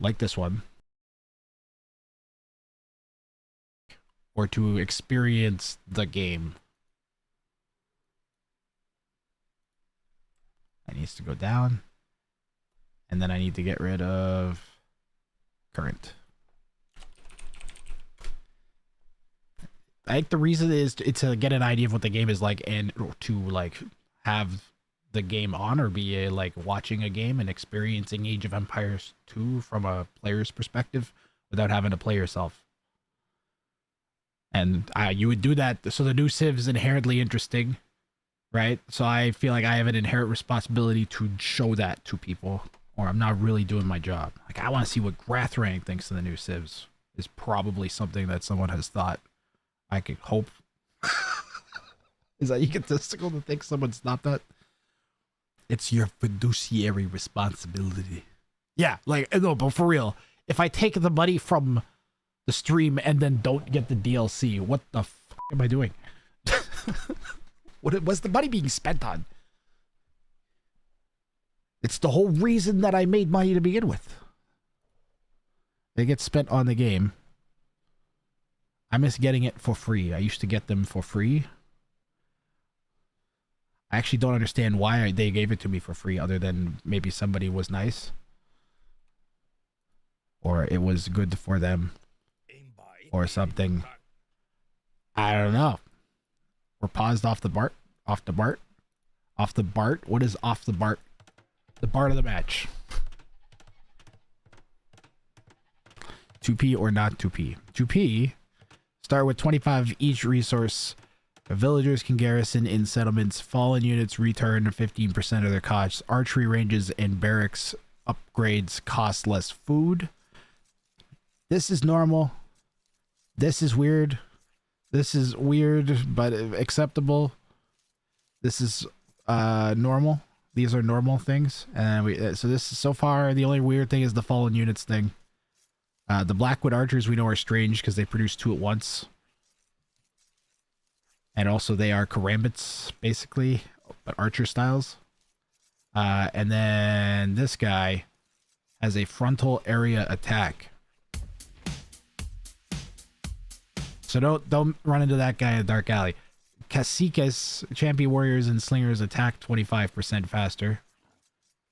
like this one, or to experience the game. That needs to go down. And then I need to get rid of current. I think the reason is to get an idea of what the game is like and to like have the game on or be like watching a game and experiencing Age of Empires 2 from a player's perspective without having to play yourself. And you would do that. So the new Civ is inherently interesting, right? So I feel like I have an inherent responsibility to show that to people, or I'm not really doing my job. Like, I want to see what Grathrang thinks of the new Civs. Is probably something that someone has thought. I could hope. Is that egotistical to think someone's not that? It's your fiduciary responsibility. Yeah, like, no, but for real, if I take the money from the stream and then don't get the DLC, what the fuck am I doing? What was the money being spent on? It's the whole reason that I made money to begin with. They get spent on the game. I miss getting it for free. I used to get them for free. I actually don't understand why they gave it to me for free, other than maybe somebody was nice. Or it was good for them. Or something. I don't know. We're paused off the BART. Off the BART. Off the BART. What is off the BART? The BART of the match. 2P or not 2P? 2P. Start with 25 each resource. Villagers can garrison in settlements. Fallen units return 15% of their costs. Archery ranges and barracks upgrades cost less food. This is normal. This is weird. This is weird, but acceptable. This is normal. These are normal things. And so this is, so far, the only weird thing is the fallen units thing. The Blackwood Archers we know are strange because they produce two at once. And also they are karambits, basically, but archer styles. And then this guy has a frontal area attack. So don't run into that guy in a dark alley. Caciques, champion warriors and slingers attack 25% faster.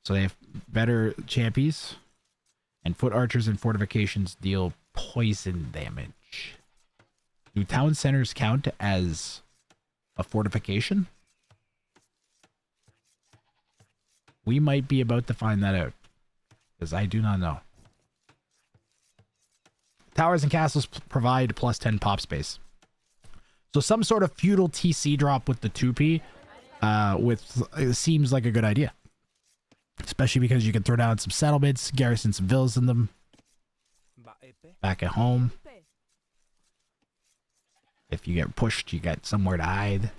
So they have better champions. And foot archers and fortifications deal poison damage. Do town centers count as a fortification? We might be about to find that out, because I do not know. Towers and castles provide plus 10 pop space. So some sort of feudal TC drop with the 2P it seems like a good idea. Especially because you can throw down some settlements, garrison some villas in them. Back at home. If you get pushed, you got somewhere to hide.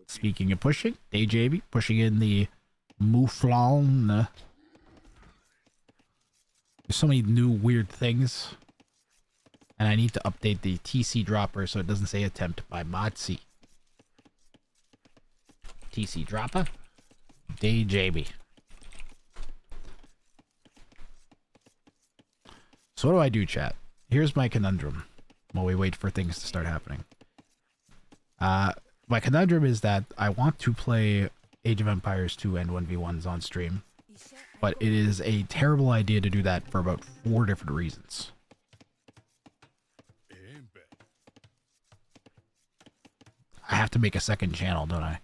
Speaking of pushing, DJB pushing in the Mouflon. There's so many new weird things. And I need to update the TC dropper so it doesn't say attempt by Motzi. TC dropper. DJB. So what do I do, chat? Here's my conundrum while we wait for things to start happening. My conundrum is that I want to play Age of Empires 2 and 1v1s on stream, but it is a terrible idea to do that for about 4 different reasons. I have to make a second channel, don't I?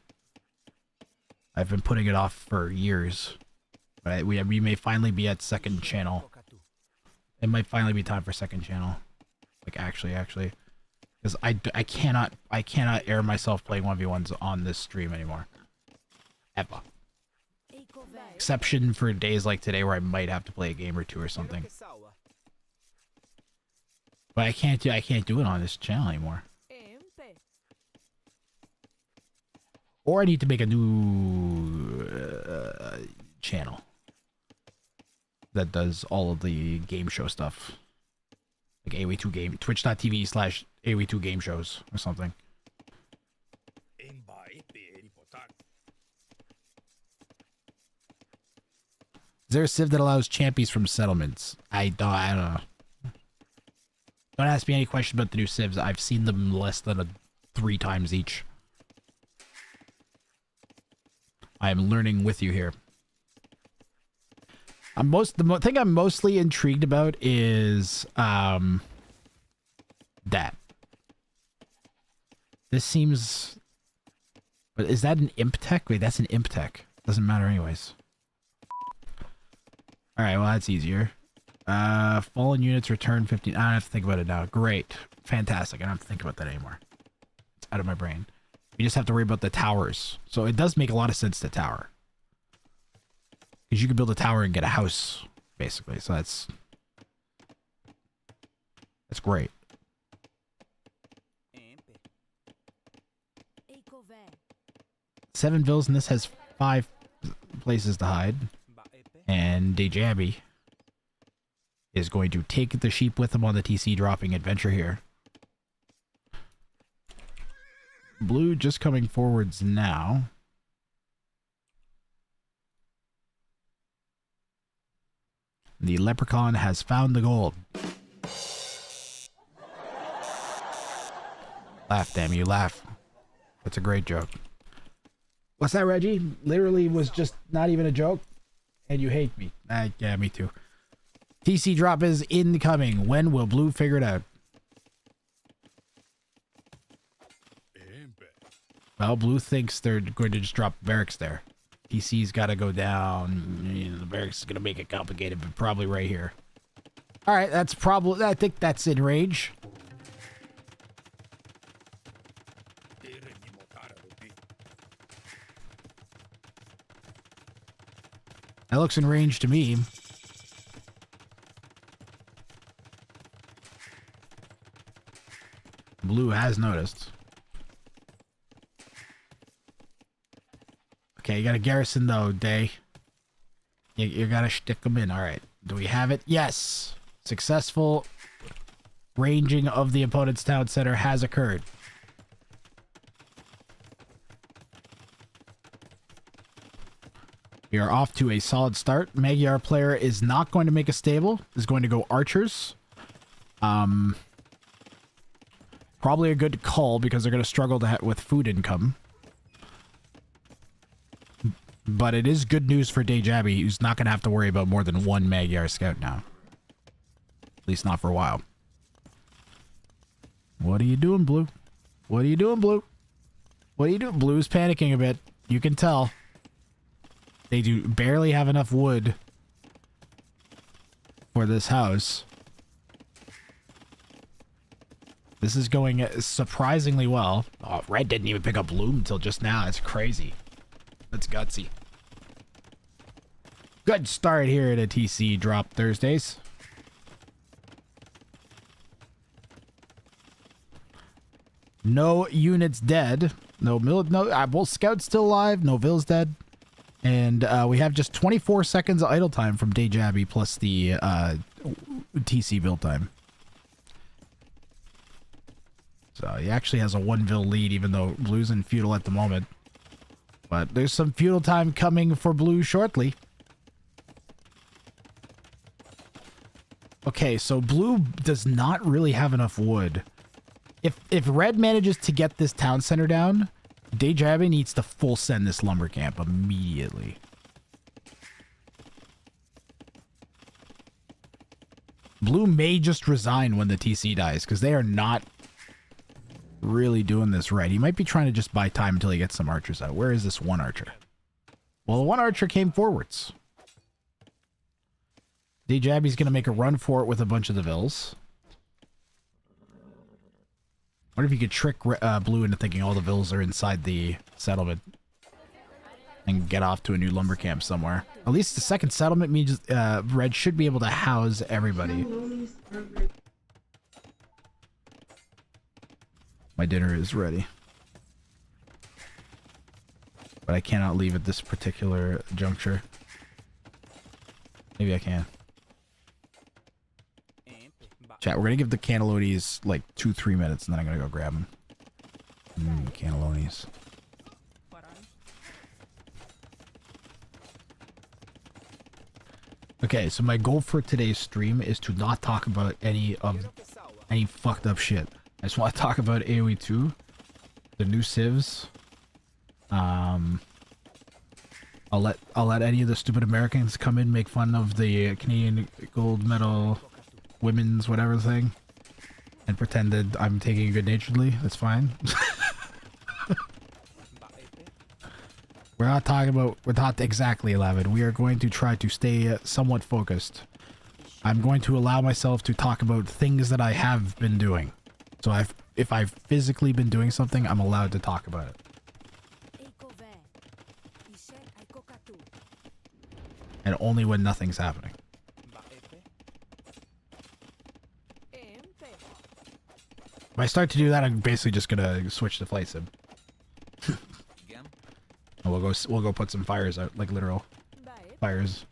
I've been putting it off for years. But we may finally be at second channel. It might finally be time for second channel. Like, actually. Because I cannot air myself playing 1v1s on this stream anymore. Ever. Exception for days like today where I might have to play a game or two or something. But I can't do it on this channel anymore. Or I need to make a new channel that does all of the game show stuff. Like AW2 game, twitch.tv/AW2 game shows or something. Is there a civ that allows champions from settlements? I don't know. Don't ask me any questions about the new civs. I've seen them less than 3 times each. I am learning with you here. The thing I'm mostly intrigued about is that. This seems, but is that an imp tech? Wait, that's an imp tech. Doesn't matter anyways. All right, well that's easier. Fallen units return 15. I don't have to think about it now. Great, fantastic. I don't have to think about that anymore. It's out of my brain. You just have to worry about the towers. So it does make a lot of sense to tower. Because you could build a tower and get a house, basically. So that's great. 7 villas, and this has 5 places to hide. And Dejabi is going to take the sheep with him on the TC dropping adventure here. Blue just coming forwards now. The leprechaun has found the gold. Laugh, damn you, laugh. That's a great joke. What's that, Reggie? Literally was just not even a joke. And you hate me. Yeah, me too. TC drop is incoming. When will Blue figure it out? Well, Blue thinks they're going to just drop barracks there. TC's got to go down. You know, the barracks is going to make it complicated, but probably right here. All right, that's probably... I think that's in range. That looks in range to me. Blue has noticed. Okay, you got a garrison though, Day. You gotta stick them in. All right. Do we have it? Yes. Successful ranging of the opponent's town center has occurred. We are off to a solid start. Magyar player is not going to make a stable. Is going to go archers. Probably a good call because they're going to struggle with food income. But it is good news for Dejabi, who's not going to have to worry about more than 1 Magyar scout now. At least not for a while. What are you doing, Blue? What are you doing, Blue? What are you doing? Blue's panicking a bit. You can tell. They do barely have enough wood for this house. This is going surprisingly well. Oh, Red didn't even pick up Bloom until just now. That's crazy. That's gutsy. Good start here at a TC drop Thursdays. No units dead. No both scouts still alive. No Ville's dead. And we have just 24 seconds of idle time from Dejabi plus the TC build time. So he actually has a 1 Ville lead, even though Blue's in feudal at the moment. But there's some feudal time coming for Blue shortly. Okay, so Blue does not really have enough wood. If Red manages to get this town center down, Dejabi needs to full send this lumber camp immediately. Blue may just resign when the TC dies, because they are not really doing this right. He might be trying to just buy time until he gets some archers out. Where is this one archer? Well, the one archer came forwards. Dejabi's going to make a run for it with a bunch of the Vills. What if you could trick Blue into thinking all the Vills are inside the settlement and get off to a new lumber camp somewhere? At least the second settlement means Red should be able to house everybody. My dinner is ready. But I cannot leave at this particular juncture. Maybe I can. Chat, we're gonna give the cannellonis like 2-3 minutes and then I'm gonna go grab them. Cannellonis. Okay, so my goal for today's stream is to not talk about any fucked up shit. I just want to talk about AoE 2, the new civs. I'll let any of the stupid Americans come in, make fun of the Canadian gold medal women's whatever thing, and pretend that I'm taking it good naturedly. That's fine. We're not exactly 11. We are going to try to stay somewhat focused. I'm going to allow myself to talk about things that I have been doing. So if I've physically been doing something, I'm allowed to talk about it. And only when nothing's happening. If I start to do that, I'm basically just gonna switch to flight sim. And we'll go put some fires out, like literal fires.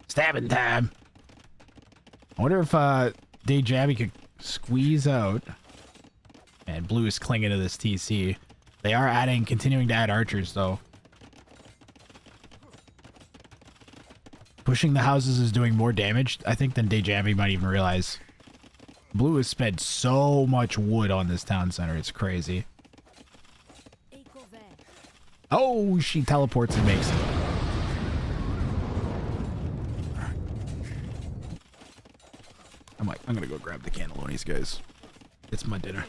Stabbing time. I wonder if Dayjabby could squeeze out. And blue is clinging to this TC. They are continuing to add archers though. Pushing the houses is doing more damage, I think, than Dayjabby might even realize. Blue has spent so much wood on this town center, it's crazy. Oh, she teleports and makes it. I'm gonna go grab the cannellonis, guys. It's my dinner.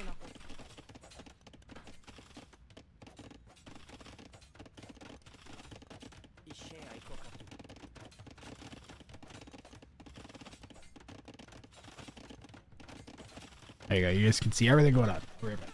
There you go. You guys can see everything going on. We're right back.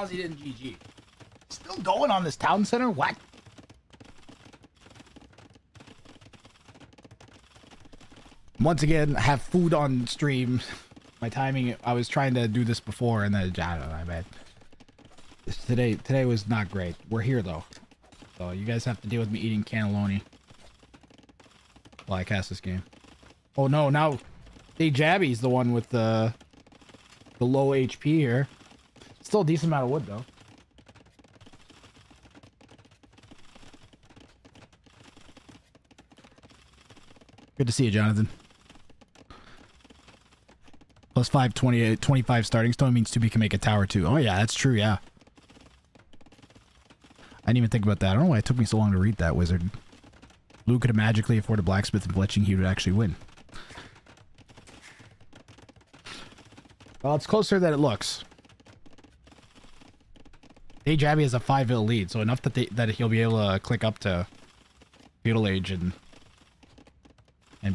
He didn't GG. Still going on this town center? What? Once again, have food on stream. My timing, I was trying to do this before and then, I don't know, I bet. Today was not great. We're here though. So you guys have to deal with me eating cannelloni while I cast this game. Oh no, now Dayjabby's the one with the low HP here. Still a decent amount of wood, though. Good to see you, Jonathan. Plus 5, 28, 25 starting stone means 2B can make a tower, too. Oh, yeah, that's true, yeah. I didn't even think about that. I don't know why it took me so long to read that, wizard. Blue could have magically afford a blacksmith and fletching, he would actually win. Well, it's closer than it looks. Dayjabby has a 5-vil lead, so enough that he'll be able to click up to feudal age and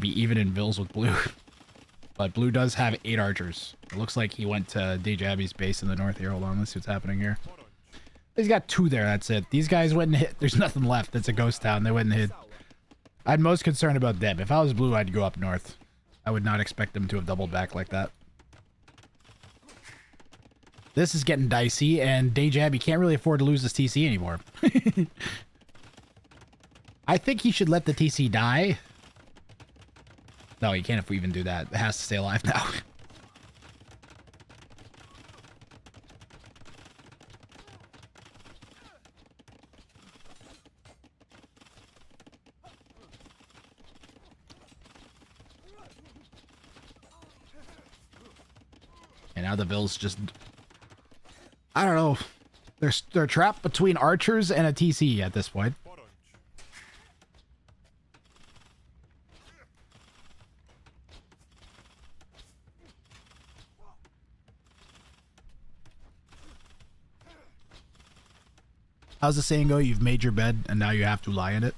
be even in vils with blue. But blue does have 8 archers. It looks like he went to Dayjabby's base in the north here. Hold on, let's see what's happening here. He's got 2 there, that's it. These guys went and hit. There's nothing left. It's a ghost town. They went and hit. I'm most concerned about them. If I was blue, I'd go up north. I would not expect them to have doubled back like that. This is getting dicey, and Dayjabby can't really afford to lose this TC anymore. I think he should let the TC die. No, he can't if we even do that. It has to stay alive now. And now the Vills just... I don't know. They're trapped between archers and a TC at this point. How's the saying go? You've made your bed and now you have to lie in it.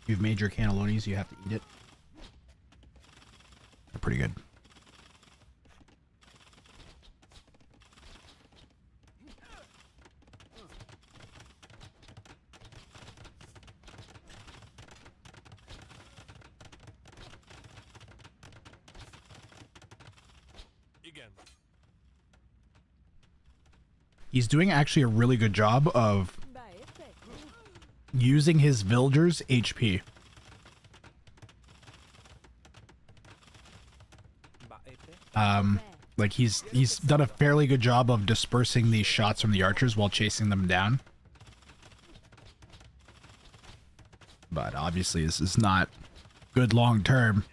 You've made your cannelloni, so you have to eat it. They're pretty good. He's doing actually a really good job of using his villagers' HP. Like he's done a fairly good job of dispersing these shots from the archers while chasing them down. But obviously this is not good long term.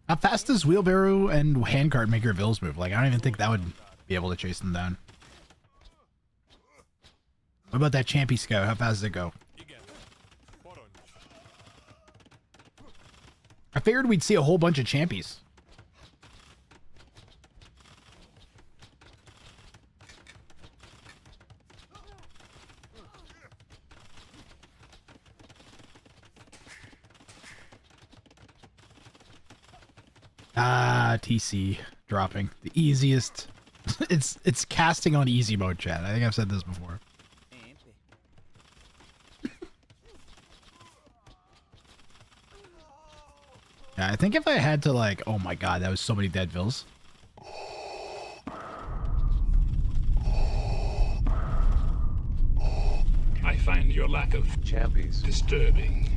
How fast does wheelbarrow and handcart make your Vills move? Like, I don't even think that would be able to chase them down. What about that Champy Scout? How fast does it go? I figured we'd see a whole bunch of Champies. Ah, TC dropping. The easiest. It's casting on easy mode, chat. I think I've said this before. Yeah, I think if I had to like, oh my god, that was so many dead Vills. I find your lack of champions disturbing.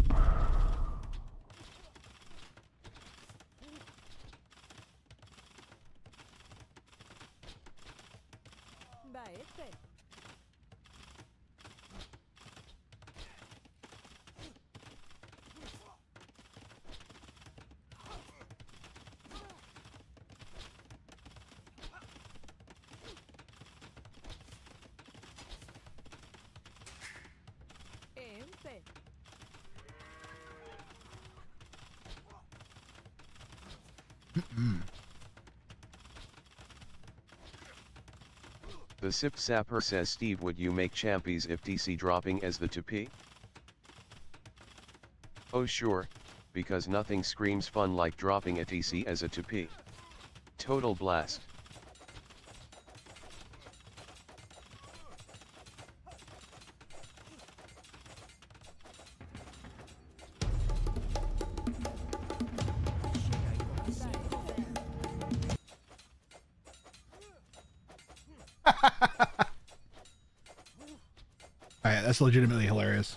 The Sip Sapper says, Steve, would you make champies if DC dropping as the 2P? Oh sure, because nothing screams fun like dropping a TC as a 2P. Total blast. Alright, that's legitimately hilarious.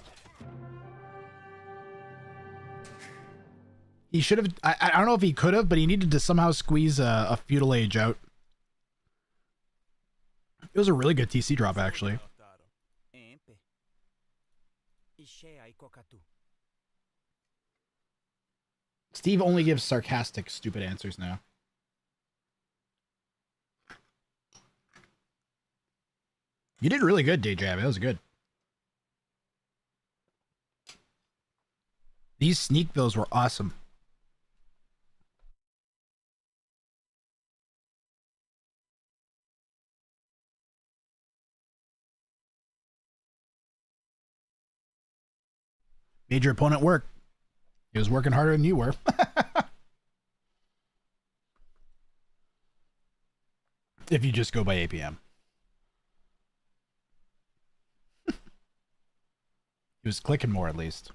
He should have... I don't know if he could have, but he needed to somehow squeeze a feudal age out. It was a really good TC drop, actually. Steve only gives sarcastic, stupid answers now. You did really good, Dayjab. That was good. These sneak bills were awesome. Made your opponent work. He was working harder than you were. If you just go by APM. He was clicking more, at least.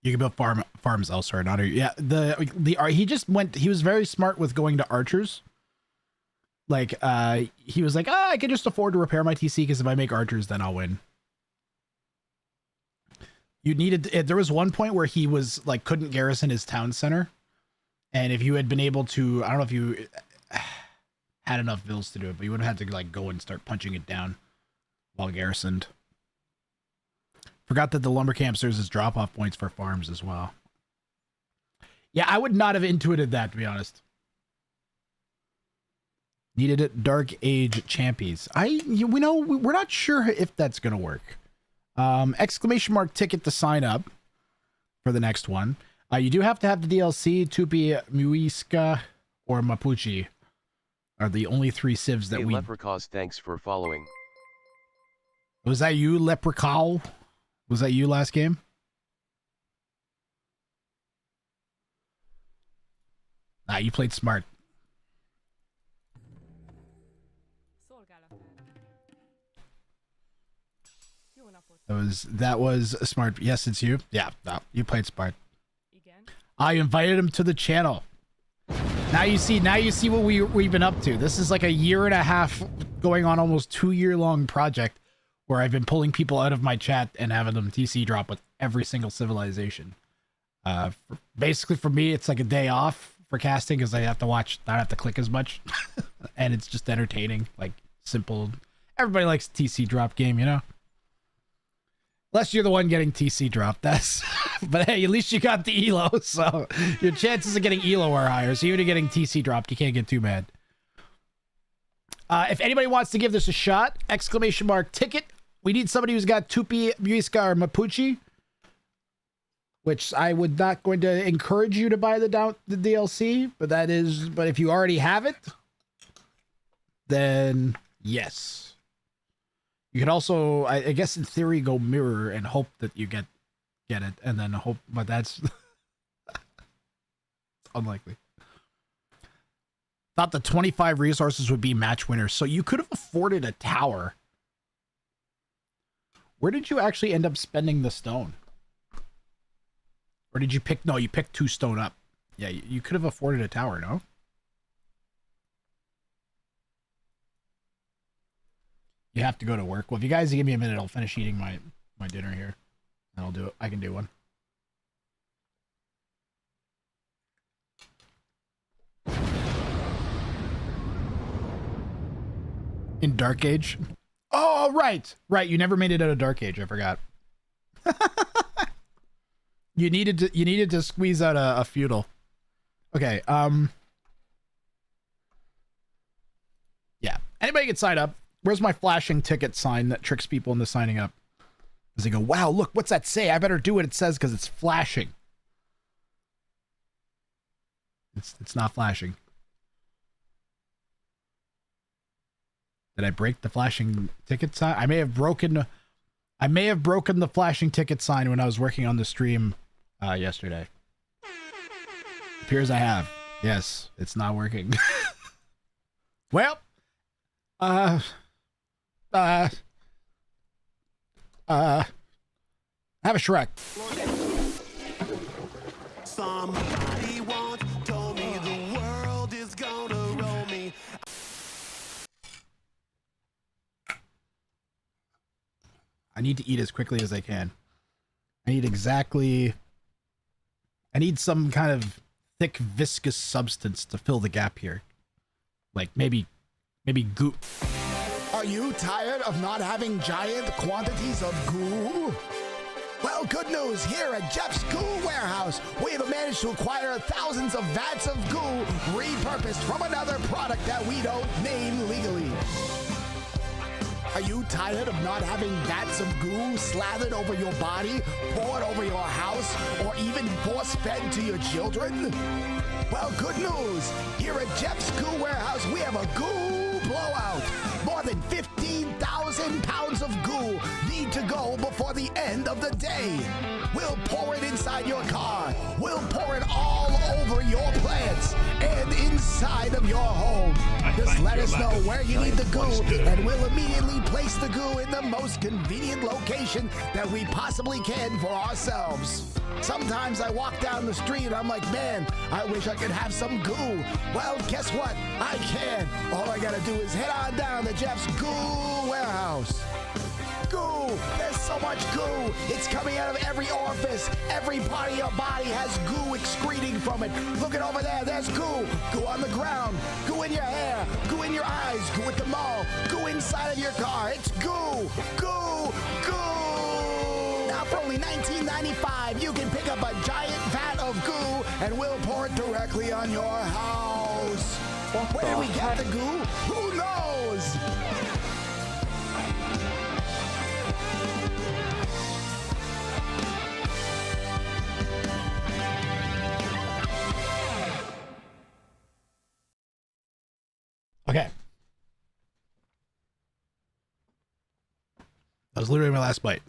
You can build farms elsewhere, not yeah. He just went. He was very smart with going to archers. Like, he was like, I can just afford to repair my TC because if I make archers, then I'll win. You needed. There was one point where he was like couldn't garrison his town center, and if you had been able to, I don't know if you had enough vills to do it, but you would have had to like go and start punching it down while garrisoned. Forgot that the lumber camp serves as drop-off points for farms as well. Yeah, I would not have intuited that, to be honest. Needed it Dark Age Champions. We're not sure if that's going to work. Exclamation mark ticket to sign up for the next one. You do have to have the DLC. Tupi, Muisca, or Mapuche are the only 3 civs that hey, we... Leprechauns, thanks for following. Was that you, Leprechaun? Was that you last game? Nah, you played smart. That was smart. Yes, it's you. Yeah, no, you played smart. I invited him to the channel. Now you see what we've been up to. This is like a 1.5 year, going on almost 2-year long project where I've been pulling people out of my chat and having them TC drop with every single civilization. Basically, for me, it's like a day off for casting because I have to watch, not have to click as much, and it's just entertaining, like simple. Everybody likes TC drop game, you know. Unless you're the one getting TC dropped, that's. But hey, at least you got the elo, so your chances of getting elo are higher. So even if you're getting TC dropped, you can't get too mad. If anybody wants to give this a shot, exclamation mark ticket. We need somebody who's got Tupi, Muisca, or Mapuche. Which I would not going to encourage you to buy the DLC, but that is. But if you already have it, then yes. You can also, I guess, in theory, go mirror and hope that you get it, and then hope. But that's unlikely. Thought the 25 resources would be match winners, so you could have afforded a tower. Where did you actually end up spending the stone? Or did you pick... No, you picked 2 stone up. Yeah, you could have afforded a tower, no? You have to go to work. Well, if you guys give me a minute, I'll finish eating my dinner here. And I'll do it. I can do one. In Dark Age? Oh, right. Right, you never made it out of Dark Age. I forgot. You needed to squeeze out a feudal. Okay, yeah. Anybody can sign up. Where's my flashing ticket sign that tricks people into signing up? As they go, wow, look, what's that say? I better do what it says because it's flashing. It's not flashing. Did I break the flashing ticket sign? I may have broken the flashing ticket sign when I was working on the stream yesterday. Appears I have. Yes, it's not working. Well, have a Shrek. Somebody once told me the world is gonna roll me. I need to eat as quickly as I can. I need some kind of thick, viscous substance to fill the gap here. Like maybe goo. Are you tired of not having giant quantities of goo? Well, good news. Here at Jeff's Goo Warehouse, we have managed to acquire thousands of vats of goo repurposed from another product that we don't name legally. Are you tired of not having vats of goo slathered over your body, poured over your house, or even force-fed to your children? Well, good news. Here at Jeff's Goo Warehouse, we have a goo blowout. More than 15,000 pounds of goo need to go before the end of the day. We'll pour it inside your car. We'll pour it all over your plants and inside of your home. Just let us know where you need the goo, and we'll immediately place the goo in the most convenient location that we possibly can for ourselves. Sometimes I walk down the street and I'm like, man, I wish I could have some goo. Well, guess what? I can. All I gotta do is head on down to Jeff's Goo Warehouse. Goo! There's so much goo! It's coming out of every orifice. Every part of your body has goo excreting from it. Look at over there, there's goo. Goo on the ground. Goo in your hair. Goo in your eyes. Goo at the mall. Goo inside of your car. It's goo! Goo! Goo! Now for only $19.95, you can pick up a giant vat of goo and we'll pour it directly on your house. Where did we get the goo? Who knows? Okay. That was literally my last bite.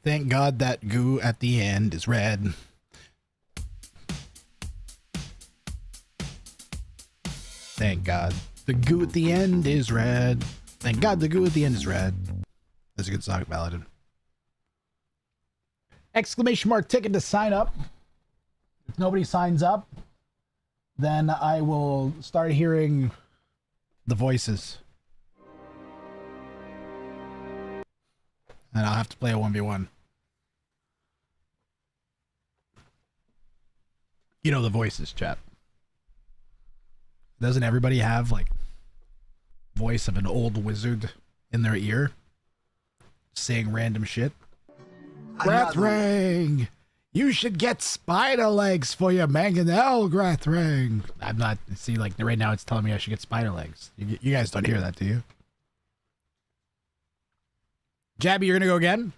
Thank God that goo at the end is red. Thank God the goo at the end is red. Thank God the goo at the end is red. That's a good song, Paladin. Exclamation mark ticket to sign up. If nobody signs up, then I will start hearing the voices. And I'll have to play a 1v1. You know the voices, chat. Doesn't everybody have, like, voice of an old wizard in their ear? Saying random shit? Grathring! You should get spider legs for your mangonel, Grathring! I'm not, see, like, right now it's telling me I should get spider legs. You guys don't hear that, do you? Jabby, you're gonna go again?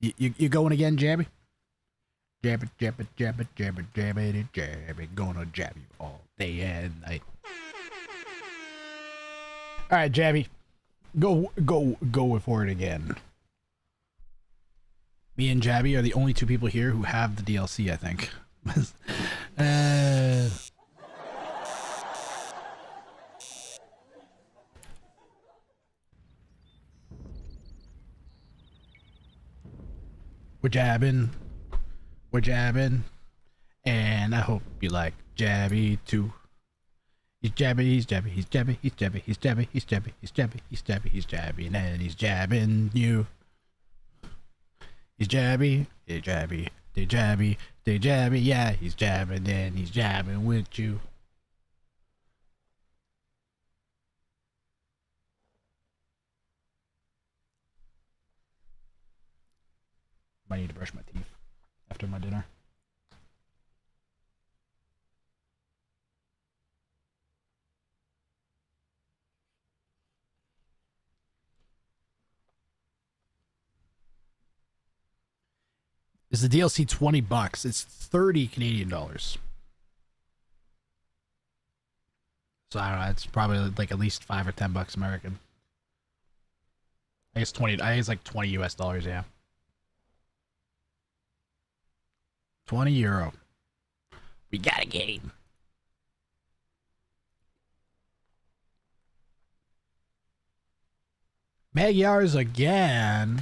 You going again, Jabby? Jabby, jabby, jabby, jabby, jabby, jabby. Gonna jab you all day and night. Alright, Jabby. Go for it again. Me and Jabby are the only two people here who have the DLC, I think. We're jabbing, and I hope you like Jabby too. He's jabbing, he's jabbing, he's jabbing, he's jabbing, he's jabbing, he's jabbing, he's jabbing, he's jabbing, he's jabbing, and he's jabbing you. He's jabby, they jabby, they jabby, they jabby, yeah, he's jabbing and he's jabbing with you. I need to brush my teeth after my dinner. Is the DLC $20? It's 30 Canadian dollars. So I don't know, it's probably like at least $5 or $10 American. I guess 20, I think it's like 20 US dollars, yeah. 20 euro. We got a game. Magyars again.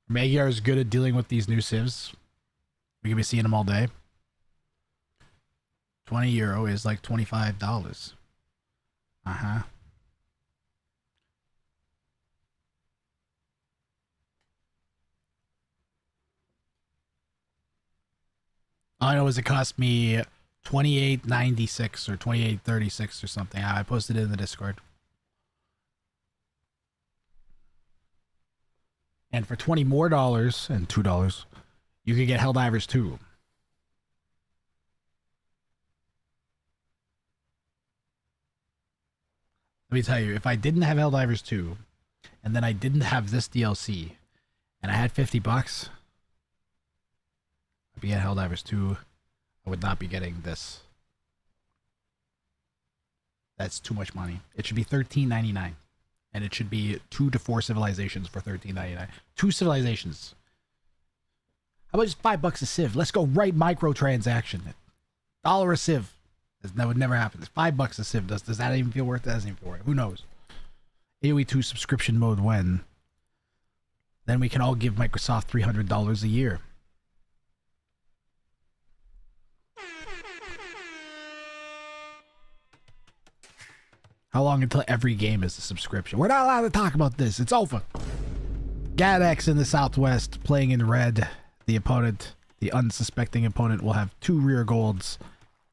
Magyar is good at dealing with these new civs. We could be seeing them all day. 20 euro is like $25. Uh-huh. All I know is it cost me $28.96 or $28.36 or something. I posted it in the Discord. And for $20 more and $2, you could get Helldivers 2. Let me tell you, if I didn't have Helldivers 2, and then I didn't have this DLC, and I had $50, I'd be at Helldivers 2. I would not be getting this. That's too much money. It should be $13.99, and it should be 2 to 4 civilizations for $13.99. 2 civilizations. How about just $5 a civ? Let's go right microtransaction. $1 a civ. That would never happen. It's $5 a civ. Does that even feel worth it? That doesn't even feel worth it. Who knows? AoE 2 subscription mode when? Then we can all give Microsoft $300 a year. How long until every game is a subscription? We're not allowed to talk about this. It's over. Gadex in the southwest, playing in red. The opponent, the unsuspecting opponent, will have 2 rear golds,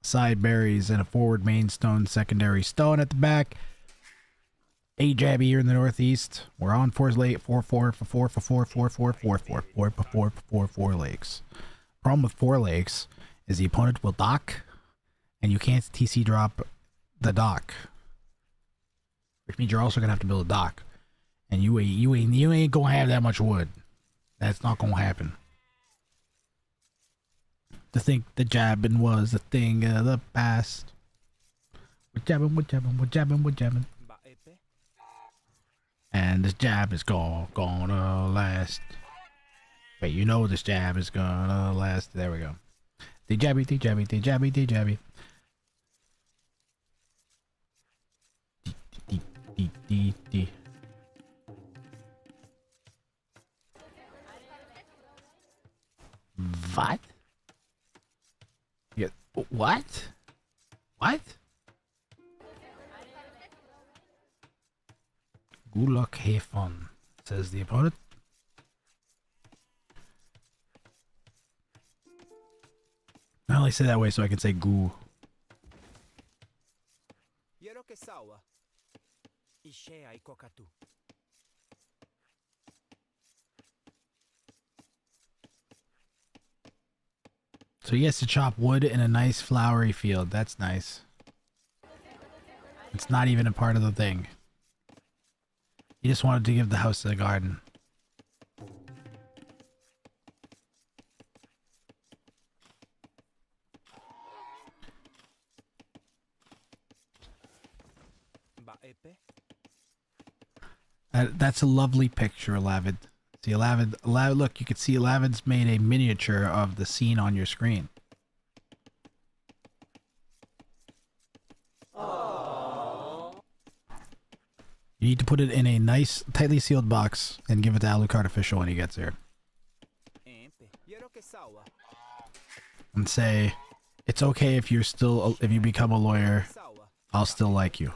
side berries, and a forward main stone, secondary stone at the back. A Jabby here in the northeast. We're on 4 lakes. Problem with 4 lakes is the opponent will dock, and you can't TC drop the dock, which means you're also gonna have to build a dock, and you ain't gonna have that much wood. That's not gonna happen. To think the jabbing was a thing of the past. We're jabbing. And this jab is gonna last. Wait, you know this jab is gonna last. There we go. The jabby. D. What? Yeah. What? What? Good luck, have fun, says the opponent. I only say that way so I can say goo. So he has to chop wood in a nice flowery field. That's nice. It's not even a part of the thing. He just wanted to give the house to the garden. That's a lovely picture, Alavid. See, Alavid, look, you can see Alavid's made a miniature of the scene on your screen. You need to put it in a nice, tightly sealed box and give it to Alucard official when he gets here. And say, it's okay if you're still, if you become a lawyer, I'll still like you.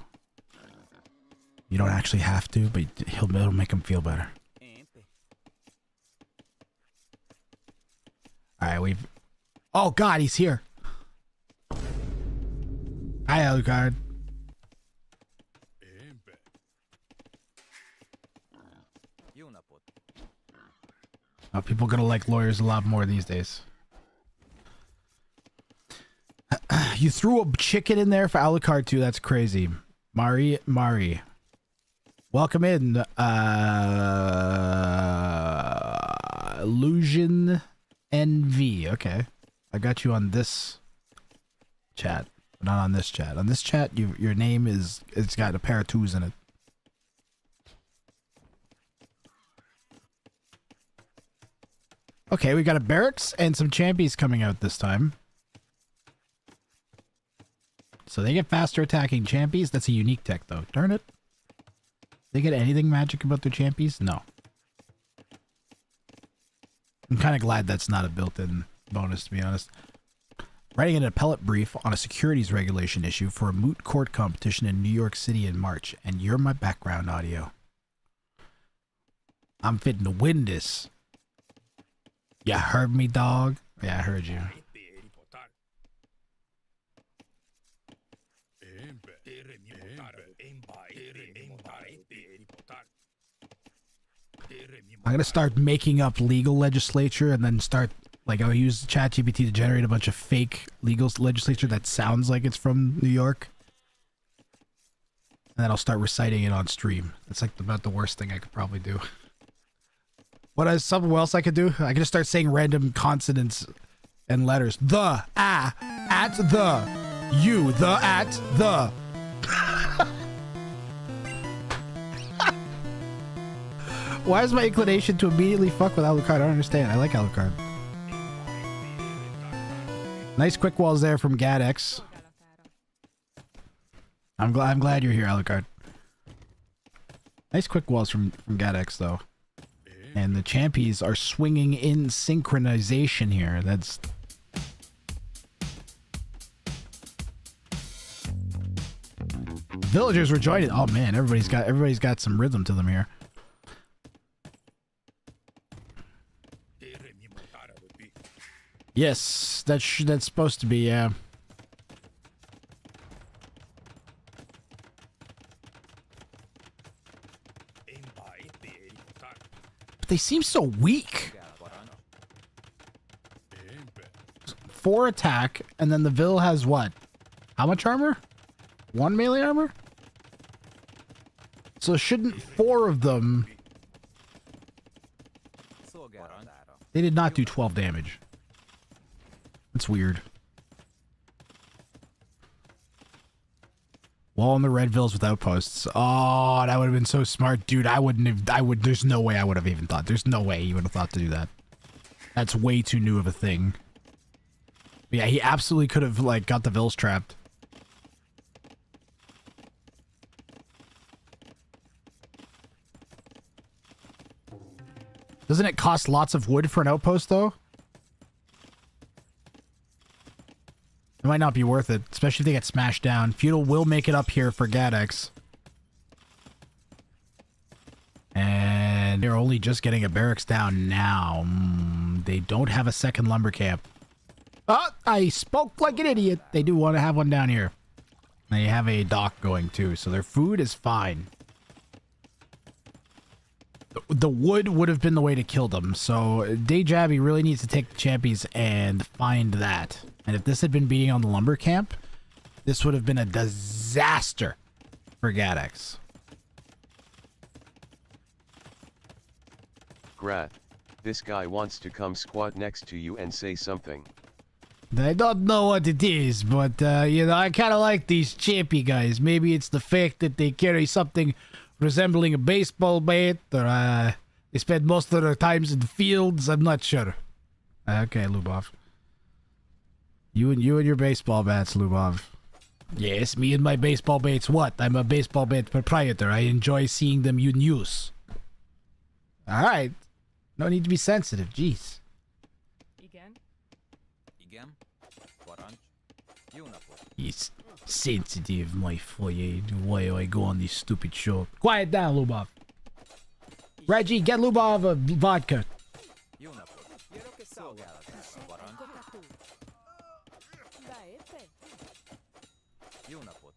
You don't actually have to, but it'll make him feel better. Alright, we've... Oh god, he's here! Hi, Alucard. Oh, people are gonna like lawyers a lot more these days. You threw a chicken in there for Alucard too, that's crazy. Mari. Welcome in, Illusion NV. Okay. I got you on this chat, but not on this chat. On this chat, your name is, it's got a pair of 2s in it. Okay, we got a barracks and some champions coming out this time. So they get faster attacking champions. That's a unique tech though. Darn it. They get anything magic about their champions? No. I'm kind of glad that's not a built-in bonus, to be honest. Writing an appellate brief on a securities regulation issue for a moot court competition in New York City in March, and you're my background audio. I'm fitting to win this. You heard me, dog? Yeah, I heard you. I'm gonna start making up legal legislature and then start, like, I'll use ChatGPT to generate a bunch of fake legal legislature that sounds like it's from New York. And then I'll start reciting it on stream. It's like about the worst thing I could probably do. What is something else I could do? I could just start saying random consonants and letters. The, at the, you, the, at the. Why is my inclination to immediately fuck with Alucard? I don't understand. I like Alucard. Nice quick walls there from Gadex. I'm glad you're here, Alucard. Nice quick walls from Gadex though. And the champies are swinging in synchronization here. That's villagers were joining. Oh man, everybody's got some rhythm to them here. Yes, that's supposed to be, yeah. But they seem so weak. 4 attack, and then the Vil has what? How much armor? 1 melee armor? So shouldn't 4 of them... They did not do 12 damage. That's weird. Wall on the red vills with outposts. Oh, that would have been so smart. Dude, there's no way I would have even thought. There's no way he would have thought to do that. That's way too new of a thing. But yeah, he absolutely could have, like, got the vills trapped. Doesn't it cost lots of wood for an outpost, though? It might not be worth it, especially if they get smashed down. Feudal will make it up here for Gadex. And they're only just getting a barracks down now. They don't have a second lumber camp. Oh, I spoke like an idiot. They do want to have one down here. They have a dock going too, so their food is fine. The wood would have been the way to kill them, so Dejabby really needs to take the champions and find that. And if this had been beating on the lumber camp, this would have been a disaster for Gadex. Grath, this guy wants to come squat next to you and say something. I don't know what it is, but, you know, I kind of like these champy guys. Maybe it's the fact that they carry something resembling a baseball bat, or they spend most of their times in the fields. I'm not sure. Okay, Lubov. You and your baseball bats, Lubov. Yes, me and my baseball bats. What? I'm a baseball bat proprietor. I enjoy seeing them in use. All right. No need to be sensitive. Jeez. He's sensitive, my foyer. Why do I go on this stupid show? Quiet down, Lubov. Reggie, get Lubov a vodka.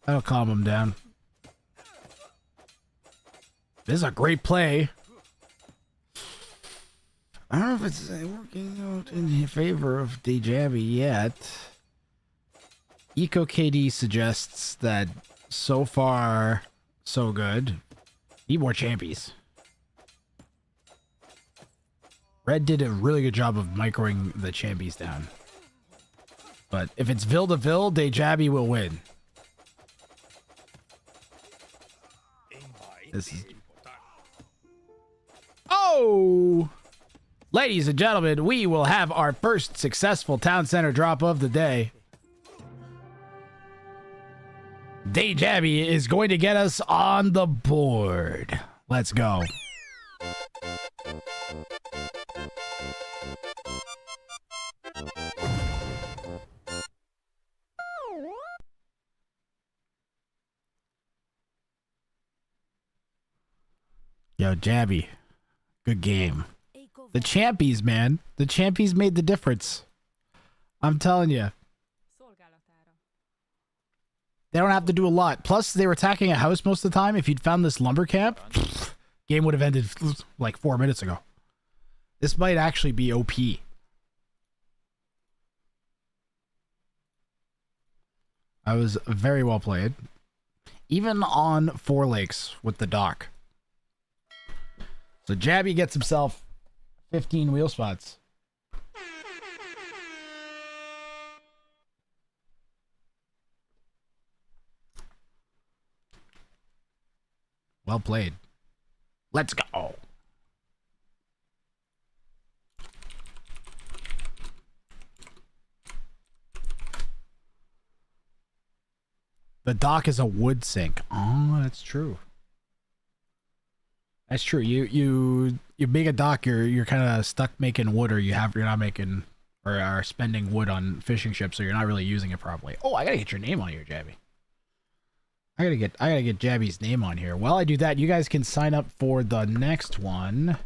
That'll calm him down. This is a great play. I don't know if it's working out in favor of Dejabby yet. EcoKD suggests that so far, so good. Need more champions. Red did a really good job of microing the champions down. But if it's Vil to Vil, Dejabby will win. This is... Oh! Ladies and gentlemen, we will have our first successful town center drop of the day. Dejabby is going to get us on the board. Let's go. Yo, Jabby. Good game. The champies, man. The champies made the difference. I'm telling you. They don't have to do a lot. Plus, they were attacking a house most of the time. If you'd found this lumber camp, game would have ended like 4 minutes ago. This might actually be OP. I was very well played. even on Four Lakes with the dock. So Jabby gets himself 15 wheel spots. Well played. Let's go. The dock is a wood sink. Oh, that's true. That's true. You make a dock, you're kind of stuck making wood, or you're not making or are spending wood on fishing ships, so you're not really using it properly. Oh, I gotta get your name on here, Jabby. I gotta get Jabby's name on here. While I do that, you guys can sign up for the next one. !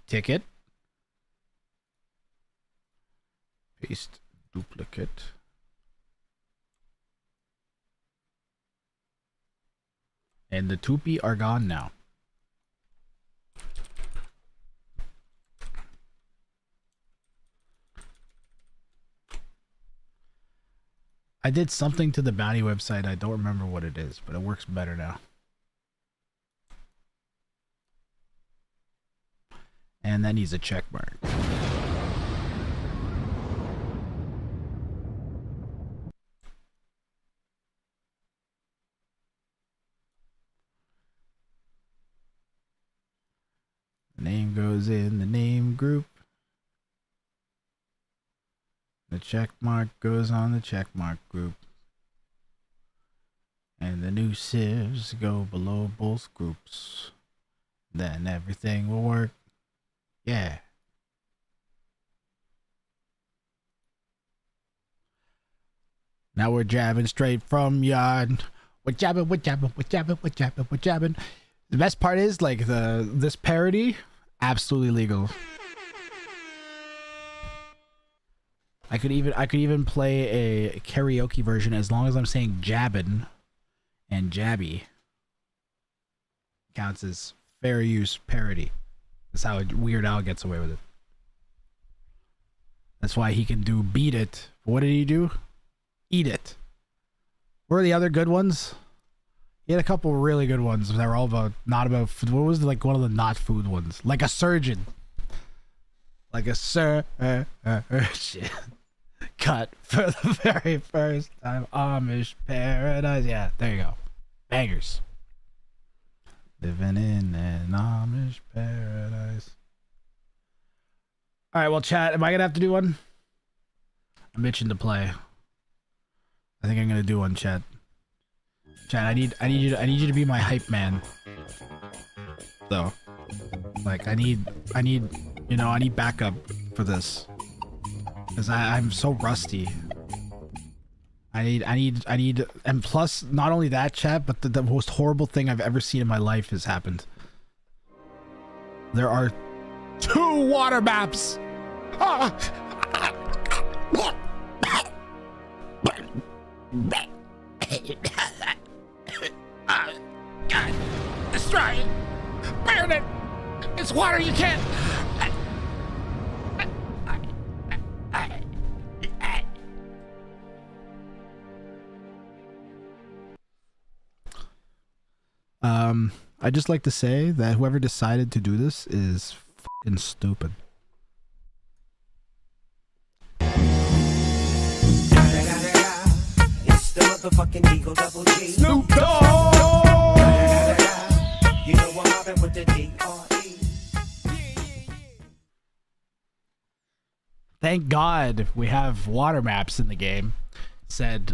Ticket. Paste duplicate. And the Tupi are gone now. I did something to the bounty website. I don't remember what it is, but it works better now. And that needs a check mark. The name goes in the name group. The check mark goes on the check mark group. And the new civs go below both groups. Then everything will work. Yeah. Now we're jabbing straight from yard. We're jabbing, we're jabbing, we're jabbing, we're jabbing, we're jabbing. The best part is, like, this parody, absolutely legal. I could even play a karaoke version as long as I'm saying jabbin' and jabby. Counts as fair use parody. That's how Weird Al gets away with it. That's why he can do beat it. What did he do? Eat it. What are the other good ones? He had a couple really good ones that were all about, not about food. What was like one of the not food ones? Like a surgeon. Like a surgeon. Cut for the very first time. Amish paradise. Yeah, there you go. Bangers. Living in an Amish paradise. Alright, well, chat, am I gonna have to do one? I'm itching to play. I think I'm gonna do one, chat. Chat, I need you to be my hype man. So, like, I need backup for this, because I'm so rusty. I need, and plus, not only that, chat, but the most horrible thing I've ever seen in my life has happened. There are 2 water maps. God, destroy it, burn it. It's water. You can't. I'd just like to say that whoever decided to do this is fucking stupid. It's the motherfucking Eagle Double G. Snoop Dogg! You know I'm mobbing with the D.R.E. Thank God we have water maps in the game, said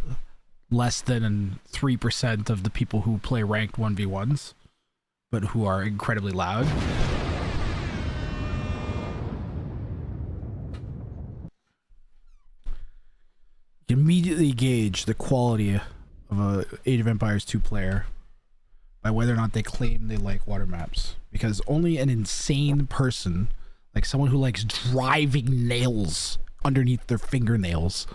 less than 3% of the people who play ranked 1v1s, but who are incredibly loud. You immediately gauge the quality of a Age of Empires 2 player by whether or not they claim they like water maps. Because only an insane person, like someone who likes driving nails underneath their fingernails,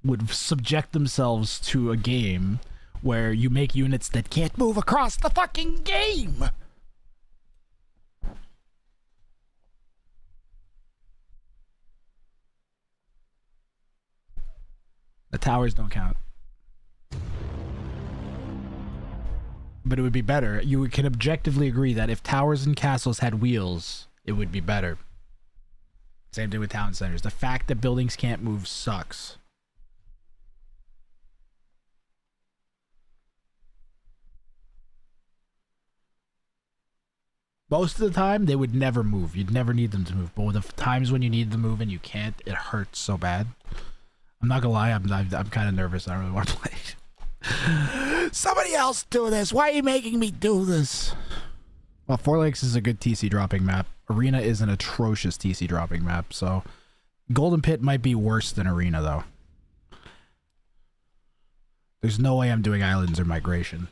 would subject themselves to a game where you make units that can't move across the fucking game. The towers don't count. but it would be better. You can objectively agree that if towers and castles had wheels, it would be better. Same thing with town centers. The fact that buildings can't move sucks. Most of the time, they would never move. You'd never need them to move. But the times when you need them to move and you can't, it hurts so bad. I'm not gonna lie, I'm kind of nervous. I don't really want to play it. Somebody else do this. Why are you making me do this? Well, Four Lakes is a good TC dropping map. Arena is an atrocious TC dropping map. So Golden Pit might be worse than Arena, though. There's no way I'm doing islands or migration.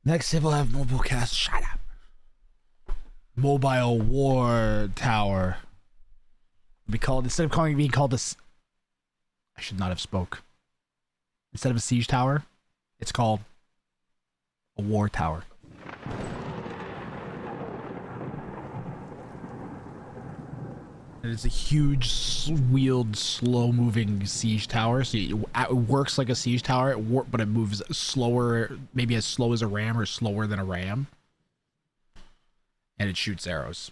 Next civ will have mobile cast. Shut up. Mobile war tower. Be called, instead of being called a, I should not have spoke. Instead of a siege tower, it's called a war tower. And it's a huge wheeled, slow-moving siege tower. So it works like a siege tower, but it moves slower, maybe as slow as a ram or slower than a ram. And it shoots arrows.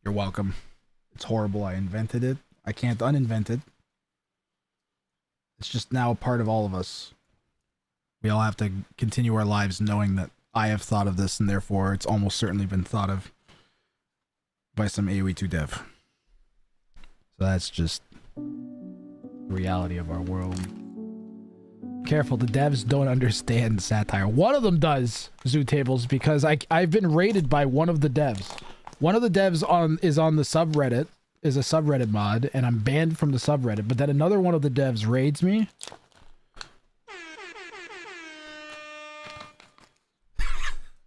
You're welcome. It's horrible. I invented it. I can't uninvent it. It's just now a part of all of us. We all have to continue our lives knowing that I have thought of this, and therefore it's almost certainly been thought of by some AoE2 dev. So that's just the reality of our world. Careful, the devs don't understand satire. One of them does, Zoo Tables, because I've been raided by one of the devs. One of the devs is on the subreddit, is a subreddit mod, and I'm banned from the subreddit, but then another one of the devs raids me.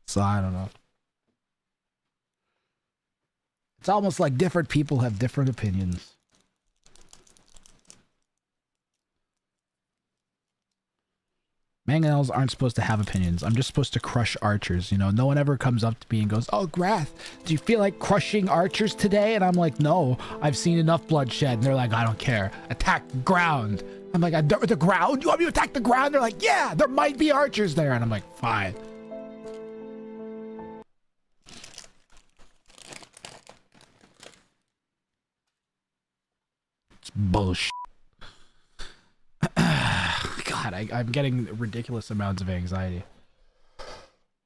So I don't know. It's almost like different people have different opinions. Mangonels aren't supposed to have opinions. I'm just supposed to crush archers, you know? No one ever comes up to me and goes, "Oh, Grath, do you feel like crushing archers today?" And I'm like, "No, I've seen enough bloodshed." And they're like, "I don't care. Attack the ground." I'm like, "The ground? You want me to attack the ground?" They're like, "Yeah, there might be archers there." And I'm like, "Fine." It's bullshit. God, I'm getting ridiculous amounts of anxiety.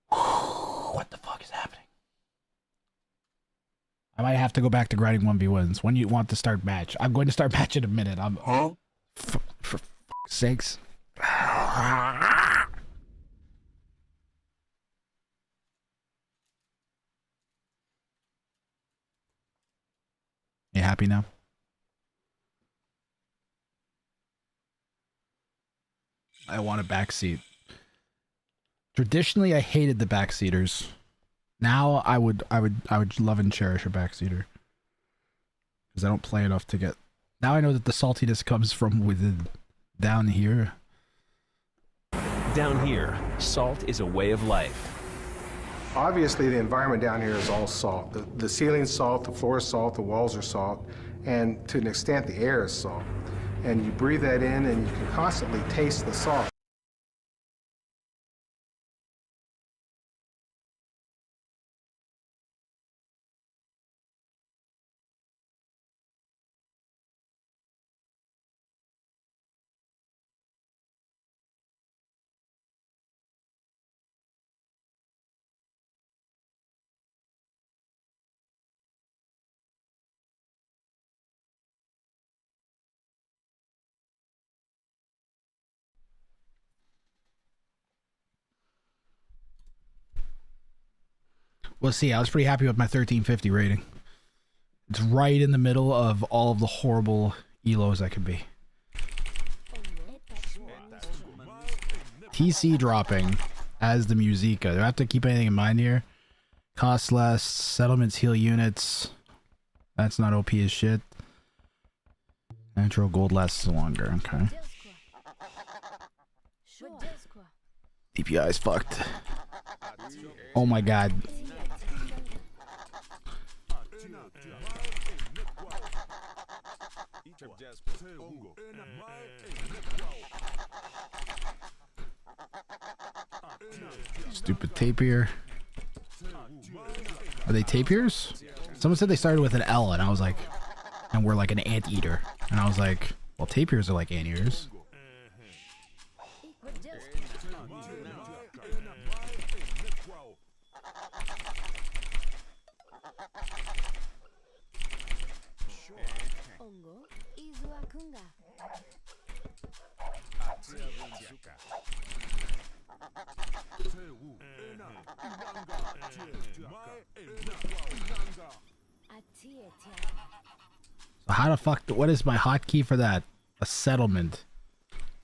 What the fuck is happening? I might have to go back to grinding 1v1s. When you want to start match? I'm going to start match in a minute. For fuck's sakes. You happy now? I want a backseat. Traditionally, I hated the backseaters. Now, I would love and cherish a backseater because I don't play enough to get. Now I know that the saltiness comes from within. Down here. Down here, salt is a way of life. Obviously, the environment down here is all salt. The ceiling's salt, the floor is salt, the walls are salt, and to an extent, the air is salt. And you breathe that in, and you can constantly taste the salt. Well, see, I was pretty happy with my 1350 rating. It's right in the middle of all of the horrible elos I could be. TC dropping as the Musica. Do I have to keep anything in mind here? Cost less, settlements heal units. That's not OP as shit. Natural gold lasts longer, okay. DPI is fucked. Oh my god. Stupid tapir. Are they tapirs? Someone said they started with an L, and I was like, and we're like an anteater. And I was like, well, tapirs are like anteaters. So how the fuck, what is my hotkey for that? A settlement.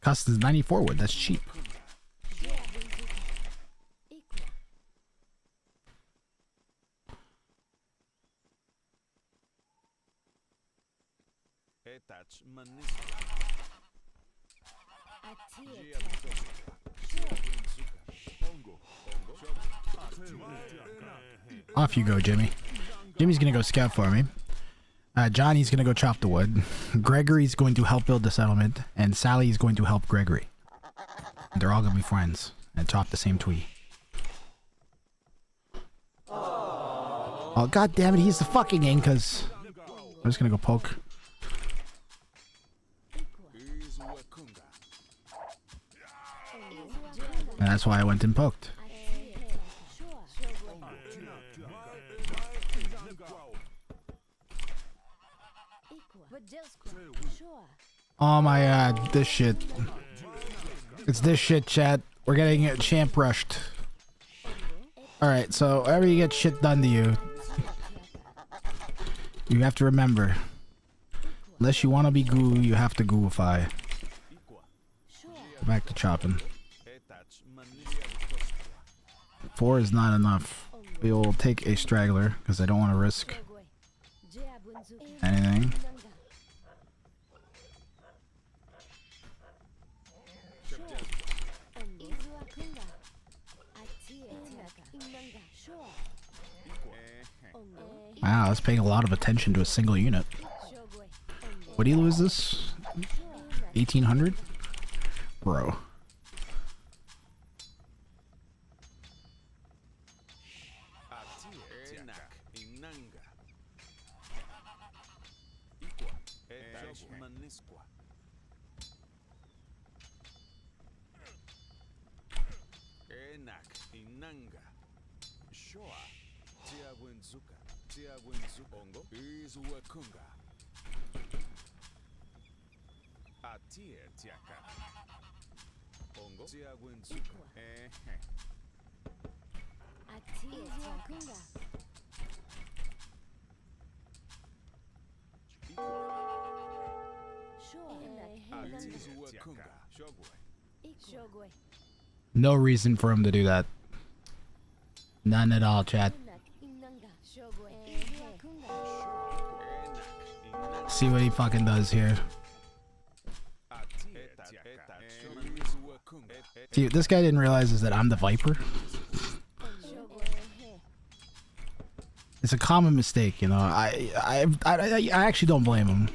Costs 94 wood, that's cheap. Off you go, Jimmy. Jimmy's gonna go scout for me. Johnny's gonna go chop the wood. Gregory's going to help build the settlement, and Sally's going to help Gregory. They're all gonna be friends and chop the same tree. Oh god damn it! He's the fucking Incas. I'm just gonna go poke. And that's why I went and poked. Oh my god, this shit. It's this shit, chat. We're getting it champ rushed. Alright, so whenever you get shit done to you, you have to remember, unless you want to be goo, you have to gooify. Go back to chopping. 4 is not enough. We'll take a straggler, because I don't want to risk anything. Wow, that's paying a lot of attention to a single unit. What do you lose this? 1800? Bro. No reason for him to do that. None at all, chat. See what he fucking does here. See, this guy didn't realize is that I'm the Viper. It's a common mistake, you know. I actually don't blame him.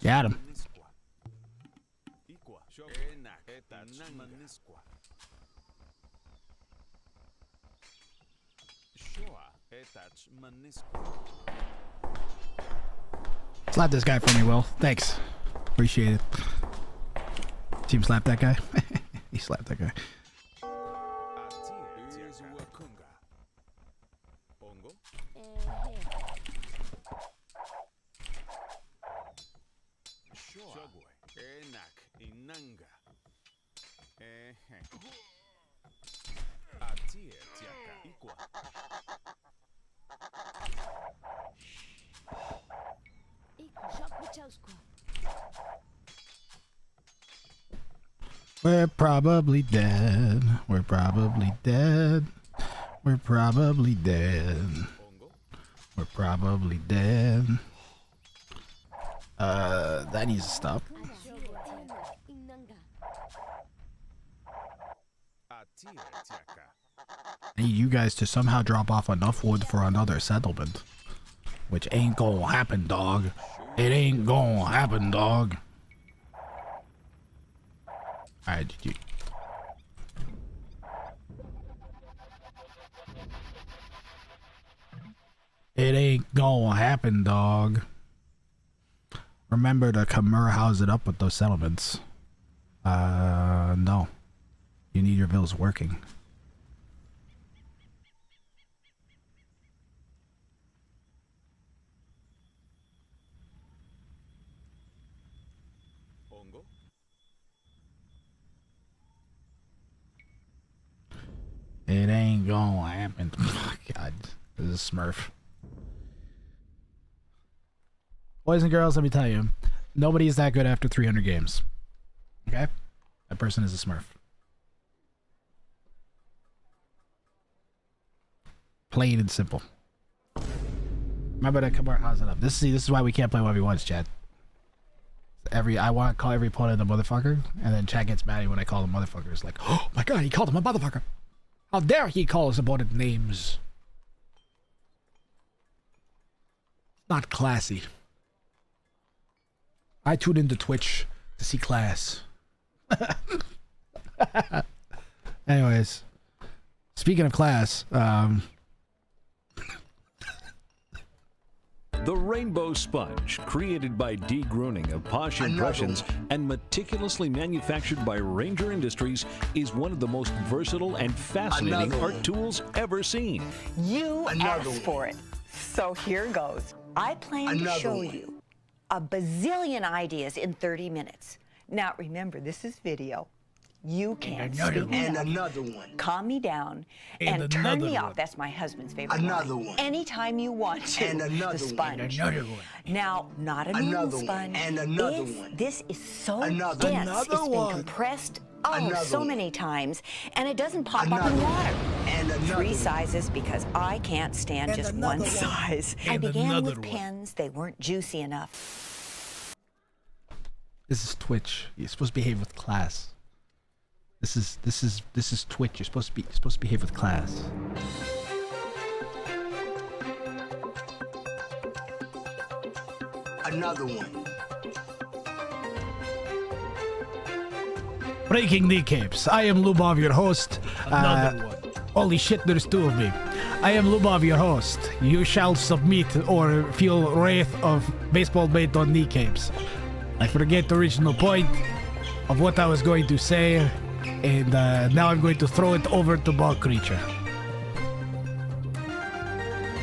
Got him. Slap this guy for me, Will. Thanks. Appreciate it. Team slap that guy. He slapped that guy. We're probably dead. We're probably dead. We're probably dead. We're probably dead. That needs to stop. I need you guys to somehow drop off enough wood for another settlement. Which ain't gonna happen, dog. It ain't gonna happen, dog. Alright, GG. It ain't gonna happen, dog. Remember to Kamura house it up with those settlements. No. You need your bills working. It ain't gonna happen. God, this is Smurf. Boys and girls, let me tell you, nobody's that good after 300 games. Okay? That person is a Smurf. Plain and simple. Remember to come our house it up. This is why we can't play 1v1s, Chad. I want to call every opponent a motherfucker, and then Chad gets mad when I call them motherfuckers. Like, oh my god, he called him a motherfucker. How dare he call his opponent names? Not classy. I tune into Twitch to see class. Anyways, speaking of class, The Rainbow Sponge, created by D. Gruning of Posh Impressions and meticulously manufactured by Ranger Industries, is one of the most versatile and fascinating art tools ever seen. You asked for it, so here goes. I plan to show you a bazillion ideas in 30 minutes. Now remember, this is video. You can't speak me up. Another one. Calm me down and turn me off. That's my husband's favorite line. Anytime you want to. And another the sponge. one. Now, not a normal sponge. And another one. This is so Another dense. one. It's been compressed so many times, and it doesn't pop up in water. And another 3 one. sizes because I can't stand just one size. I began with pens. They weren't juicy enough. this is Twitch. You're supposed to behave with class. This is Twitch. You're supposed to behave with class. Another one. Breaking kneecaps. I am Lubov, your host. Another one. Holy shit, there's 2 of me. I am Lubov, your host. You shall submit or feel wrath of baseball bat on kneecaps. I forget the original point of what I was going to say, and now I'm going to throw it over to Ball Creature.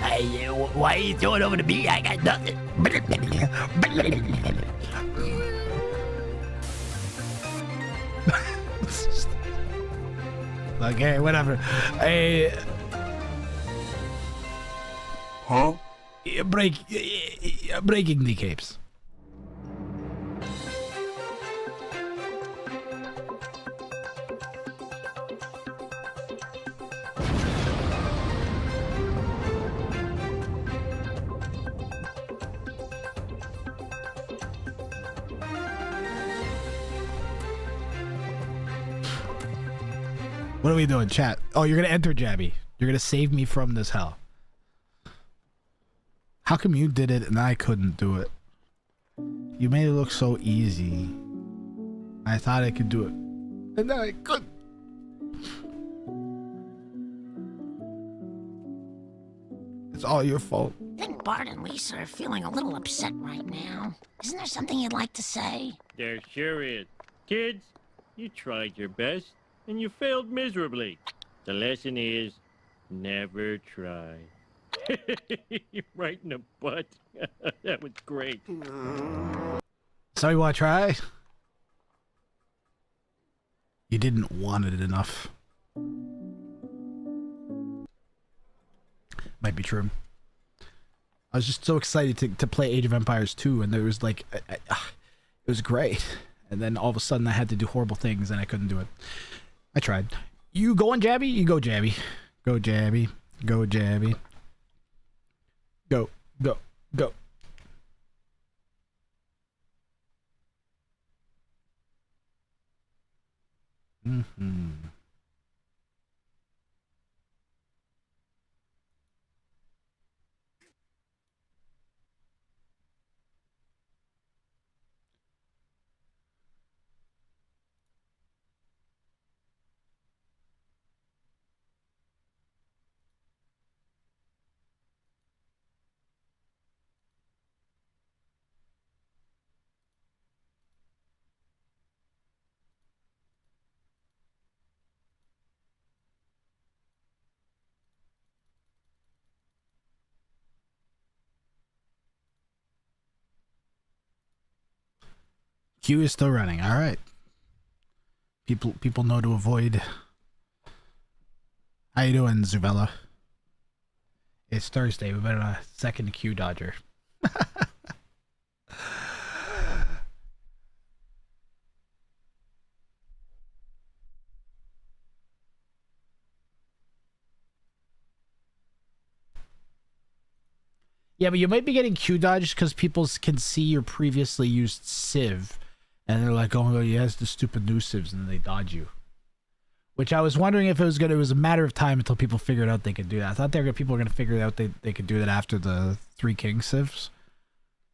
Hey, why are you throwing over to me? I got nothing. Okay, whatever. Breaking kneecaps. What are we doing, chat? Oh, you're gonna enter Jabby. You're gonna save me from this hell. How come you did it and I couldn't do it? You made it look so easy. I thought I could do it, and then I couldn't. It's all your fault. I think Bart and Lisa are feeling a little upset right now. Isn't there something you'd like to say? There sure is. Kids, you tried your best, and you failed miserably. The lesson is, never try. Right in the butt. That was great. So you want to try? You didn't want it enough. Might be true. I was just so excited to play Age of Empires 2, and there was like, it was great. And then all of a sudden I had to do horrible things and I couldn't do it. I tried. You going, Jabby? You go, Jabby. Go, Jabby. Go, Jabby. Go, go, go. Mm-hmm. Queue is still running. All right. People know to avoid. How you doing, Zuvella? It's Thursday. We've been on a second queue dodger. Yeah, but you might be getting queue dodged because people can see your previously used civ, and they're like, "Oh, he has the stupid new civs," and they dodge you. Which I was wondering if it was a matter of time until people figured out they could do that. I thought people were gonna figure out they could do that after the Three King civs,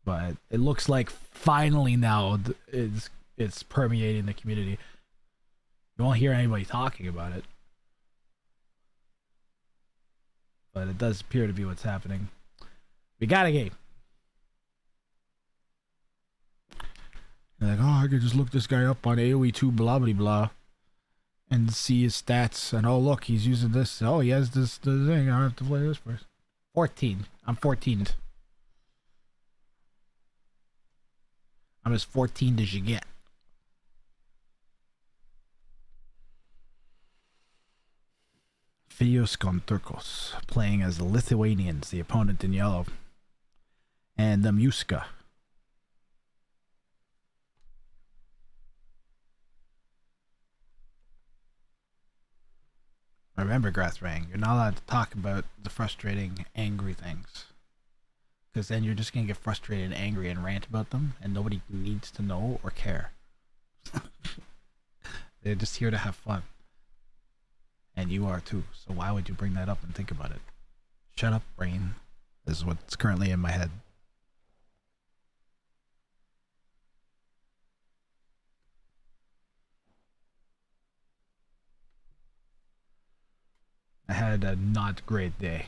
but it looks like finally now it's permeating the community. You won't hear anybody talking about it, but it does appear to be what's happening. We got a game. They're like, oh, I could just look this guy up on AoE2 blah blah blah and see his stats, and oh look, he's using this. Oh, he has this thing. I have to play this first. 14. I'm 14th. I'm as 14th as you get. Fios Turcos playing as the Lithuanians, the opponent in yellow. And the Muska. Remember, Grassrang, you're not allowed to talk about the frustrating, angry things. Because then you're just going to get frustrated and angry and rant about them, and nobody needs to know or care. They're just here to have fun. And you are too, so why would you bring that up and think about it? Shut up, brain, is what's currently in my head. I had a not great day.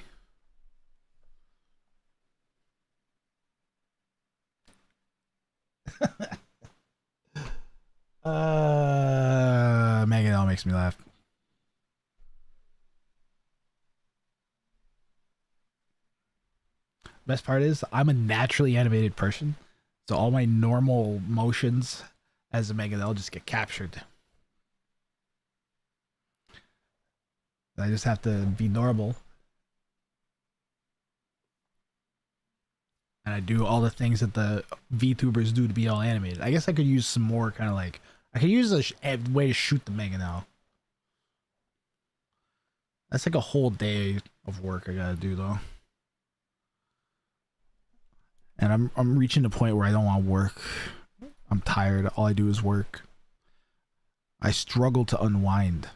Megan, that makes me laugh. Best part is I'm a naturally animated person, so all my normal motions as a Megan, they'll just get captured. I just have to be normal. And I do all the things that the VTubers do to be all animated. I guess I could use some more kind of like... I could use a way to shoot the Mega now. That's like a whole day of work I gotta do though. And I'm reaching the point where I don't want to work. I'm tired. All I do is work. I struggle to unwind.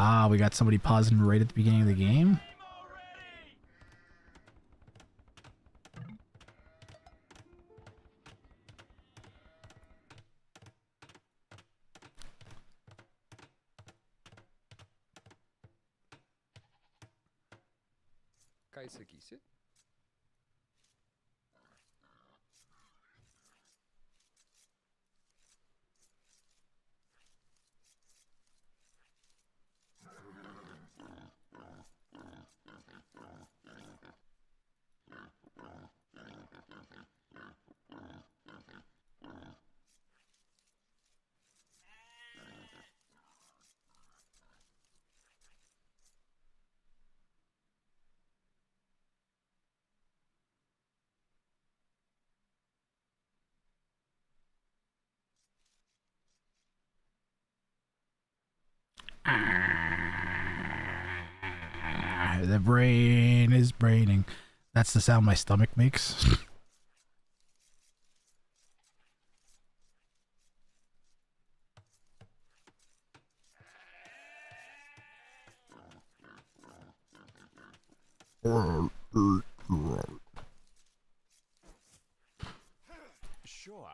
Ah, we got somebody pausing right at the beginning of the game. The brain is braining. That's the sound my stomach makes. Sure.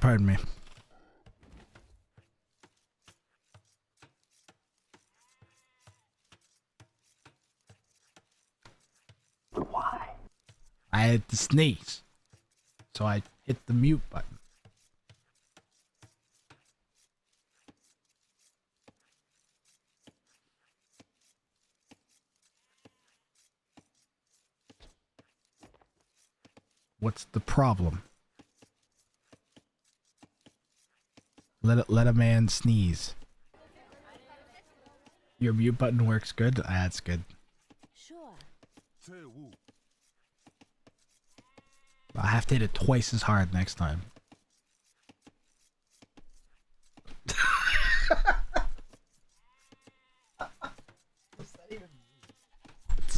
Pardon me. Why? I had to sneeze, so I hit the mute button. What's the problem? Let a man sneeze. Your mute button works good? That's good. Sure. I have to hit it twice as hard next time.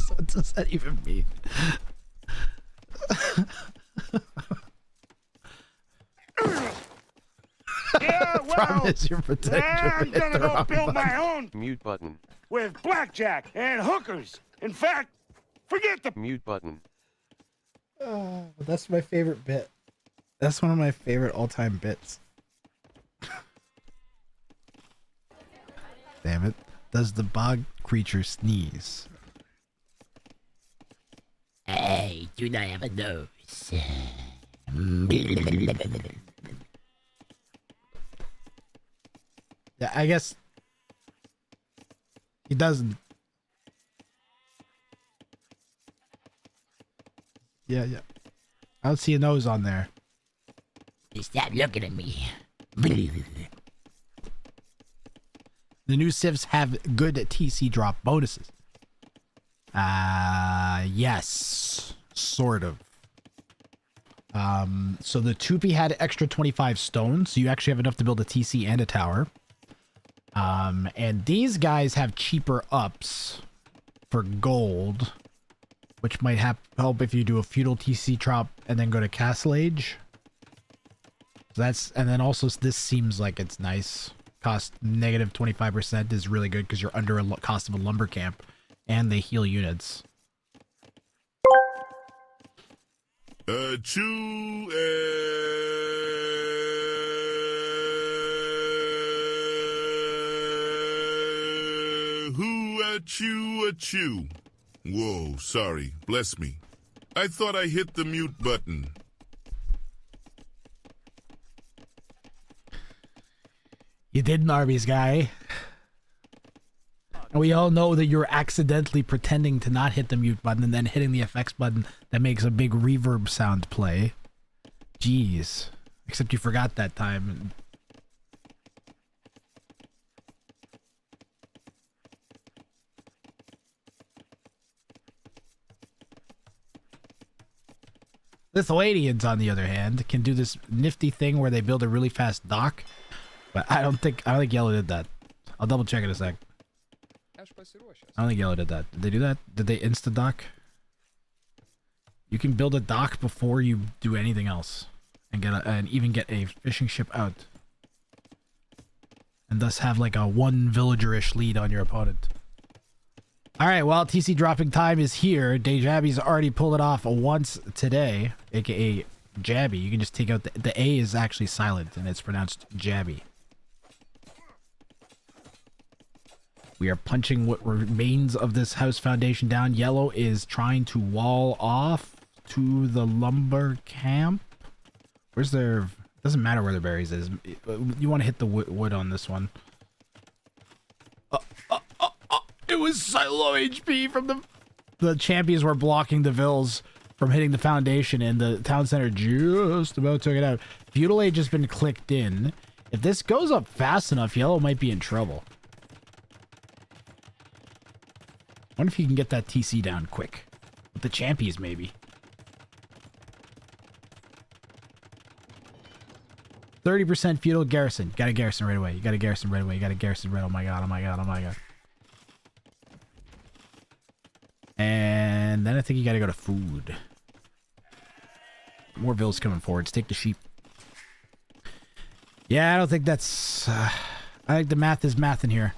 What does that even mean? Yeah, well, Promise your protection. I'm gonna go build my own Mute button. with blackjack and hookers. In fact, forget the Mute button. Oh, that's my favorite bit. That's one of my favorite all-time bits. Damn it. Does the bog creature sneeze? Hey, do not have a nose. Yeah, I guess he doesn't. Yeah. I don't see a nose on there. Stop looking at me. The new civs have good TC drop bonuses. Yes, sort of. So the Tupi had extra 25 stones, so you actually have enough to build a TC and a tower. And these guys have cheaper ups for gold, which might help if you do a feudal TC drop and then go to Castle Age. And then also this seems like it's nice. Cost negative 25% is really good because you're under a cost of a lumber camp, and they heal units. Achoo. Whoa, sorry. Bless me. I thought I hit the mute button. You didn't, Arby's guy. And we all know that you're accidentally pretending to not hit the mute button and then hitting the FX button that makes a big reverb sound play. Jeez. Except you forgot that time. Lithuanians, on the other hand, can do this nifty thing where they build a really fast dock, but I don't think Yellow did that. I'll double check in a sec. I don't think Yellow did that. Did they do that? Did they insta dock? You can build a dock before you do anything else, and even get a fishing ship out, and thus have like a one villager-ish lead on your opponent. Alright, well, TC dropping time is here. Dejabby's already pulled it off once today, aka Jabby. You can just take out the A is actually silent, and it's pronounced Jabby. We are punching what remains of this house foundation down. Yellow is trying to wall off to the lumber camp. Where's their... Doesn't matter where their berries is. You want to hit the wood on this one. It was so low HP from the champions were blocking the vills from hitting the foundation, and the town center just about took it out. Feudal Age has been clicked in. If this goes up fast enough, Yellow might be in trouble. I wonder if you can get that TC down quick. With the champions, maybe. 30% feudal garrison. Got a garrison right away. You got a garrison right away. You got a garrison right. Oh my god. Oh my god. Oh my god. And then I think you got to go to food. More villas coming forward. Take the sheep. Yeah, I don't think that's... I think the math is math in here.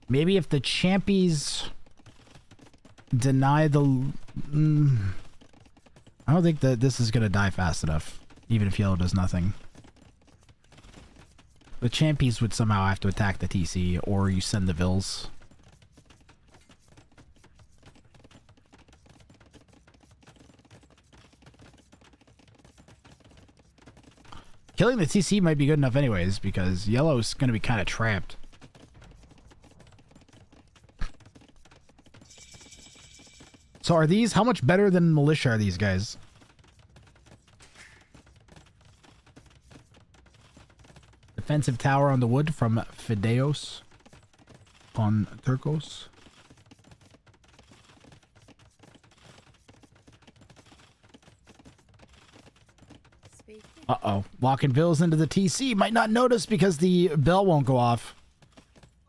Maybe if the champies deny the... I don't think that this is going to die fast enough. Even if yellow does nothing. The champions would somehow have to attack the TC, or you send the vills. Killing the TC might be good enough anyways, because yellow's going to be kind of trapped. So are these, how much better than militia are these guys? Defensive tower on the wood from Fideos on Turcos. Uh-oh. Walking vills into the TC. Might not notice because the bell won't go off.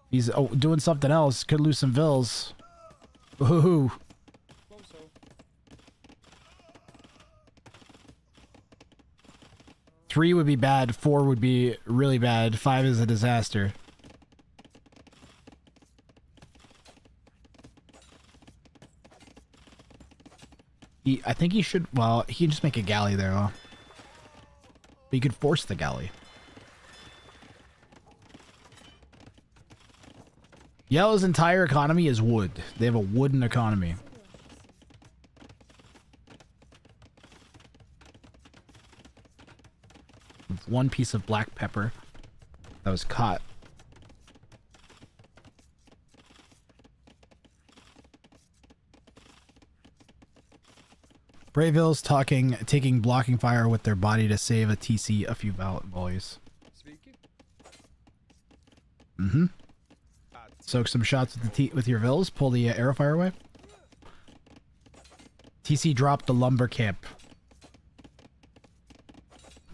He's doing something else. Could lose some vills. Ooh. Three would be bad. 4 would be really bad. 5 is a disaster. I think he should... Well, he can just make a galley there, huh? But you could force the galley. Yellow's entire economy is wood. They have a wooden economy. With one piece of black pepper that was caught. Brayville's taking blocking fire with their body to save a TC a few volleys. Mm-hmm. Soak some shots with your vills. Pull the arrow fire away. TC dropped the lumber camp.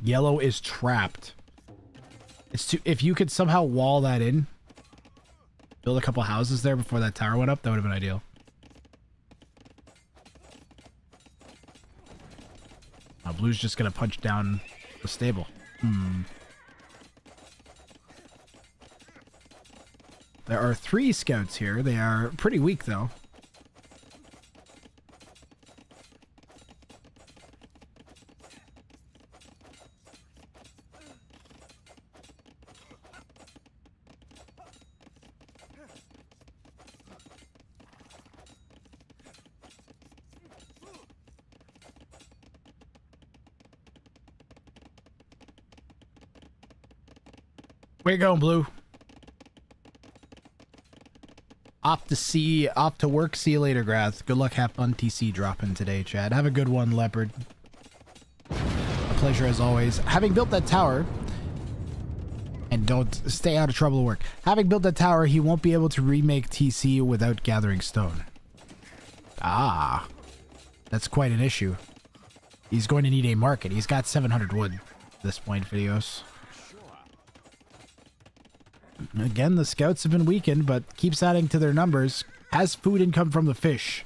Yellow is trapped. If you could somehow wall that in, build a couple houses there before that tower went up, that would have been ideal. Blue's just gonna punch down the stable. There are 3 scouts here. They are pretty weak, though. Where you going, Blue? Off to work. See you later, Grath. Good luck, have fun. TC dropping today, Chad. Have a good one, Leopard. A pleasure as always. Having built that tower, and don't stay out of trouble at work. Having built that tower, he won't be able to remake TC without gathering stone. Ah, that's quite an issue. He's going to need a market. He's got 700 wood at this point, Videos. Again, the scouts have been weakened, but keeps adding to their numbers. Has food income from the fish.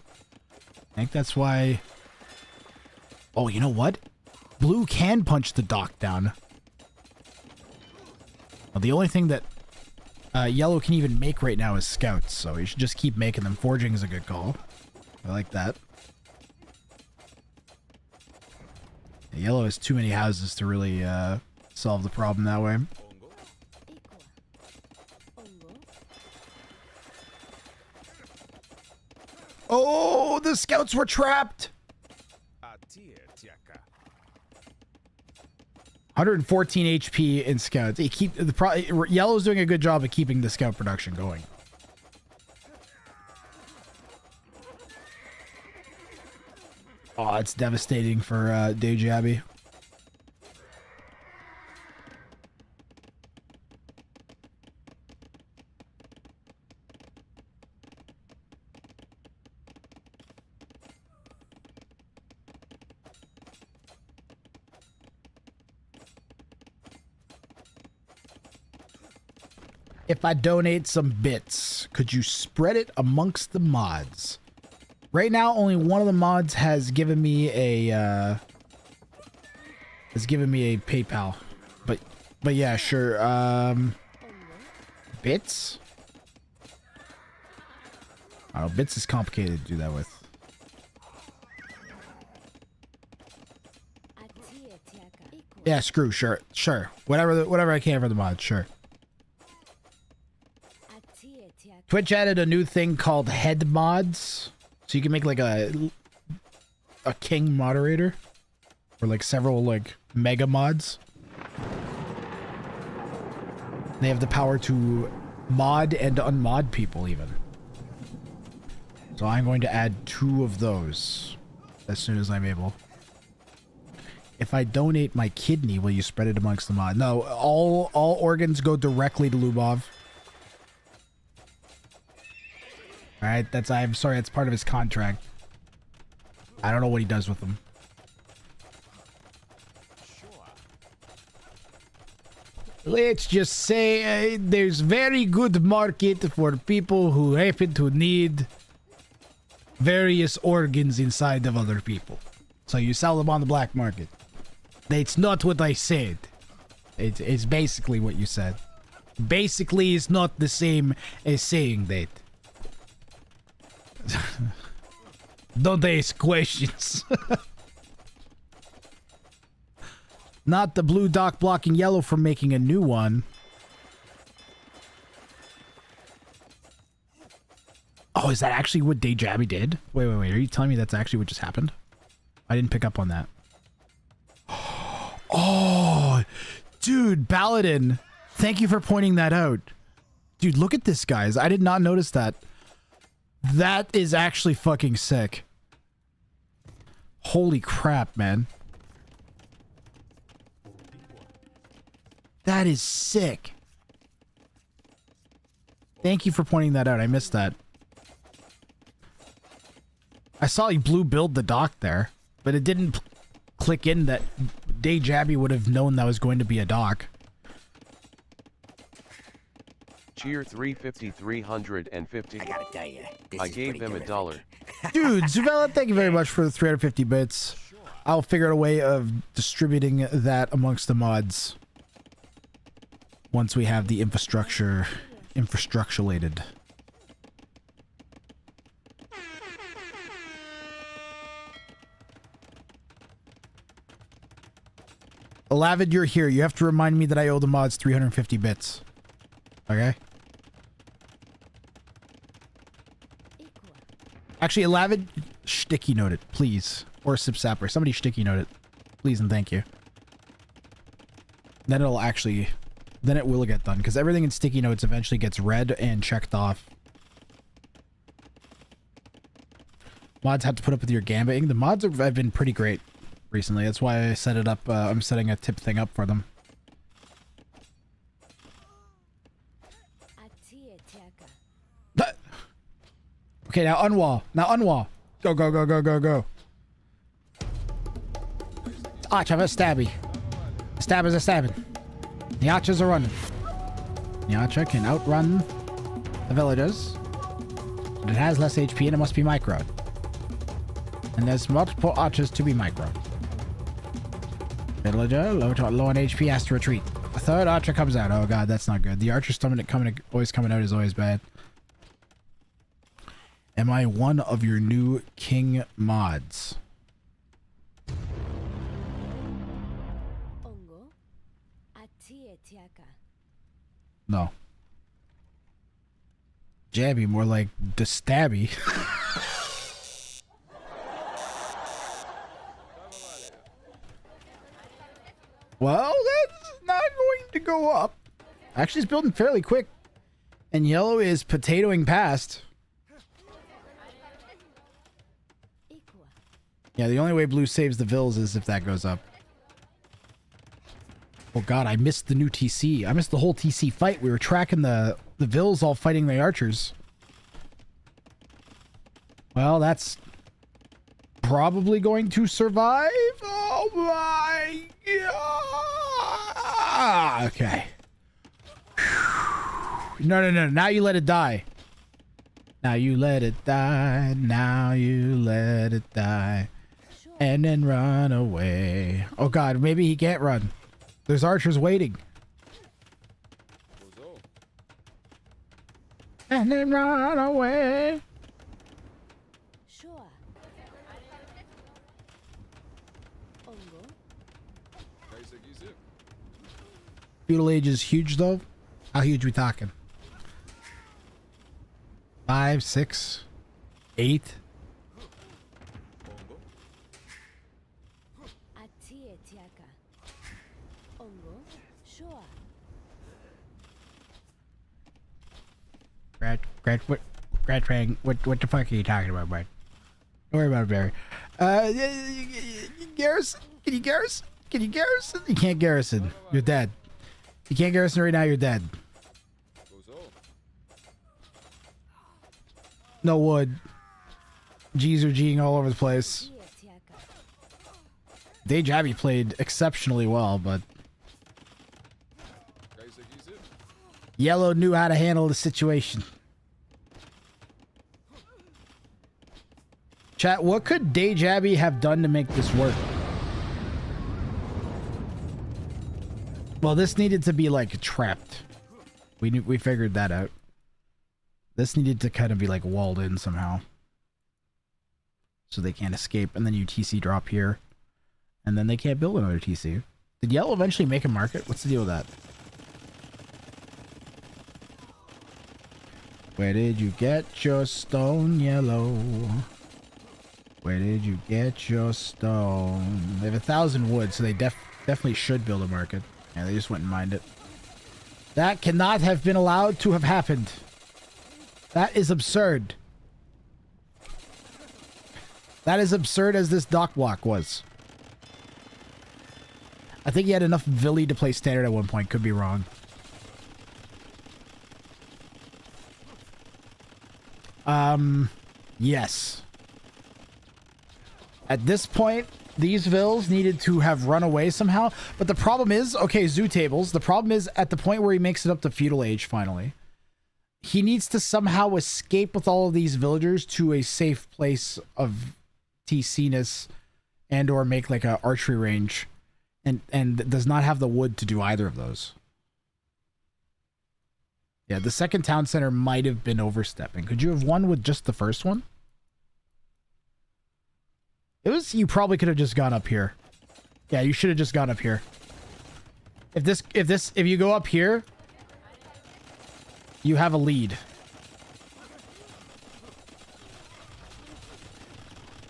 I think that's why... Oh, you know what? Blue can punch the dock down. Well, the only thing that Yellow can even make right now is scouts, so you should just keep making them. Forging is a good call. I like that. Yellow has too many houses to really solve the problem that way. Oh, the scouts were trapped. 114 HP in scouts. Yellow's doing a good job of keeping the scout production going. Oh, it's devastating for Dejabi. If I donate some bits, could you spread it amongst the mods? Right now, only one of the mods has given me a PayPal. But yeah, sure. Bits? Oh, bits is complicated to do that with. Yeah, screw, sure. Whatever I can for the mod, sure. Twitch added a new thing called head mods. So you can make like a king moderator. Or like several like mega mods. They have the power to mod and unmod people even. So I'm going to add 2 of those as soon as I'm able. If I donate my kidney, will you spread it amongst the mod? No, all organs go directly to Lubov. Alright, I'm sorry, that's part of his contract. I don't know what he does with them. Let's just say there's very good market for people who happen to need various organs inside of other people. So you sell them on the black market. That's not what I said. It's basically what you said. Basically is not the same as saying that. Don't ask questions. Not the blue dock blocking yellow from making a new one. Oh, is that actually what Day Jabby did? Wait. Are you telling me that's actually what just happened? I didn't pick up on that. Oh, dude, Paladin. Thank you for pointing that out. Dude, look at this, guys. I did not notice that. That is actually fucking sick. Holy crap, man. That is sick. Thank you for pointing that out. I missed that. I saw you blue build the dock there, but it didn't click in that Day Jabby would have known that was going to be a dock. Cheer 350 350. I gotta tell you, this I is gave pretty him terrific. $1. Dude, Zuvela, thank you very much for the 350 bits. I'll figure out a way of distributing that amongst the mods once we have the infrastructurated. Alavid, you're here. You have to remind me that I owe the mods 350 bits. Okay? Actually, Alavid, sticky note it, please. Or Sipsapper. Somebody sticky note it. Please and thank you. Then it'll actually... Then it will get done, because everything in sticky notes eventually gets read and checked off. Mods have to put up with your gambiting. The mods have been pretty great recently. That's why I set it up. I'm setting a tip thing up for them. Okay, now unwall. Now unwall. Go, go, go, go, go, go. Arch, have a stabby. A stab is a stabbing. The archers are running. The archer can outrun the villagers. But it has less HP and it must be microed. And there's multiple archers to be microed. Villager, low on HP, has to retreat. A third archer comes out. Oh god, that's not good. The archer stomach always coming out is always bad. Am I one of your new king mods? No. Jabby, more like the stabby. Well, that's not going to go up. Actually, it's building fairly quick. And yellow is potatoing past. Yeah, the only way blue saves the vills is if that goes up. Oh god, I missed the new TC. I missed the whole TC fight. We were tracking the vills all fighting the archers. Well, that's probably going to survive. Oh my god. Okay. No. Now you let it die. Now you let it die. Now you let it die. And then run away. Oh god, maybe he can't run. There's archers waiting. And then run away. Sure. Feudal age is huge though. How huge we talking? 5, 6, 8. What the fuck are you talking about, bud? Don't worry about it, Barry. Garrison? Can you garrison? Can you garrison? You can't garrison. You're dead. You can't garrison right now, you're dead. No wood. G's are G'ing all over the place. Dejabi played exceptionally well, but Yellow knew how to handle the situation. Chat, what could Dejabi have done to make this work? Well, this needed to be like trapped. We figured that out. This needed to kind of be like walled in somehow. So they can't escape, and then you TC drop here. And then they can't build another TC. Did Yellow eventually make a market? What's the deal with that? Where did you get your stone, Yellow? Where did you get your stone? They have 1,000 wood, so they definitely should build a market. Yeah, they just went and mined it. That cannot have been allowed to have happened. That is absurd. That is absurd as this dock block was. I think he had enough Villi to play standard at one point. Could be wrong. Yes. At this point, these Vills needed to have run away somehow. But the problem is, okay, zoo tables. The problem is at the point where he makes it up to feudal age, finally, he needs to somehow escape with all of these villagers to a safe place of TC-ness and or make like a archery range. And does not have the wood to do either of those. Yeah, the second town center might have been overstepping. Could you have won with just the first one? You probably could have just gone up here. Yeah, you should have just gone up here. If you go up here, you have a lead.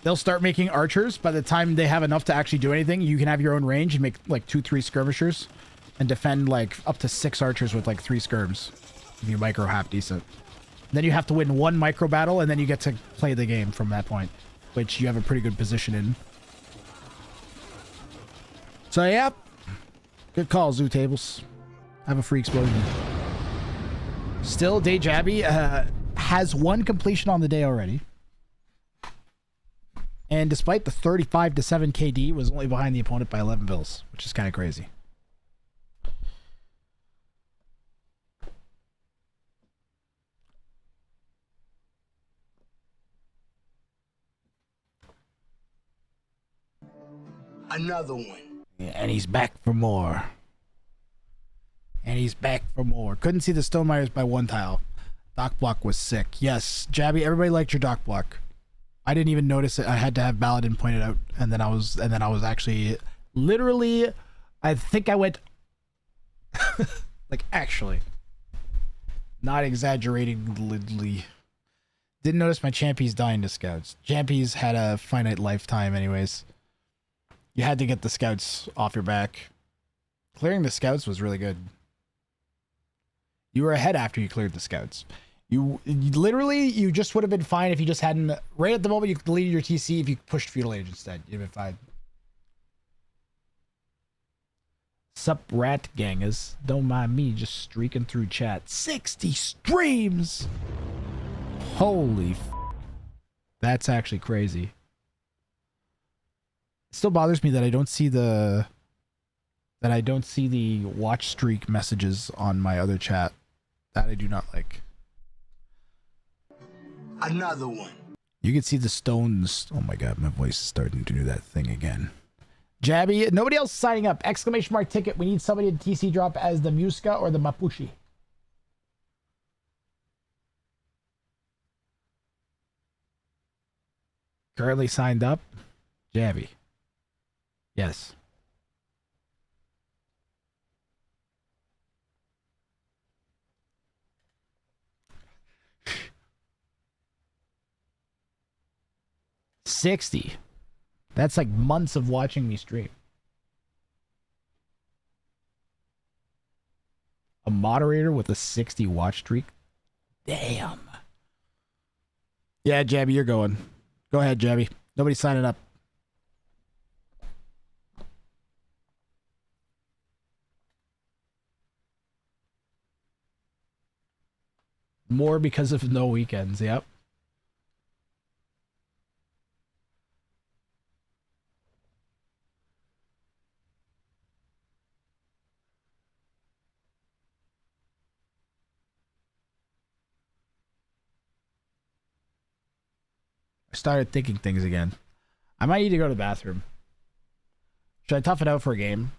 They'll start making archers. By the time they have enough to actually do anything, you can have your own range and make like 2-3 skirmishers and defend like up to 6 archers with like 3 skirms if you micro half decent. Then you have to win 1 micro battle and then you get to play the game from that point, which you have a pretty good position in. So yeah, good call, zoo tables. Have a free explosion. Still, Dejabi has 1 completion on the day already. And despite the 35-7 KD, was only behind the opponent by 11 bills, which is kind of crazy. Another one. Yeah, and he's back for more. And he's back for more. Couldn't see the stone miners by 1 tile. Dock block was sick. Yes, Jabby, everybody liked your dock block. I didn't even notice it. I had to have Baladin point it out, and then I was actually literally, I think I went like actually, not exaggeratingly. Didn't notice my champions dying to scouts. Champions had a finite lifetime, anyways. You had to get the scouts off your back. Clearing the scouts was really good. You were ahead after you cleared the scouts. You literally, you just would have been fine if you just hadn't, right at the moment you deleted your TC, if you pushed feudal age instead, you'd have been fine. Sup rat gangers, don't mind me just streaking through chat. 60 streams! Holy f. That's actually crazy. It still bothers me that I don't see the watch streak messages on my other chat. That I do not like. Another one. You can see the stones. Oh my god, my voice is starting to do that thing again. Jabby, nobody else signing up. Exclamation mark ticket. We need somebody to TC drop as the Muska or the Mapushi. Currently signed up. Jabby. Yes. $60. That's like months of watching me stream. A moderator with a 60 watch streak? Damn. Yeah, Jabby, you're going. Go ahead, Jabby. Nobody's signing up. More because of no weekends, yep. I started thinking things again. I might need to go to the bathroom. Should I tough it out for a game?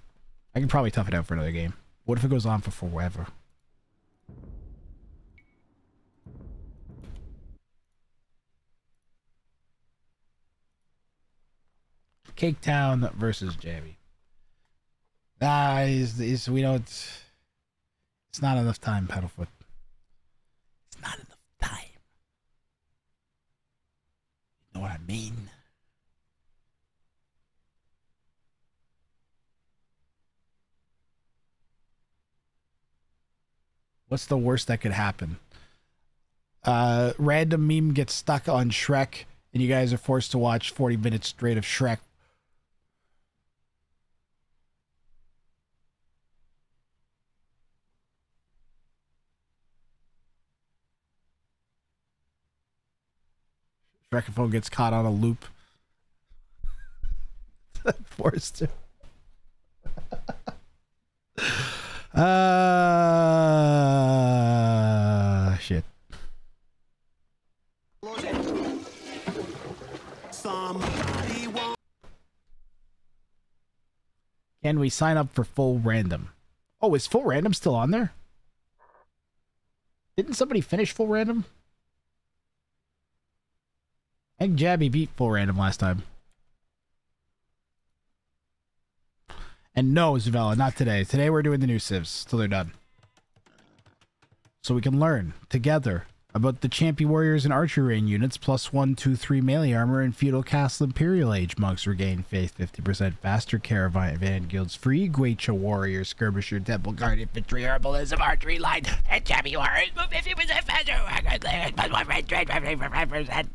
I can probably tough it out for another game. What if it goes on for forever? Cake Town versus Jabby. We don't. It's not enough time, Paddlefoot. It's not enough time. You know what I mean? What's the worst that could happen? Random meme gets stuck on Shrek, and you guys are forced to watch 40 minutes straight of Shrek. Shrekophone gets caught on a loop. Forced to. Shit. Can we sign up for full random? Oh, is full random still on there? Didn't somebody finish full random? I think Jabby beat full random last time. And no, Zavella, not today. Today we're doing the new civs till they're done. So we can learn together about the Champion Warriors and Archery Rain units, plus 1, 2, 3 melee armor, and Feudal Castle Imperial Age monks regain faith 50% faster, Caravan guilds free, Guacha Warrior, Skirmisher, Temple Guard, Infantry, Herbalism, Archery Line, and Champion Warriors move 50% faster, plus 1 red trade, 55%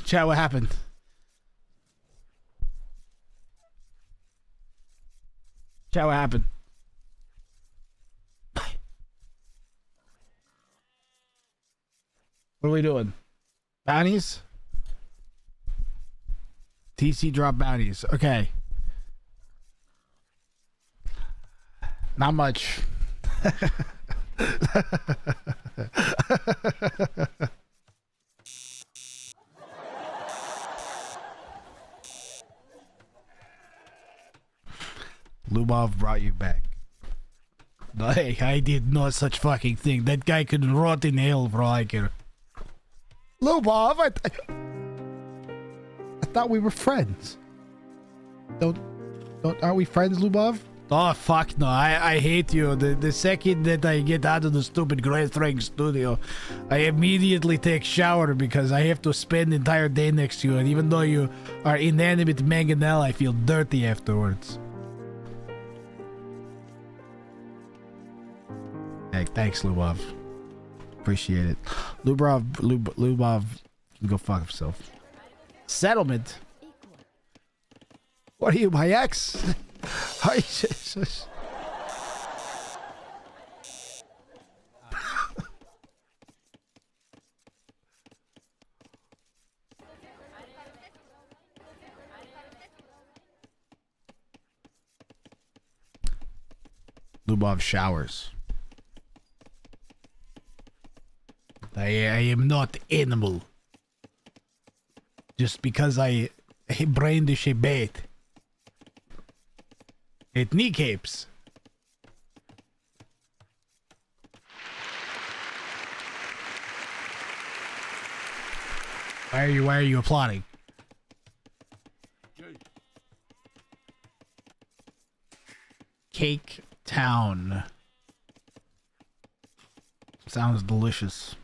Chat, what happened? Chat, what happened? What are we doing? Bounties? TC drop bounties. Okay. Not much. Lubov brought you back. No, hey, I did no such fucking thing. That guy could rot in hell for all I care. Lubov, I thought we were friends. Aren't we friends, Lubov? Oh fuck no! I hate you. The second that I get out of the stupid Great Strength studio, I immediately take shower because I have to spend the entire day next to you. And even though you are inanimate mangonel, I feel dirty afterwards. Hey, thanks, Lubov. Appreciate it. Lubov can go fuck himself. Settlement? What are you, my ex? Are you Jesus? Lubov showers. I am not animal. Just because I brandish a bait. It kneecaps. Why are you applauding? Cake Town. Sounds delicious.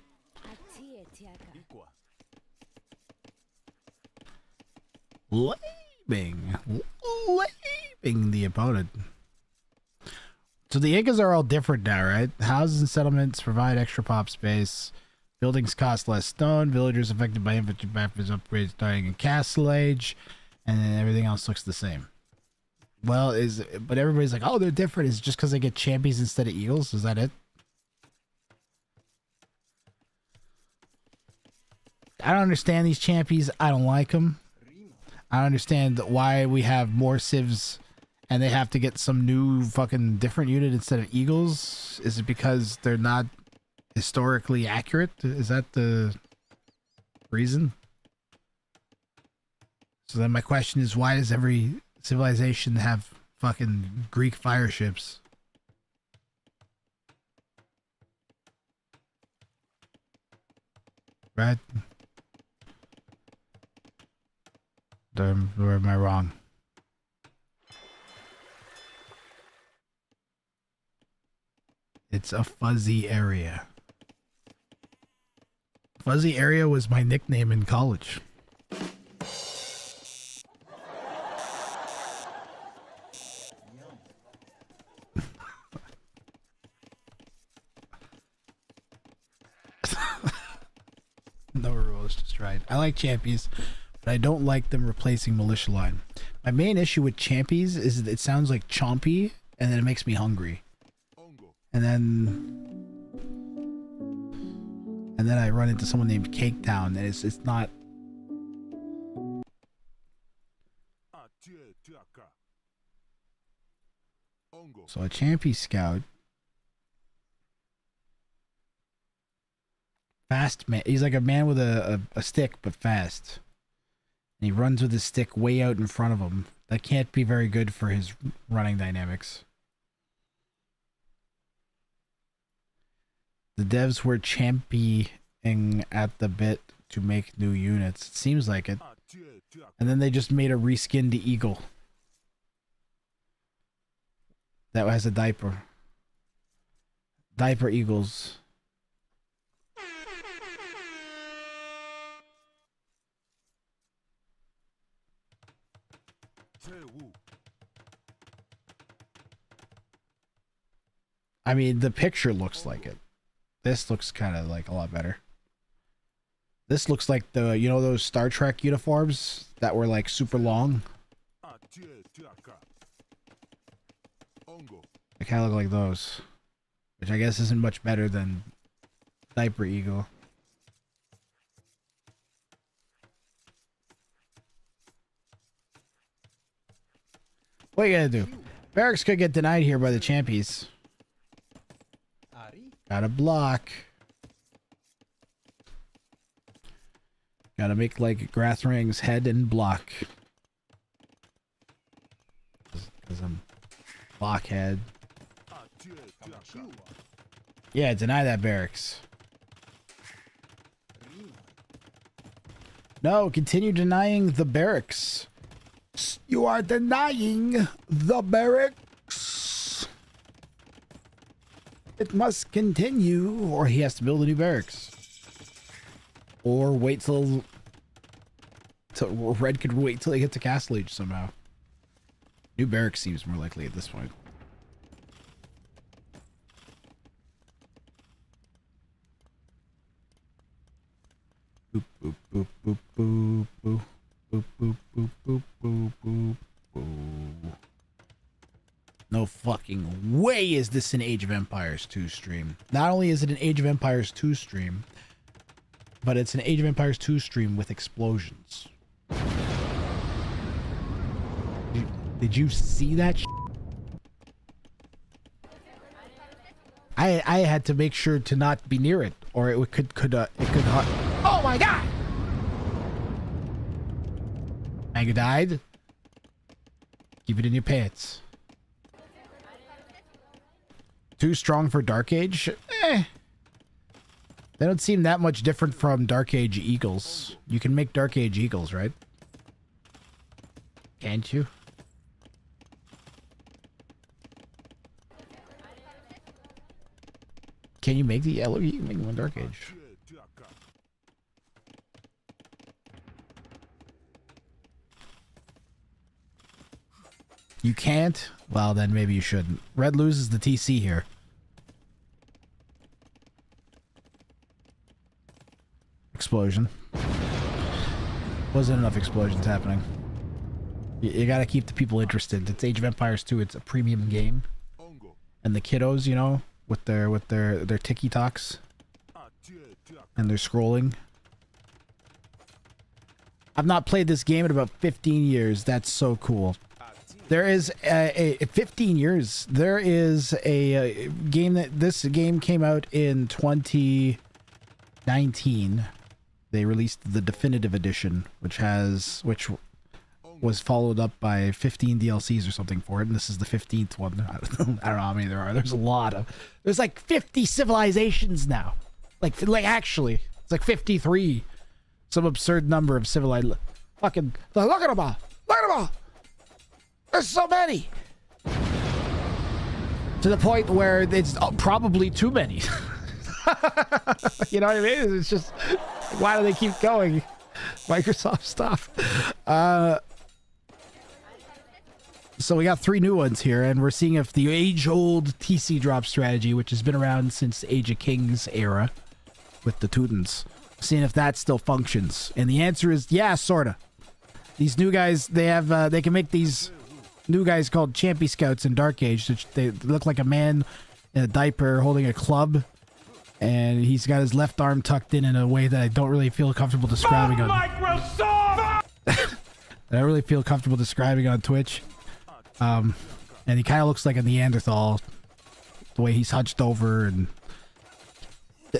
Laming the opponent. So the Incas are all different now, right? Houses and settlements provide extra pop space. Buildings cost less stone. Villagers affected by infantry weapons upgrades starting in Castle Age. And then everything else looks the same. Well, but everybody's like, oh, they're different. Is it just because they get champions instead of eagles? Is that it? I don't understand these champions. I don't like them. I don't understand why we have more civs and they have to get some new fucking different unit instead of eagles. Is it because they're not historically accurate? Is that the reason? So then my question is, why does every civilization have fucking Greek fire ships? Right? Or am I wrong? It's a fuzzy area. Fuzzy area was my nickname in college. No rules, just right. I like champions, but I don't like them replacing militia line. My main issue with champies is that it sounds like chompy, and then it makes me hungry. And then I run into someone named Cake Town, and it's not. So a champy scout. Fast man. He's like a man with a stick, but fast. And he runs with his stick way out in front of him. That can't be very good for his running dynamics. The devs were championing at the bit to make new units. It seems like it. And then they just made a reskinned eagle. That has a diaper. Diaper eagles. I mean, the picture looks like it. This looks kind of like a lot better. This looks like the, you know, those Star Trek uniforms that were like super long? They kind of look like those. Which I guess isn't much better than Diaper Eagle. What are you gonna do? Barracks could get denied here by the champies. Gotta block. Gotta make like Grathring's head and block. Because I'm blockhead. Yeah, deny that barracks. No, continue denying the barracks. You are denying the barracks. It must continue, or he has to build a new barracks. Or wait till Red could wait till they get to Castle Age somehow. New barracks seems more likely at this point. Boop, boop, boop, boop, boop, boop. Boop, boop, boop, boop, boop, boop, boop. No fucking way is this an Age of Empires 2 stream. Not only is it an Age of Empires 2 stream, but it's an Age of Empires 2 stream with explosions. Did you see that shit? I had to make sure to not be near it, or it could oh my god! Manga died. Keep it in your pants. Too strong for Dark Age? Eh. They don't seem that much different from Dark Age Eagles. You can make Dark Age Eagles, right? Can't you? Can you make the yellow? You can make one Dark Age. You can't? Well, then maybe you shouldn't. Red loses the TC here. Explosion. Wasn't enough explosions happening. You gotta keep the people interested. It's Age of Empires 2. It's a premium game. And the kiddos, you know, with their tiki-talks and their scrolling. I've not played this game in about 15 years. That's so cool. There is a 15 years. There is a game that this game came out in 2019. They released the definitive edition, which was followed up by 15 DLCs or something for it, and this is the 15th one. I don't know how many there are. There's a lot of. There's like 50 civilizations now. Like actually, it's like 53. Some absurd number of civilized. Fucking look at them all. Look at them all. There's so many. To the point where it's probably too many. You know what I mean? It's just, why do they keep going? Microsoft stuff. So we got 3 new ones here, and we're seeing if the age-old TC drop strategy, which has been around since Age of Kings era with the Teutons, seeing if that still functions. And the answer is yeah, sorta. These new guys, they can make these new guys called Champy Scouts in Dark Age, which they look like a man in a diaper holding a club, and he's got his left arm tucked in a way that I don't really feel comfortable describing on Microsoft. I don't really feel comfortable describing on Twitch. And he kind of looks like a Neanderthal, the way he's hunched over, and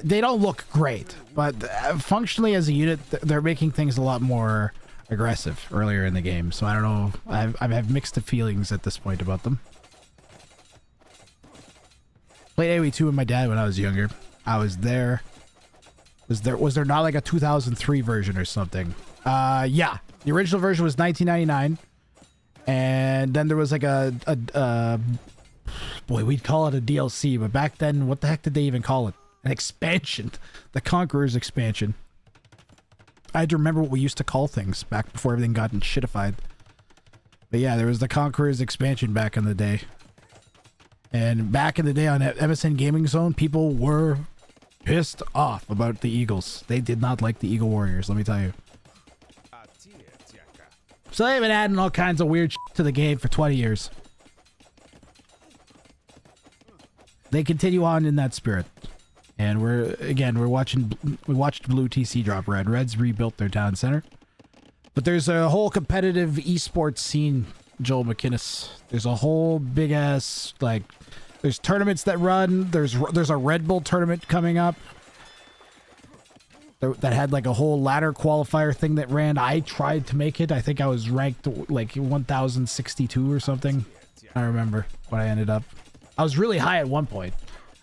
they don't look great, but functionally as a unit, they're making things a lot more aggressive earlier in the game. So I don't know. I have mixed feelings at this point about them. Played AoE2 with my dad when I was younger. I was there. Was there not like a 2003 version or something? Yeah. The original version was 1999. And then there was like a boy, we'd call it a DLC, but back then, what the heck did they even call it? An expansion. The Conqueror's expansion. I had to remember what we used to call things back before everything got shitified. But yeah, there was the Conqueror's expansion back in the day. And back in the day on MSN Gaming Zone, people were pissed off about the Eagles. They did not like the Eagle Warriors, let me tell you. So they've been adding all kinds of weird shit to the game for 20 years. They continue on in that spirit. And we watched Blue TC drop Red. Red's rebuilt their town center. But there's a whole competitive esports scene, Joel McInnes. There's a whole big ass, like, there's tournaments that run. There's a Red Bull tournament coming up that had like a whole ladder qualifier thing that ran. I tried to make it. I think I was ranked like 1062 or something. I remember what I ended up. I was really high at one point.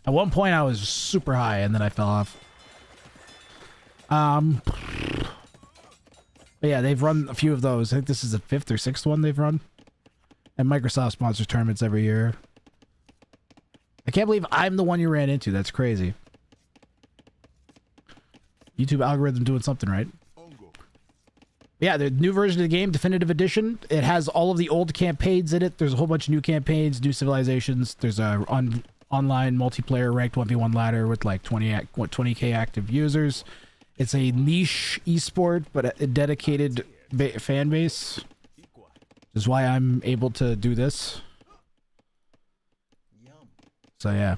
At one point I was super high and then I fell off. But yeah, they've run a few of those. I think this is the 5th or 6th one they've run. And Microsoft sponsors tournaments every year. I can't believe I'm the one you ran into. That's crazy. YouTube algorithm doing something right. Yeah, the new version of the game, Definitive Edition, it has all of the old campaigns in it. There's a whole bunch of new campaigns, new civilizations. There's a online multiplayer ranked 1v1 ladder with like 20k active users. It's a niche esport, but a dedicated fan base. Is why I'm able to do this. So yeah.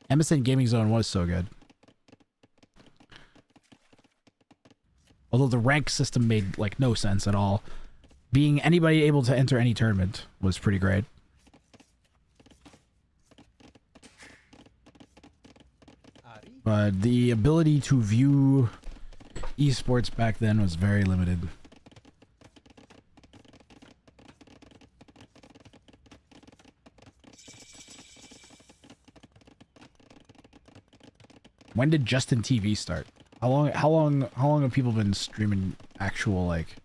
MSN Gaming Zone was so good. Although the rank system made like no sense at all. Being anybody able to enter any tournament was pretty great. But the ability to view esports back then was very limited. When did Justin TV start? How long have people been streaming actual like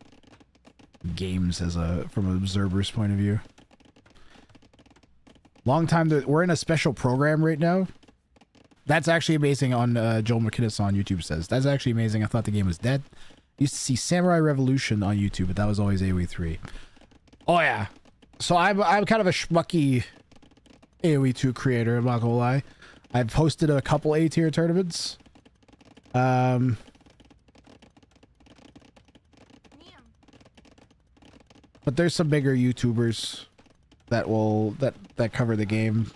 games as from an observer's point of view? Long time. We're in a special program right now. That's actually amazing. On Joel McKinnis on YouTube says that's actually amazing. I thought the game was dead. Used to see Samurai Revolution on YouTube, but that was always AoE 3. Oh yeah. So I'm kind of a schmucky AoE 2 creator. I'm not gonna lie. I've hosted a couple A-tier tournaments. But there's some bigger YouTubers that cover the game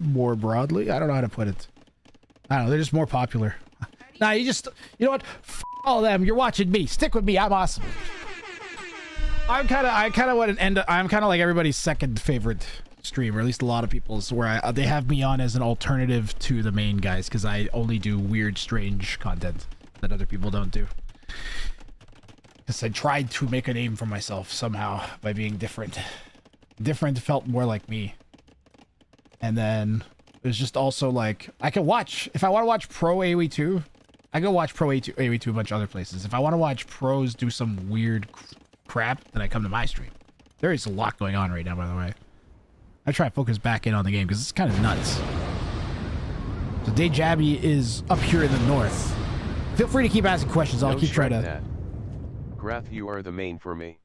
more broadly. I don't know how to put it. I don't know. They're just more popular. Nah, you know what? F all them. You're watching me. Stick with me. I'm awesome. I'm kind of like everybody's second favorite streamer, at least a lot of people's, where they have me on as an alternative to the main guys because I only do weird, strange content that other people don't do. Because I tried to make a name for myself somehow by being different. Different felt more like me. And then there's just also like, I can watch, if I want to watch Pro AoE 2, I go watch Pro AoE 2 a bunch of other places. If I want to watch pros do some weird crap, then I come to my stream. There is a lot going on right now, by the way. I try to focus back in on the game because it's kind of nuts. So Day Jabby is up here in the north. Feel free to keep asking questions. I'll keep trying to... That. Grath, you are the main for me.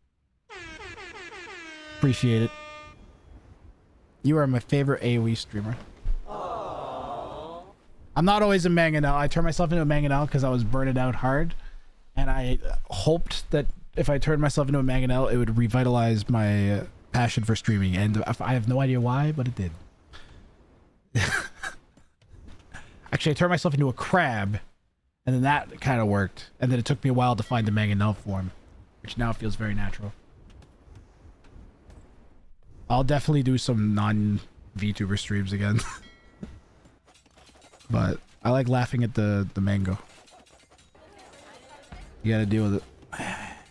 Appreciate it. You are my favorite AoE streamer. I'm not always a mangonel. I turned myself into a mangonel because I was burning out hard. And I hoped that if I turned myself into a mangonel, it would revitalize my passion for streaming. And I have no idea why, but it did. Actually, I turned myself into a crab. And then that kind of worked. And then it took me a while to find the mangonel form. Which now feels very natural. I'll definitely do some non-VTuber streams again. But I like laughing at the mango. You gotta deal with it.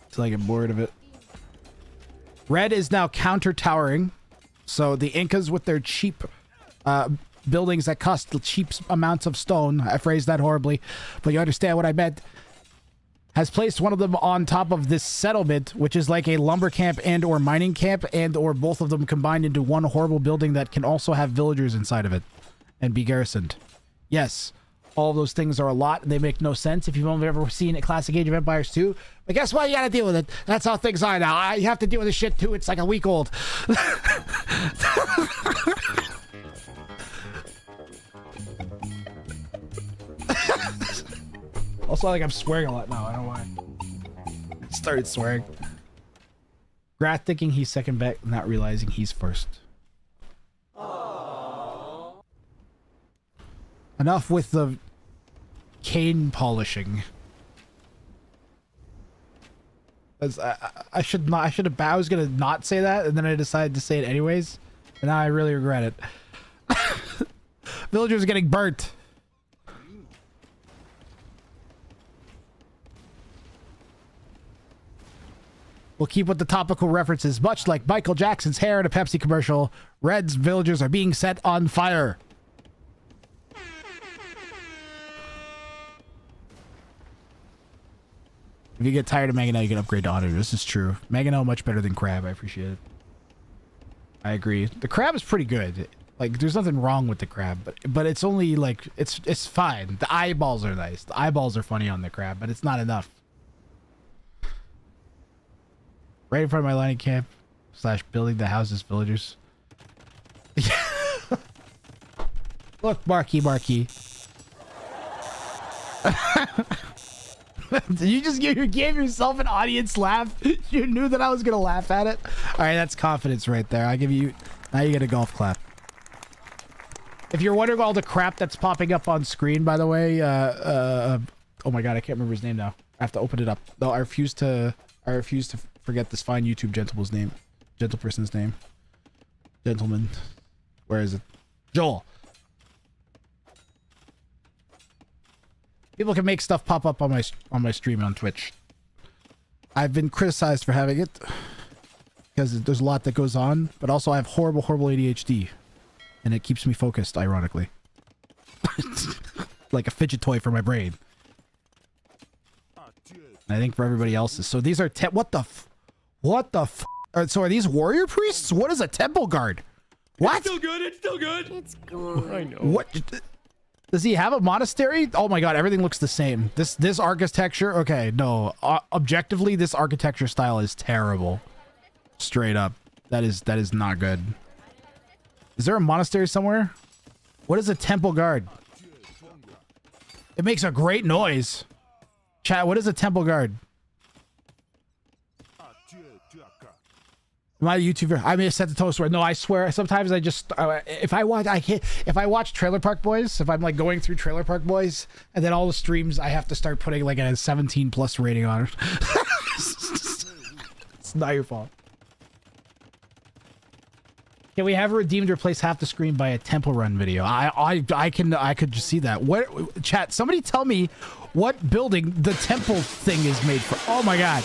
Until I get bored of it. Red is now counter-towering. So the Incas with their cheap buildings that cost cheap amounts of stone. I phrased that horribly. But you understand what I meant. Has placed one of them on top of this settlement, which is like a lumber camp and or mining camp and or both of them combined into one horrible building that can also have villagers inside of it and be garrisoned. Yes, all of those things are a lot. They make no sense if you've only ever seen a Classic Age of Empires 2. But guess what? You gotta deal with it. That's how things are now. You have to deal with this shit too. It's like a week old. Also, like I'm swearing a lot now. I don't know why. I started swearing. Grath thinking he's second back, not realizing he's first. Aww. Enough with the cane polishing. As I should not. I was gonna not say that, and then I decided to say it anyways, and now I really regret it. Villagers are getting burnt. We'll keep with the topical references. Much like Michael Jackson's hair in a Pepsi commercial, Red's villagers are being set on fire. If you get tired of Mangonel, you can upgrade to Auditor. This is true. Mangonel much better than Crab. I appreciate it. I agree. The Crab is pretty good. Like, there's nothing wrong with the Crab, but it's only like it's fine. The eyeballs are nice. The eyeballs are funny on the Crab, but it's not enough. Right in front of my mining camp / building the houses, villagers. Look, Marky. You gave yourself an audience laugh. You knew that I was gonna laugh at it. All right, that's confidence right there. I give you. Now you get a golf clap. If you're wondering all the crap that's popping up on screen, by the way, oh my god, I can't remember his name now. I have to open it up. No, I refuse to forget this fine YouTube gentleman's name. Gentleperson's name. Gentleman. Where is it? Joel. People can make stuff pop up on my stream on Twitch. I've been criticized for having it because there's a lot that goes on, but also I have horrible ADHD, and it keeps me focused, ironically. Like a fidget toy for my brain. And I think for everybody else's. So these are what the so are these warrior priests? What is a temple guard? What? It's still good. It's still good. It's good. I know. What? Does he have a monastery? Oh my god, everything looks the same. This architecture, okay, no. Objectively, this architecture style is terrible. Straight up. That is not good. Is there a monastery somewhere? What is a temple guard? It makes a great noise. Chat, what is a temple guard? Am I a YouTuber? I may have set the toast word. No, I swear. Sometimes I just if I watch Trailer Park Boys, if I'm like going through Trailer Park Boys, and then all the streams, I have to start putting like a 17+ rating on it. It's not your fault. Can we have a redeemed replace half the screen by a Temple Run video? I could just see that. What chat? Somebody tell me what building the temple thing is made for. Oh my god.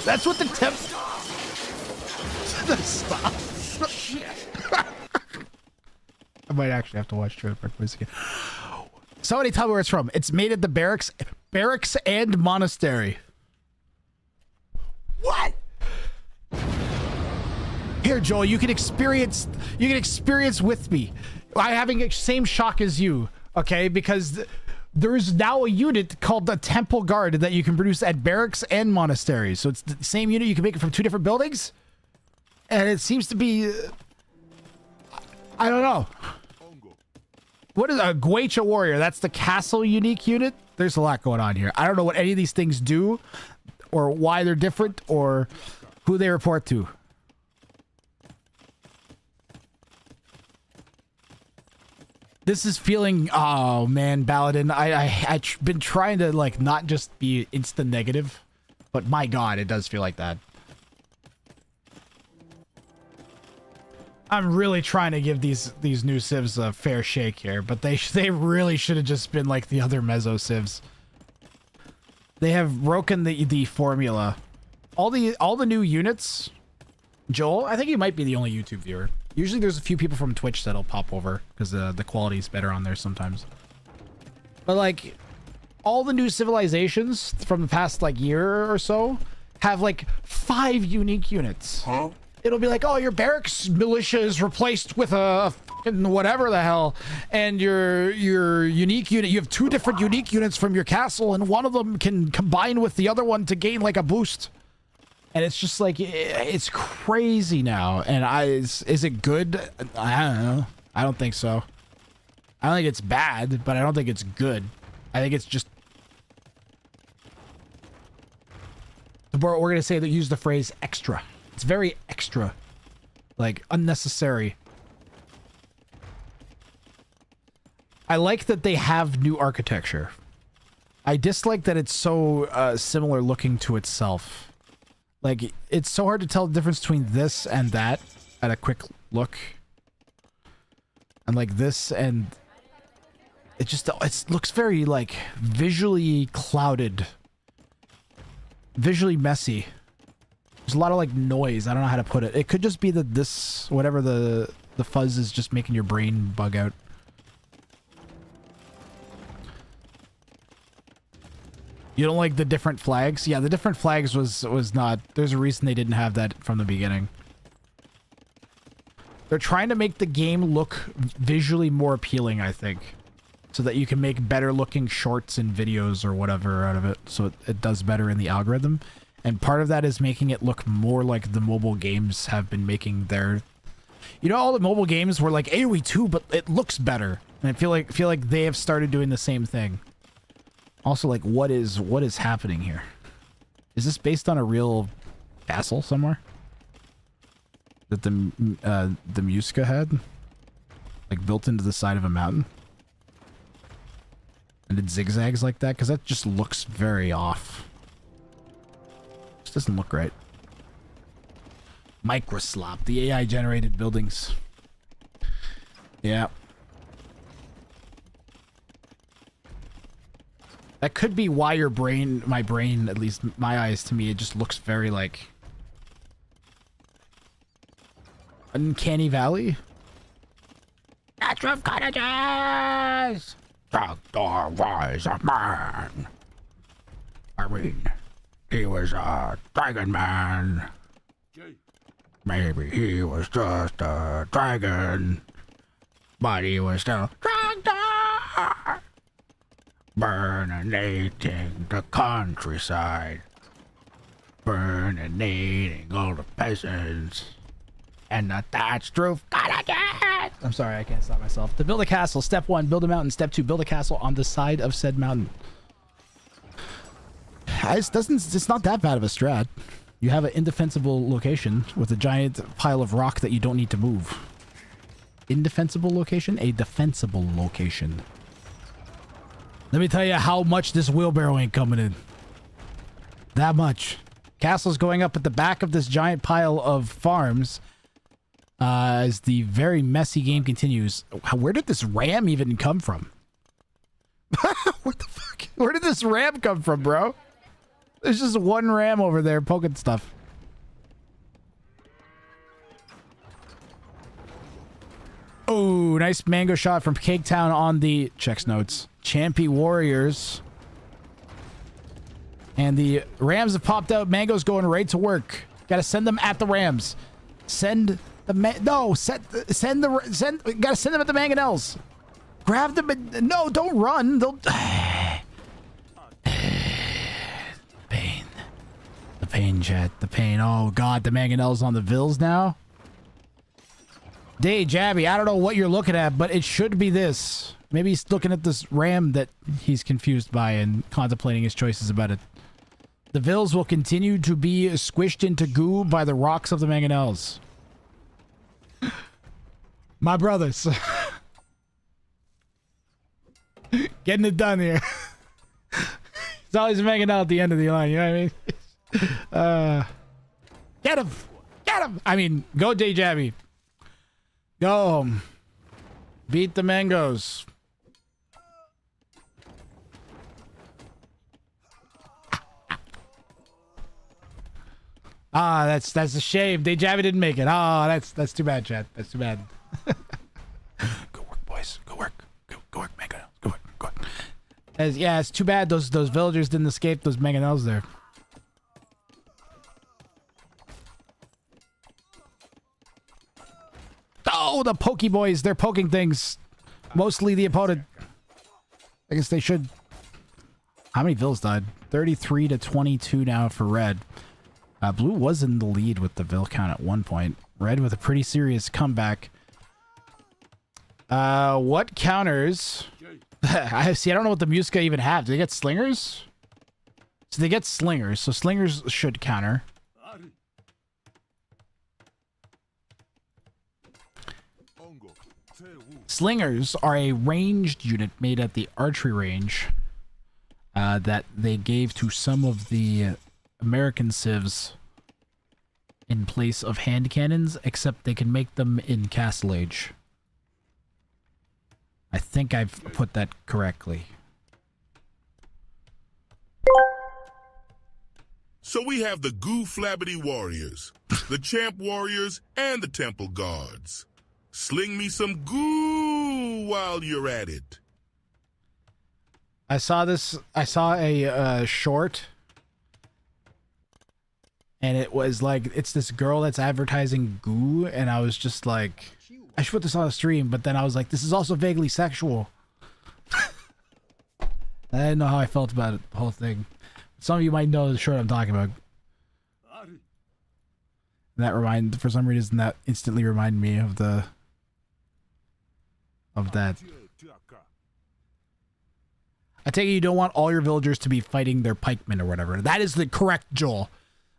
That's what the temp. Stop. I might actually have to watch Trailer Park Boys again. Somebody tell me where it's from. It's made at the barracks and monastery. What? Here, Joel, you can experience with me. I'm having the same shock as you, okay? Because there's now a unit called the Temple Guard that you can produce at barracks and monasteries. So it's the same unit. You can make it from 2 different buildings. And it seems to be... I don't know. What is a Guacha Warrior? That's the castle unique unit? There's a lot going on here. I don't know what any of these things do, or why they're different, or who they report to. This is feeling, oh man, Baladin. I've been trying to like not just be instant negative, but my god, it does feel like that. I'm really trying to give these new civs a fair shake here, but they really should have just been like the other Mezzo civs. They have broken the formula. All the new units. Joel, I think you might be the only YouTube viewer. Usually there's a few people from Twitch that'll pop over because the quality is better on there sometimes. But like all the new civilizations from the past like year or so have like 5 unique units. Huh? It'll be like, oh, your barracks militia is replaced with a fucking whatever the hell, and your unique unit, you have 2 different unique units from your castle, and one of them can combine with the other one to gain like a boost. And it's just like, it's crazy now. And is it good? I don't know. I don't think so. I don't think it's bad, but I don't think it's good. I think it's just... We're going to say that use the phrase extra. It's very extra. Like, unnecessary. I like that they have new architecture. I dislike that it's so similar looking to itself. Like, it's so hard to tell the difference between this and that at a quick look. And like this and... It looks very, like, visually clouded. Visually messy. There's a lot of, like, noise. I don't know how to put it. It could just be that this... Whatever the fuzz is just making your brain bug out. You don't like the different flags? Yeah, the different flags was not... There's a reason they didn't have that from the beginning. They're trying to make the game look visually more appealing, I think. so that you can make better looking shorts and videos or whatever out of it, so it does better in the algorithm. And part of that is making it look more like the mobile games have been making their... You know, all the mobile games were like AoE 2, but it looks better. And I feel like they have started doing the same thing. Also, like, what is happening here? Is this based on a real castle somewhere that the Muska had, like, built into the side of a mountain? And it zigzags like that? Because that just looks very off. This doesn't look right. Microslop, the AI generated buildings. Yeah. That could be why your brain, my brain, at least my eyes, to me, it just looks very like Uncanny Valley. Natural cottages! Doctor was a man. I mean, he was a dragon man. Maybe he was just a dragon, but he was still dragon, burninating the countryside, burninating all the peasants, and the thatched roof cottages. I'm sorry, I can't stop myself. To build a castle, step 1, build a mountain. Step 2, build a castle on the side of said mountain. It's not that bad of a strat. You have an indefensible location with a giant pile of rock that you don't need to move. Indefensible location? A defensible location. Let me tell you how much this wheelbarrow ain't coming in. That much. Castle's going up at the back of this giant pile of farms as the very messy game continues. Where did this ram even come from? What the fuck? Where did this ram come from, bro? There's just one ram over there poking stuff. Oh, nice mango shot from Cake Town on the checks notes. Champy Warriors. And the Rams have popped out. Mango's going right to work. Gotta send them at the Rams. Send the gotta send them at the mangonels. Grab them and, no, don't run. They'll pain. The pain, chat. The pain. Oh god, the mangonels on the Vills now. Day Jabby, I don't know what you're looking at, but it should be this. Maybe he's looking at this ram that he's confused by and contemplating his choices about it. The Vills will continue to be squished into goo by the rocks of the mangonels. My brothers. Getting it done here. It's always a mangonel at the end of the line, you know what I mean? Get him! Get him! I mean, go Day Jabby. Go. Beat the mangoes. Ah, that's a shame. Day Jabby didn't make it. Oh, that's too bad, chat. That's too bad. Go work, boys. Go work. Go work, mangonels. Go work. Go work. Yeah, it's too bad those villagers didn't escape those mangonels there. Oh, the pokey boys. They're poking things. Mostly the opponent. I guess they should. How many Vills died? 33 to 22 now for red. Blue was in the lead with the Vill count at one point. Red with a pretty serious comeback. What counters? I don't know what the Muska even have. Do they get slingers? So they get slingers. So slingers should counter. Slingers are a ranged unit made at the archery range that they gave to some of the American civs in place of hand cannons, except they can make them in Castle Age. I think I've put that correctly. So we have the Goo Flabbity Warriors, the Champ Warriors, and the Temple Guards. Sling me some goo while you're at it. I saw a short, and it was like, it's this girl that's advertising goo, and I was just like, I should put this on a stream, but then I was like, this is also vaguely sexual. I didn't know how I felt about it, the whole thing. Some of you might know the shirt I'm talking about. That for some reason, that instantly reminded me of that. I take it you don't want all your villagers to be fighting their pikemen or whatever. That is the correct Joel.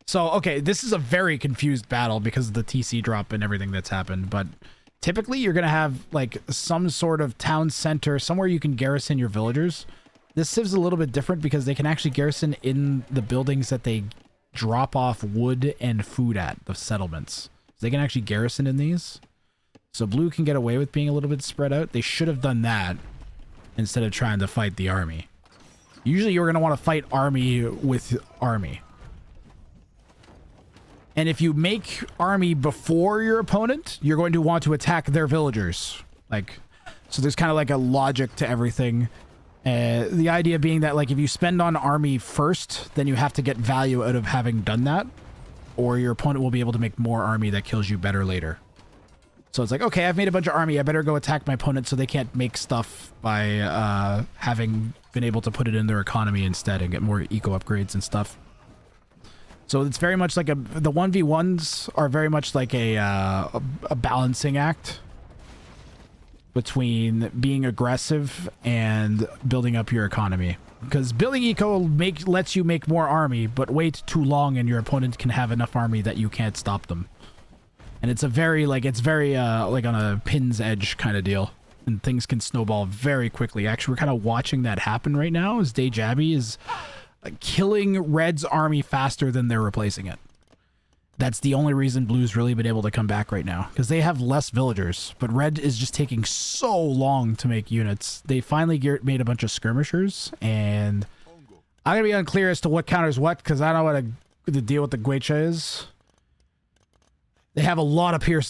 So, okay, this is a very confused battle because of the TC drop and everything that's happened, but typically you're going to have like some sort of town center, somewhere you can garrison your villagers. This civ's a little bit different because they can actually garrison in the buildings that they drop off wood and food at, the settlements. So they can actually garrison in these. So blue can get away with being a little bit spread out. They should have done that instead of trying to fight the army. Usually you're going to want to fight army with army. And if you make army before your opponent, you're going to want to attack their villagers. Like, so there's kind of like a logic to everything. The idea being that, like, if you spend on army first, then you have to get value out of having done that, or your opponent will be able to make more army that kills you better later. So it's like, okay, I've made a bunch of army. I better go attack my opponent so they can't make stuff by having been able to put it in their economy instead and get more eco upgrades and stuff. So it's very much like the 1v1s are very much like a balancing act between being aggressive and building up your economy. Because building eco lets you make more army, but wait too long and your opponent can have enough army that you can't stop them. And it's a very, like, like on a pin's edge kind of deal. And things can snowball very quickly. Actually, we're kind of watching that happen right now as Dejabi is killing Red's army faster than they're replacing it. That's the only reason Blue's really been able to come back right now, because they have less villagers, but Red is just taking so long to make units. They finally made a bunch of skirmishers, and I'm gonna be unclear as to what counters what, because I don't know what the deal with the Guecha is. They have a lot of pierce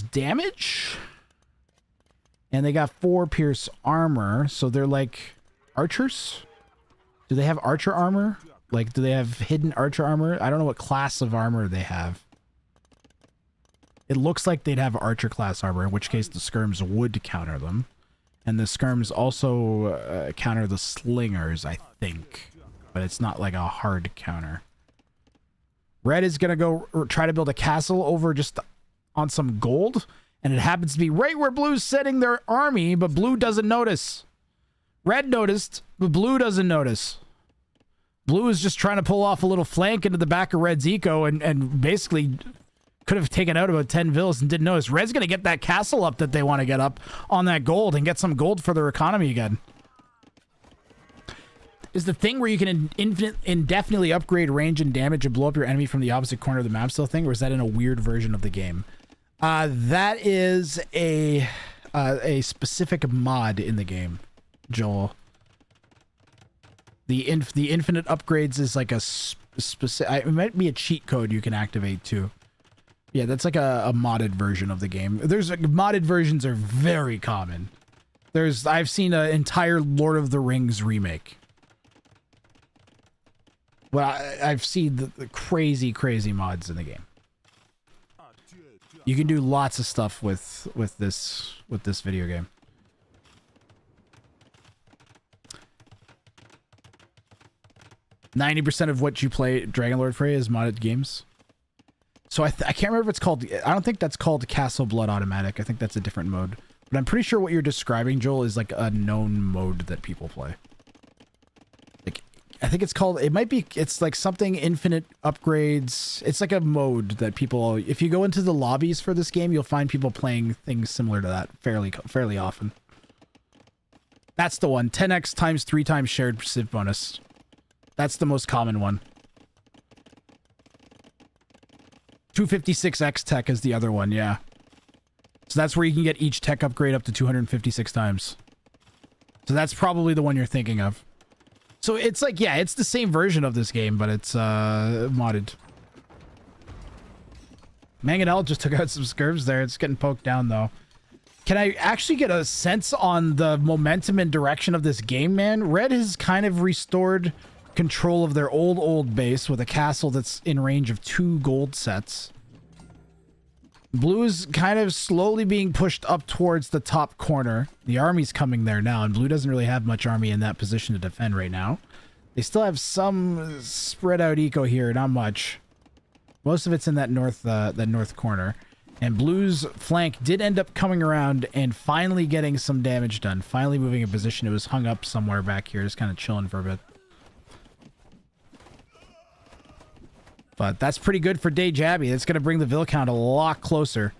damage, and they got 4 pierce armor, so they're like archers. Do they have archer armor? Like, do they have hidden archer armor? I don't know what class of armor they have. It looks like they'd have archer class armor, in which case the skirms would counter them. And the skirms also counter the slingers, I think. But it's not like a hard counter. Red is going to go try to build a castle over just on some gold. And it happens to be right where Blue's setting their army, but Blue doesn't notice. Red noticed, but Blue doesn't notice. Blue is just trying to pull off a little flank into the back of Red's eco and basically could have taken out about 10 villas and didn't notice. Red's going to get that castle up that they want to get up on that gold and get some gold for their economy again. Is the thing where you can indefinitely upgrade range and damage and blow up your enemy from the opposite corner of the map still thing, or is that in a weird version of the game? That is a specific mod in the game, Joel. The infinite upgrades is like a specific... It might be a cheat code you can activate too. Yeah, that's like a modded version of the game. Modded versions are very common. I've seen an entire Lord of the Rings remake. Well, I've seen the crazy mods in the game. You can do lots of stuff with this video game. 90% of what you play Dragonlord Frey is modded games. So I can't remember if it's called... I don't think that's called Castle Blood Automatic. I think that's a different mode. But I'm pretty sure what you're describing, Joel, is like a known mode that people play. Like, I think it's called... It might be... It's like something infinite upgrades. It's like a mode that people... If you go into the lobbies for this game, you'll find people playing things similar to that fairly often. That's the one. 10x times 3 times shared civ bonus. That's the most common one. 256x tech is the other one, yeah. So that's where you can get each tech upgrade up to 256 times. So that's probably the one you're thinking of. So it's like, yeah, it's the same version of this game, but it's modded. Mangonel just took out some skirms there. It's getting poked down, though. Can I actually get a sense on the momentum and direction of this game, man? Red has kind of restored control of their old base with a castle that's in range of 2 gold sets. Blue's kind of slowly being pushed up towards the top corner. The army's coming there now, and blue doesn't really have much army in that position to defend right now. They still have some spread out eco here, not much. Most of it's in that north corner. And blue's flank did end up coming around and finally getting some damage done. Finally moving a position. It was hung up somewhere back here, just kind of chilling for a bit. But that's pretty good for Day Jabby. That's going to bring the Vil count a lot closer.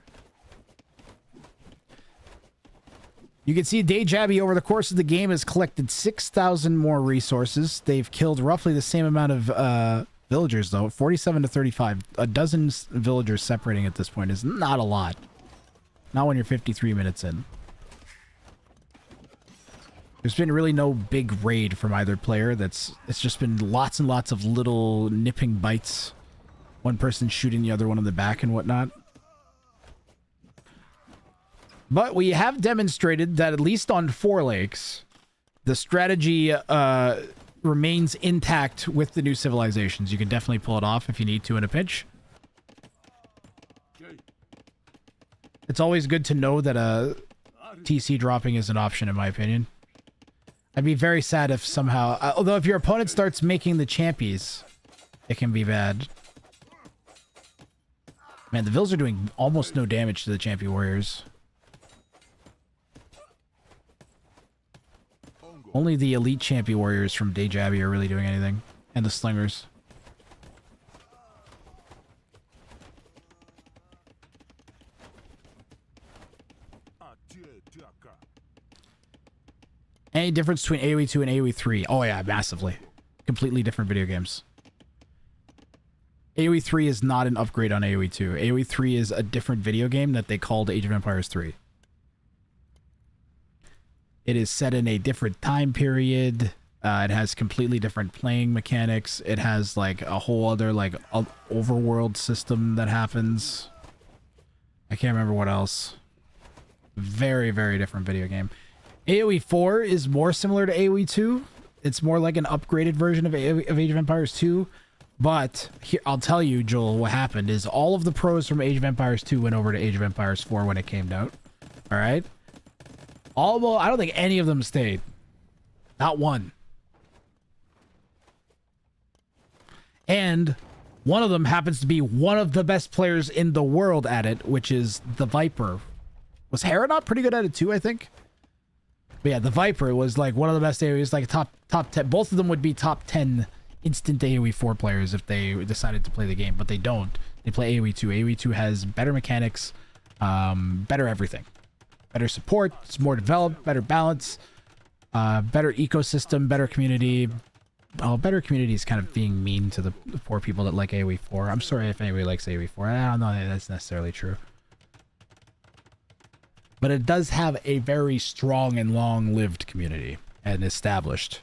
You can see Day Jabby over the course of the game has collected 6,000 more resources. They've killed roughly the same amount of villagers, though. 47 to 35. A dozen villagers separating at this point is not a lot. Not when you're 53 minutes in. There's been really no big raid from either player. It's just been lots and lots of little nipping bites. One person shooting the other one in the back and whatnot. But we have demonstrated that at least on 4 lakes, the strategy remains intact with the new civilizations. You can definitely pull it off if you need to in a pinch. It's always good to know that TC dropping is an option, in my opinion. I'd be very sad if somehow... although if your opponent starts making the champions, it can be bad. Man, the Vils are doing almost no damage to the champion warriors. Only the elite champion warriors from Day Jabby are really doing anything. And the slingers. Any difference between AoE 2 and AoE 3? Oh yeah, massively. Completely different video games. AoE 3 is not an upgrade on AoE 2. AoE 3 is a different video game that they called Age of Empires 3. It is set in a different time period. It has completely different playing mechanics. It has like a whole other like overworld system that happens. I can't remember what else. Very, very different video game. AoE 4 is more similar to AoE 2. It's more like an upgraded version of Age of Empires 2. But here, I'll tell you, Joel, what happened is all of the pros from Age of Empires 2 went over to Age of Empires 4 when it came out. All right? I don't think any of them stayed. Not one. And one of them happens to be one of the best players in the world at it, which is the Viper. Was Hera not pretty good at it too, I think? But yeah, the Viper was like one of the best AoEs, like top 10. Both of them would be top 10 instant AoE 4 players if they decided to play the game, but they don't. They play AoE 2. AoE 2 has better mechanics, better everything. Better support, it's more developed, better balance, better ecosystem, better community. Oh, better community is kind of being mean to the poor people that like AoE 4. I'm sorry if anybody likes AoE 4. I don't know if that's necessarily true. But it does have a very strong and long-lived community and established,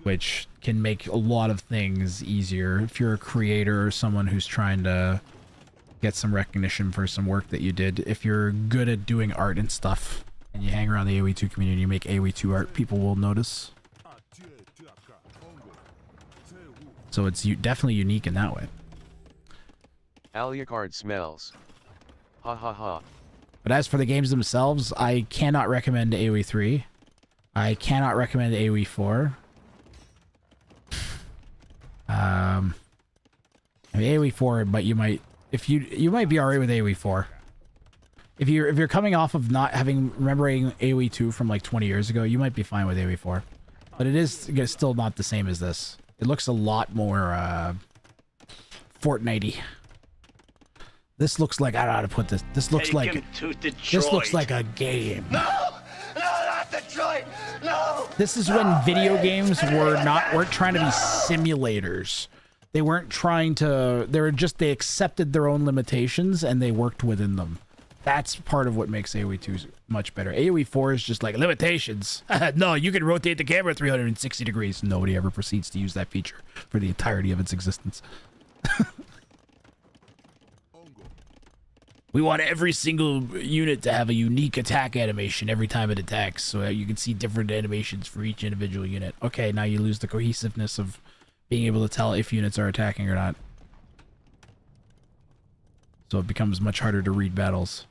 which can make a lot of things easier if you're a creator or someone who's trying to get some recognition for some work that you did. If you're good at doing art and stuff and you hang around the AoE 2 community, you make AoE 2 art, people will notice. So it's definitely unique in that way. Alucard smells. Ha ha ha. But as for the games themselves, I cannot recommend AoE 3. I cannot recommend AoE 4. I mean, AoE 4, but you might, if you might be alright with AoE 4. If you're coming off of not remembering AoE 2 from like 20 years ago, you might be fine with AoE 4. But it is still not the same as this. It looks a lot more Fortnite-y. This looks like, I don't know how to put this. This looks like a game. No, not Detroit. No. This is when video games weren't trying to be simulators. They weren't trying to. They accepted their own limitations and they worked within them. That's part of what makes AoE 2 much better. AoE 4 is just like limitations. No, you can rotate the camera 360 degrees. Nobody ever proceeds to use that feature for the entirety of its existence. We want every single unit to have a unique attack animation every time it attacks, so you can see different animations for each individual unit. Okay, now you lose the cohesiveness of being able to tell if units are attacking or not. So it becomes much harder to read battles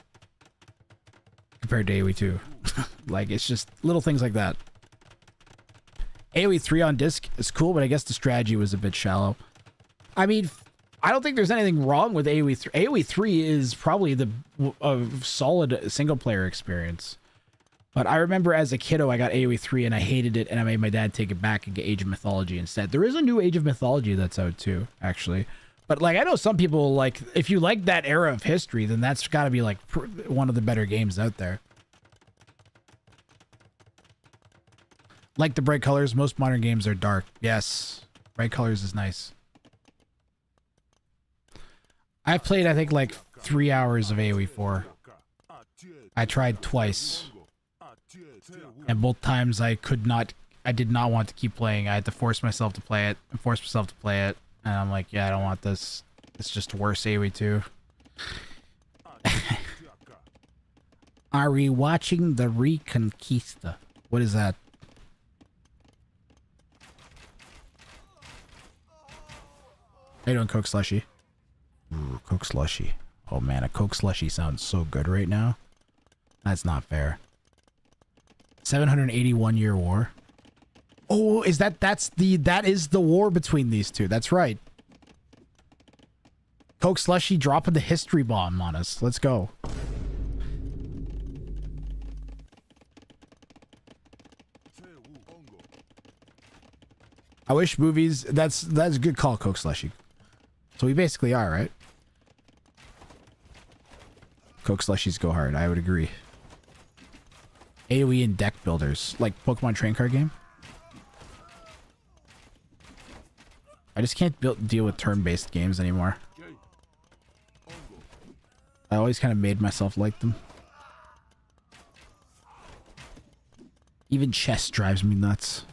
compared to AoE 2. Like, it's just little things like that. AoE 3 on disc is cool, but I guess the strategy was a bit shallow. I mean, I don't think there's anything wrong with AoE 3. AoE 3 is probably a solid single-player experience. But I remember as a kiddo, I got AoE 3 and I hated it, and I made my dad take it back and get Age of Mythology instead. There is a new Age of Mythology that's out too, actually. But like, I know some people, like, if you like that era of history, then that's got to be like one of the better games out there. Like the bright colors, most modern games are dark. Yes, bright colors is nice. I've played, I think, like 3 hours of AoE 4. I tried twice. And both times I did not want to keep playing. I had to force myself to play it. And I'm like, yeah, I don't want this. It's just worse AoE 2. Are we watching the Reconquista? What is that? How you doing, Coke Slushy? Ooh, Coke Slushy. Oh man, a Coke Slushy sounds so good right now. That's not fair. 781-year war. Oh, that is the war between these two. That's right. Coke Slushy dropping the history bomb on us. Let's go. I wish movies. That's a good call, Coke Slushy. So we basically are, right? Coke Slushies go hard. I would agree. AoE and deck builders, like Pokemon Train Card Game. I just can't deal with turn-based games anymore. I always kind of made myself like them. Even chess drives me nuts.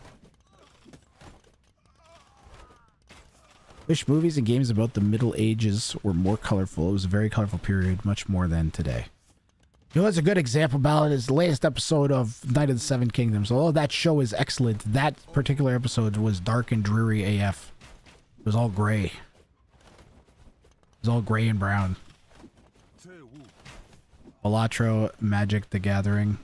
Wish movies and games about the Middle Ages were more colorful. It was a very colorful period, much more than today. You know, that's a good example, Ballad, is the latest episode of Night of the Seven Kingdoms. Although that show is excellent, that particular episode was dark and dreary AF. It was all gray. It was all gray and brown. Balatro, Magic the Gathering.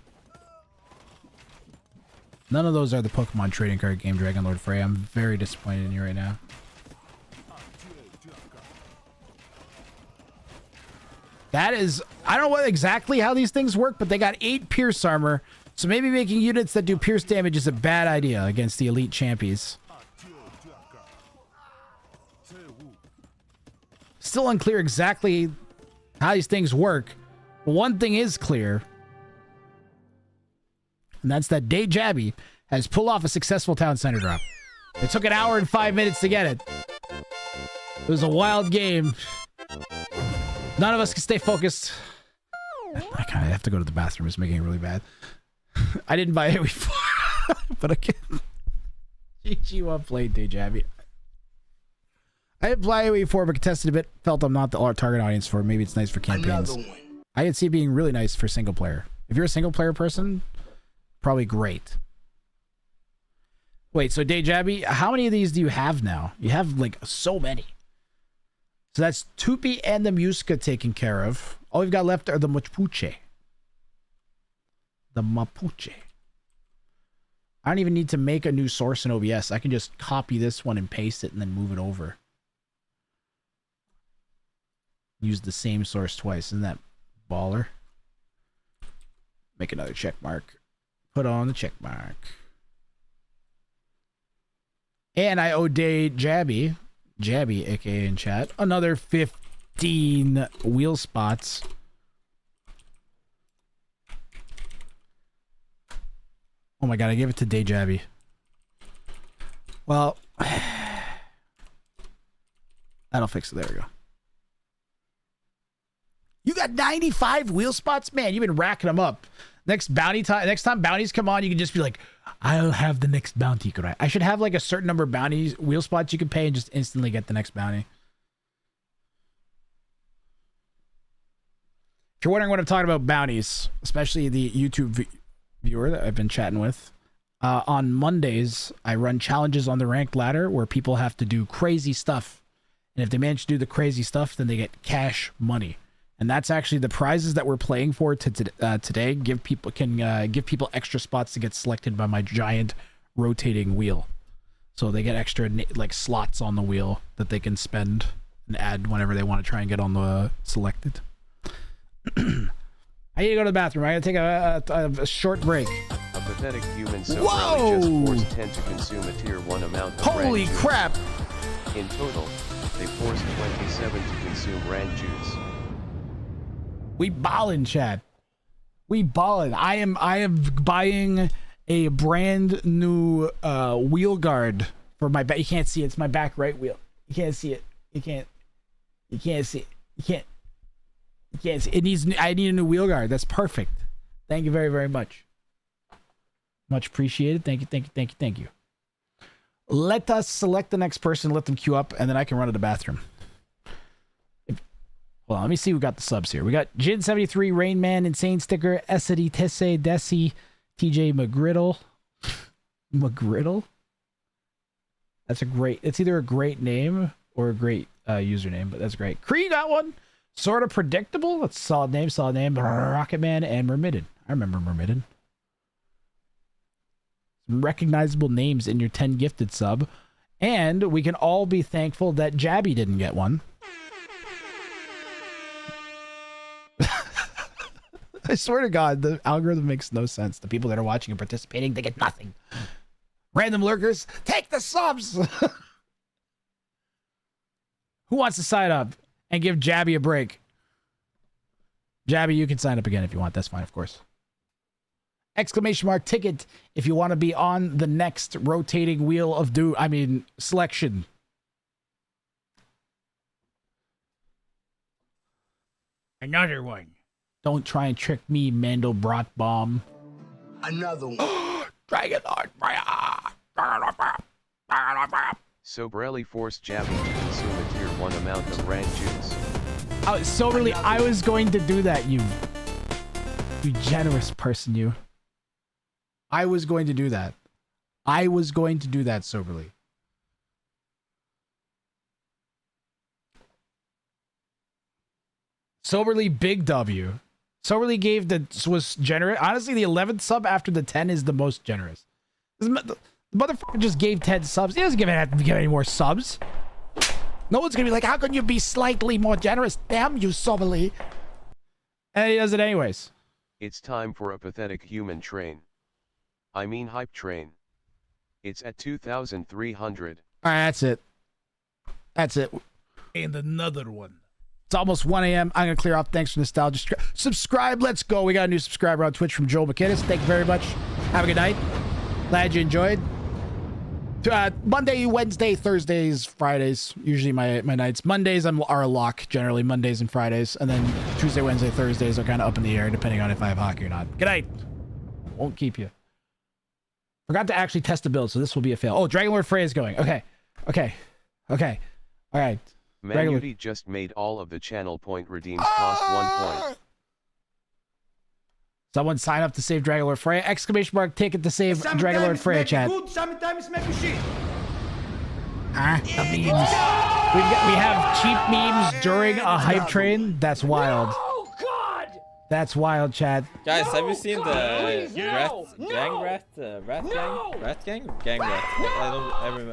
None of those are the Pokemon trading card game, Dragon Lord Frey. I'm very disappointed in you right now. That is, I don't know exactly how these things work, but they got 8 Pierce armor, so maybe making units that do Pierce damage is a bad idea against the elite champions. Still unclear exactly how these things work, but one thing is clear, and that's that Dejabby has pulled off a successful town center drop. It took an hour and 5 minutes to get it. It was a wild game. None of us can stay focused. I kind of have to go to the bathroom. It's making it really bad. I didn't buy AoE 4, but I can. GG well played, Dejabby. I didn't play AoE 4, but contested a bit. Felt I'm not the target audience for it. Maybe it's nice for campaigns. I could see it being really nice for single player. If you're a single player person, probably great. Wait, so Dejabby, how many of these do you have now? You have like so many. So that's Tupi and the Muska taken care of. All we've got left are the Mapuche. The Mapuche. I don't even need to make a new source in OBS. I can just copy this one and paste it and then move it over. Use the same source twice. Isn't that baller? Make another check mark. Put on the check mark. And I owe Dejabby, Jabby, aka in chat, another 15 wheel spots. Oh my god, I gave it to Dejabby. Well, that'll fix it. There we go. You got 95 wheel spots? Man, you've been racking them up. Next time bounties come on, you can just be like, I'll have the next bounty. Could I should have like a certain number of bounties, wheel spots you can pay and just instantly get the next bounty. If you're wondering what I'm talking about bounties, especially the YouTube viewer that I've been chatting with, on Mondays, I run challenges on the ranked ladder where people have to do crazy stuff. And if they manage to do the crazy stuff, then they get cash money. And that's actually the prizes that we're playing for today. Give people extra spots to get selected by my giant rotating wheel. So they get extra like slots on the wheel that they can spend and add whenever they want to try and get on the selected. I need to go to the bathroom. I gotta take a short break. A pathetic human so really just forced 10 to consume a tier 1 amount of Holy crap! In total, they forced 27 to consume rand juice. We ballin', Chad. We ballin'. I am buying a brand new wheel guard for my back. You can't see it. It's my back right wheel. You can't see it. You can't see it. You can't see it. I need a new wheel guard. That's perfect. Thank you very, very much. Much appreciated. Thank you. Let us select the next person, let them queue up, and then I can run to the bathroom. Well, let me see who got the subs here. We got Jin73, Rain Man, Insane Sticker, Essity, Tesse, Desi, TJ McGriddle. McGriddle? That's it's either a great name or a great username, but that's great. Cree got one. Sort of predictable. That's a solid name. Rocketman and Mermidden. I remember Mermidden. Some recognizable names in your 10 gifted sub. And we can all be thankful that Jabby didn't get one. I swear to God, the algorithm makes no sense. The people that are watching and participating, they get nothing. Random lurkers, take the subs! Who wants to sign up and give Jabby a break? Jabby, you can sign up again if you want. That's fine, of course. Exclamation mark ticket if you want to be on the next rotating wheel of selection. Another one. Don't try and trick me, Mandelbrot Bomb. Another one. Dragon Lord. Sobrelli forced Jabby to consume a tier 1 amount of rand juice. Oh, so really, I was going to do that, you generous person, you. I was going to do that. Soberly. Soberly, big W. Soberly was generous. Honestly, the 11th sub after the 10 is the most generous. The motherfucker just gave 10 subs. He doesn't have to give any more subs. No one's gonna be like, how can you be slightly more generous? Damn you, Soberly. And he does it anyways. It's time for a pathetic human train. I mean hype train. It's at 2,300. All right, that's it. And another one. It's almost 1 a.m. I'm going to clear off. Thanks for nostalgia. Subscribe. Let's go. We got a new subscriber on Twitch from Joel McKinnis. Thank you very much. Have a good night. Glad you enjoyed. Monday, Wednesday, Thursdays, Fridays. Usually my nights. Mondays are a lock, generally. Mondays and Fridays. And then Tuesday, Wednesday, Thursdays are kind of up in the air, depending on if I have hockey or not. Good night. Won't keep you. Forgot to actually test the build, so this will be a fail. Oh, Dragon Lord Frey is going. Okay. All right. Manuty just made all of the channel point redeems cost 1 point. Someone sign up to save Dragon Lord Frey. Exclamation mark ticket to save Dragon Lord Frey, chat. Sometimes make you shit. The memes. We have cheap memes during a hype train. That's wild. Oh God! That's wild, chat. Guys, have you seen the rat gang? Gang rat. I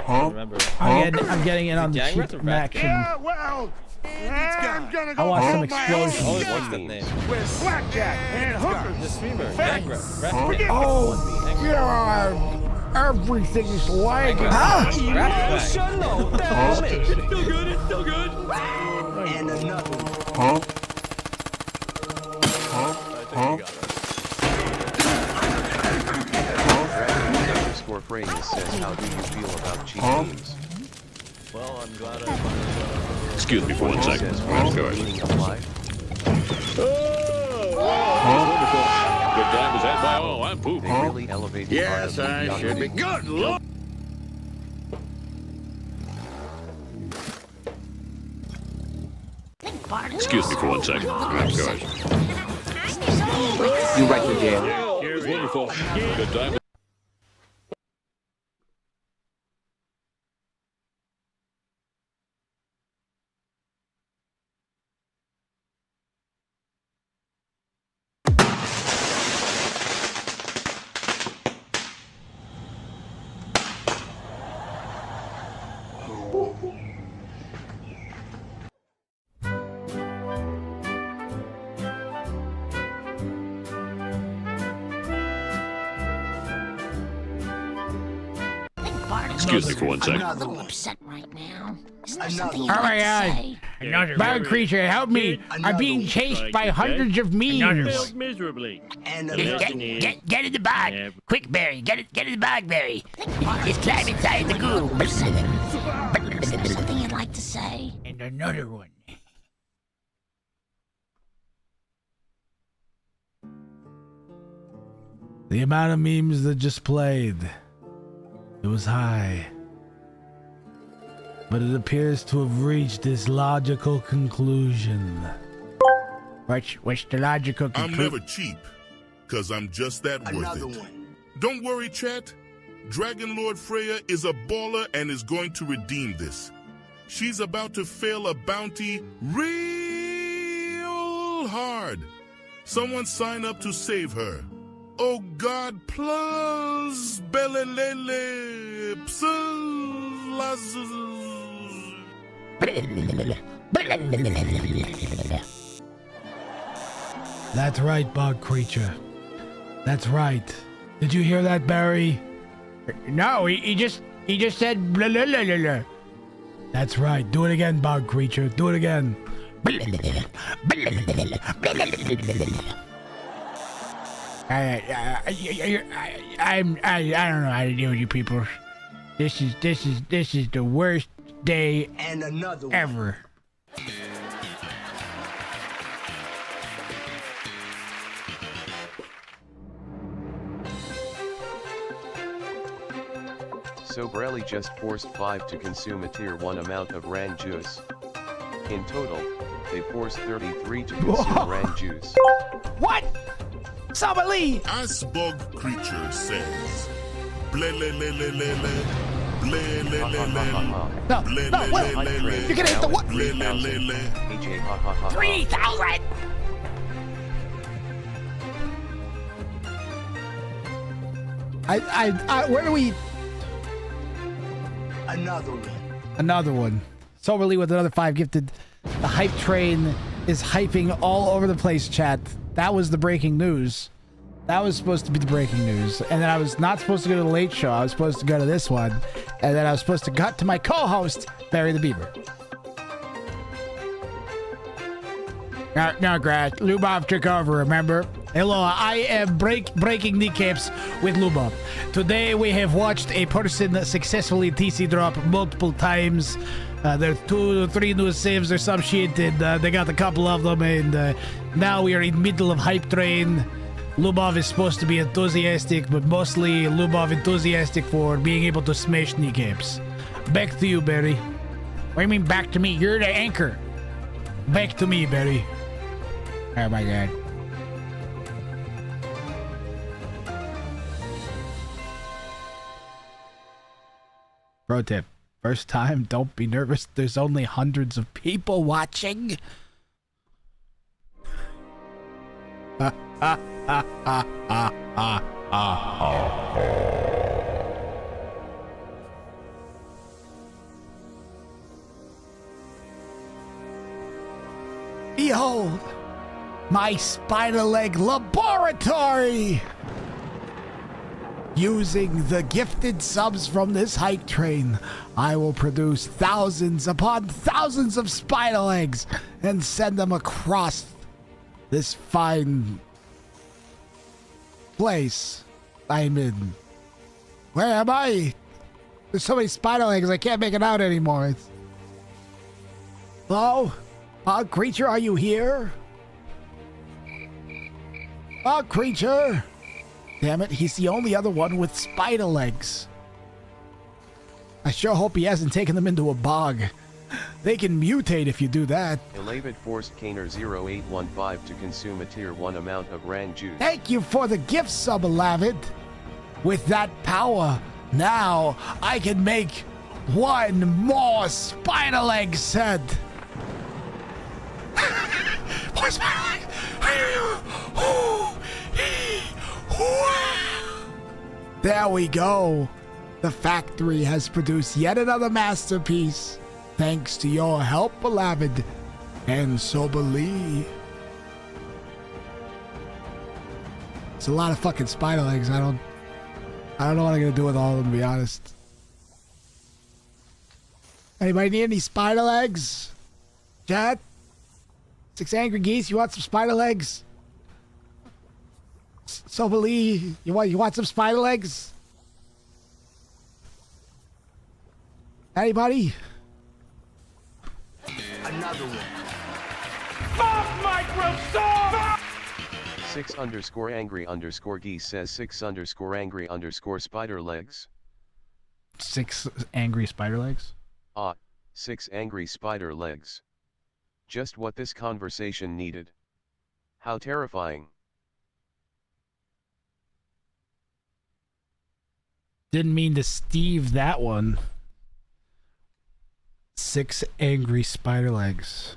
don't remember. I'm getting in on the gang cheap rat or rat action. Yeah, well, I'm gonna go I want some home, man. explosions. Oh, what's that name? With blackjack and hookers. The streamer. Gang rat. Forget Oh, yeah. Everything is lagging. Emotional damage. It's still good. And another one. Dragon_Frey says, how do you feel about cheap memes? Well, I'm glad I Excuse me for 1 second. Says, I'm sorry. meaning of life? Wonderful. Good time was had by all. I'm pooped. They really elevated Yes, art of I young should be. men. Good Lord. Excuse me for 1 second. I'm sorry. You right to jail. It was wonderful. Good time. Excuse me for one second. I'm a little upset right now. Isn't there something you'd Oh my like to god. say? Bird creature, help me. I'm being chased by hundreds of memes. Failed miserably. Get in the bog. Quick, Barry. Get in the bog, Barry. Just climb inside the goo. Isn't there something you'd like to say? And another one. The amount of memes that just played, it was high. But it appears to have reached this logical conclusion. What's the logical conclusion? I'm never cheap, cause I'm just that worth it. Don't worry, chat. Dragon Lord Freya is a baller and is going to redeem this. She's about to fail a bounty real hard. Someone sign up to save her. Oh God, plus belelele That's right, bog creature. That's right. Did you hear that, Barry? No, he just said blah, blah, blah, blah. That's right. Do it again, bog creature. Do it again. I don't know how to deal with you people. This is the worst day ever. So Brelly just forced 5 to consume a tier 1 amount of Ran juice. In total, they forced 33 to consume Ran juice. What? Somebody! As bug creature says, ble le le le le le, ble le le le, no, ble no, le wait, le le, you're gonna hit the what? ble le le le. 3,000! Where do we? Another one. Soberly with another 5 gifted. The hype train is hyping all over the place, chat. That was the breaking news. That was supposed to be the breaking news. And then I was not supposed to go to the late show. I was supposed to go to this one. And then I was supposed to cut to my co-host, Barry the Beaver. No, Grass. Lubov took over, remember? Hello, I am breaking kneecaps with Lubov. Today we have watched a person successfully TC drop multiple times. There's 2 or 3 new civs or some shit, and they got a couple of them, and now we are in middle of hype train. Lubov is supposed to be enthusiastic, but mostly Lubov enthusiastic for being able to smash kneecaps. Back to you, Barry. What do you mean back to me? You're the anchor. Back to me, Barry. Oh my god. Pro tip. First time, don't be nervous. There's only hundreds of people watching. Behold, my spider leg laboratory! Using the gifted subs from this hype train, I will produce thousands upon thousands of spider legs and send them across this fine place I'm in. Where am I? There's so many spider legs, I can't make it out anymore. Hello? Creature, are you here? Creature! Damn it, he's the only other one with spider legs. I sure hope he hasn't taken them into a bog. They can mutate if you do that. Elavid forced Kaner 0815 to consume a tier 1 amount of Ran juice. Thank you for the gift, sub Elavid. With that power, now I can make one more spider leg set. More spider legs. There we go. The factory has produced yet another masterpiece. Thanks to your help, beloved, and Soberly. It's a lot of fucking spider legs. I don't know what I'm gonna do with all of them, to be honest. Anybody need any spider legs? Chat? 6 angry geese, you want some spider legs? Sobali, you want some spider legs? Anybody? Another one. Fuck Microsoft! 6_angry_geese says 6_angry_spider legs. 6 angry spider legs? 6 angry spider legs. Just what this conversation needed. How terrifying. Didn't mean to Steve that one. 6 angry spider legs.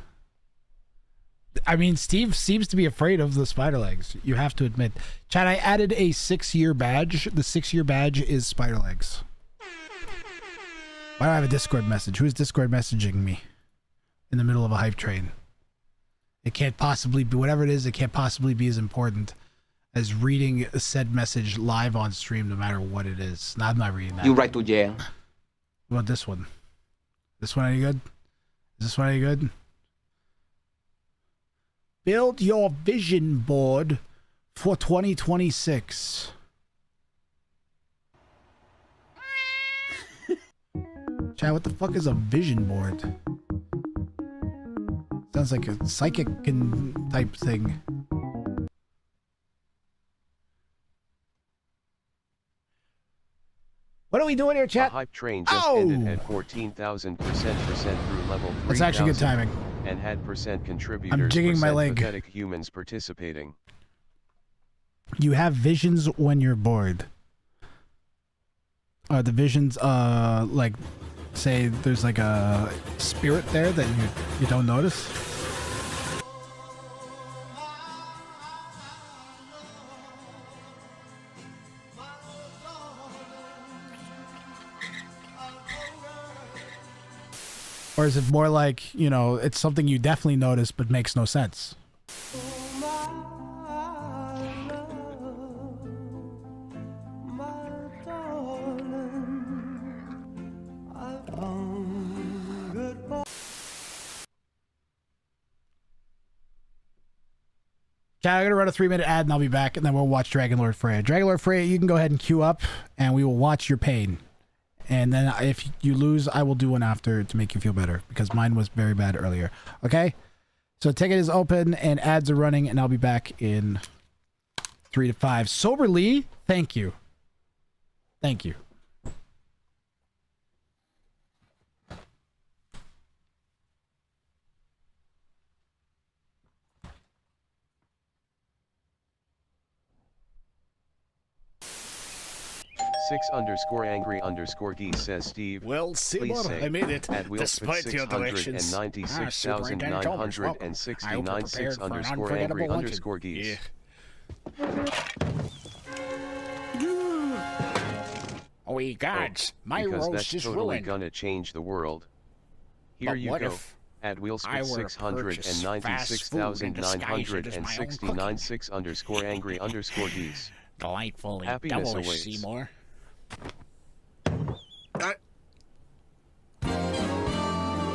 I mean, Steve seems to be afraid of the spider legs. You have to admit. Chad, I added a 6-year badge. The 6-year badge is spider legs. Why do I have a Discord message? Who's Discord messaging me in the middle of a hype train? It can't possibly be, whatever it is, it can't possibly be as important as reading a said message live on stream, no matter what it is. No, I'm not reading that. You right to jail. What about this one? This one any good? Is this one any good? Build your vision board for 2026. Chad, what the fuck is a vision board? Sounds like a psychic type thing. What are we doing here, chat? The hype train just ended at 14,000% through level 3,000. That's actually good timing. And had percent contributors. I'm jigging my leg. Pathetic humans participating. You have visions when you're bored. Are the visions like, say there's like a spirit there that you don't notice? Or is it more like, you know, it's something you definitely notice but makes no sense? Chat, I'm going to run a 3-minute ad and I'll be back, and then we'll watch Dragon Lord Freya. Dragon Lord Freya, you can go ahead and queue up and we will watch your pain. And then if you lose, I will do one after to make you feel better, because mine was very bad earlier. Okay? So ticket is open and ads are running, and I'll be back in 3 to 5. Soberly, thank you. Thank you. _angry_geese says Steve. Well, Seymour, I made it. Despite your directions. 696,969 6_angry_geese. Oh, ye gods, my roast that's is totally ruined. Gonna change the world. Here But you what go. if At wheels I with were to purchase fast food and disguise it as my own 6,969 6_angry_geese. Delightfully Happiness devilish, awaits. Seymour.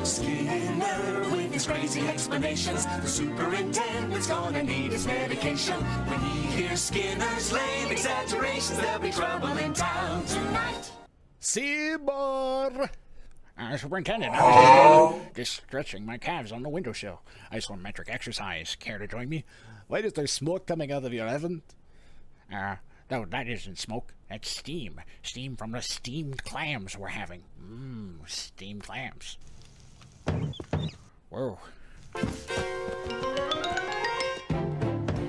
Skinner with his crazy explanations. The superintendent's gonna need his medication. When he hears Skinner's lame exaggerations, there'll be trouble in town tonight. Seymour! Superintendent, I'm just stretching my calves on the windowsill. Isometric exercise. Care to join me? Why is there smoke coming out of your oven? No, that isn't smoke. That's steam. Steam from the steamed clams we're having. Steamed clams. Whoa.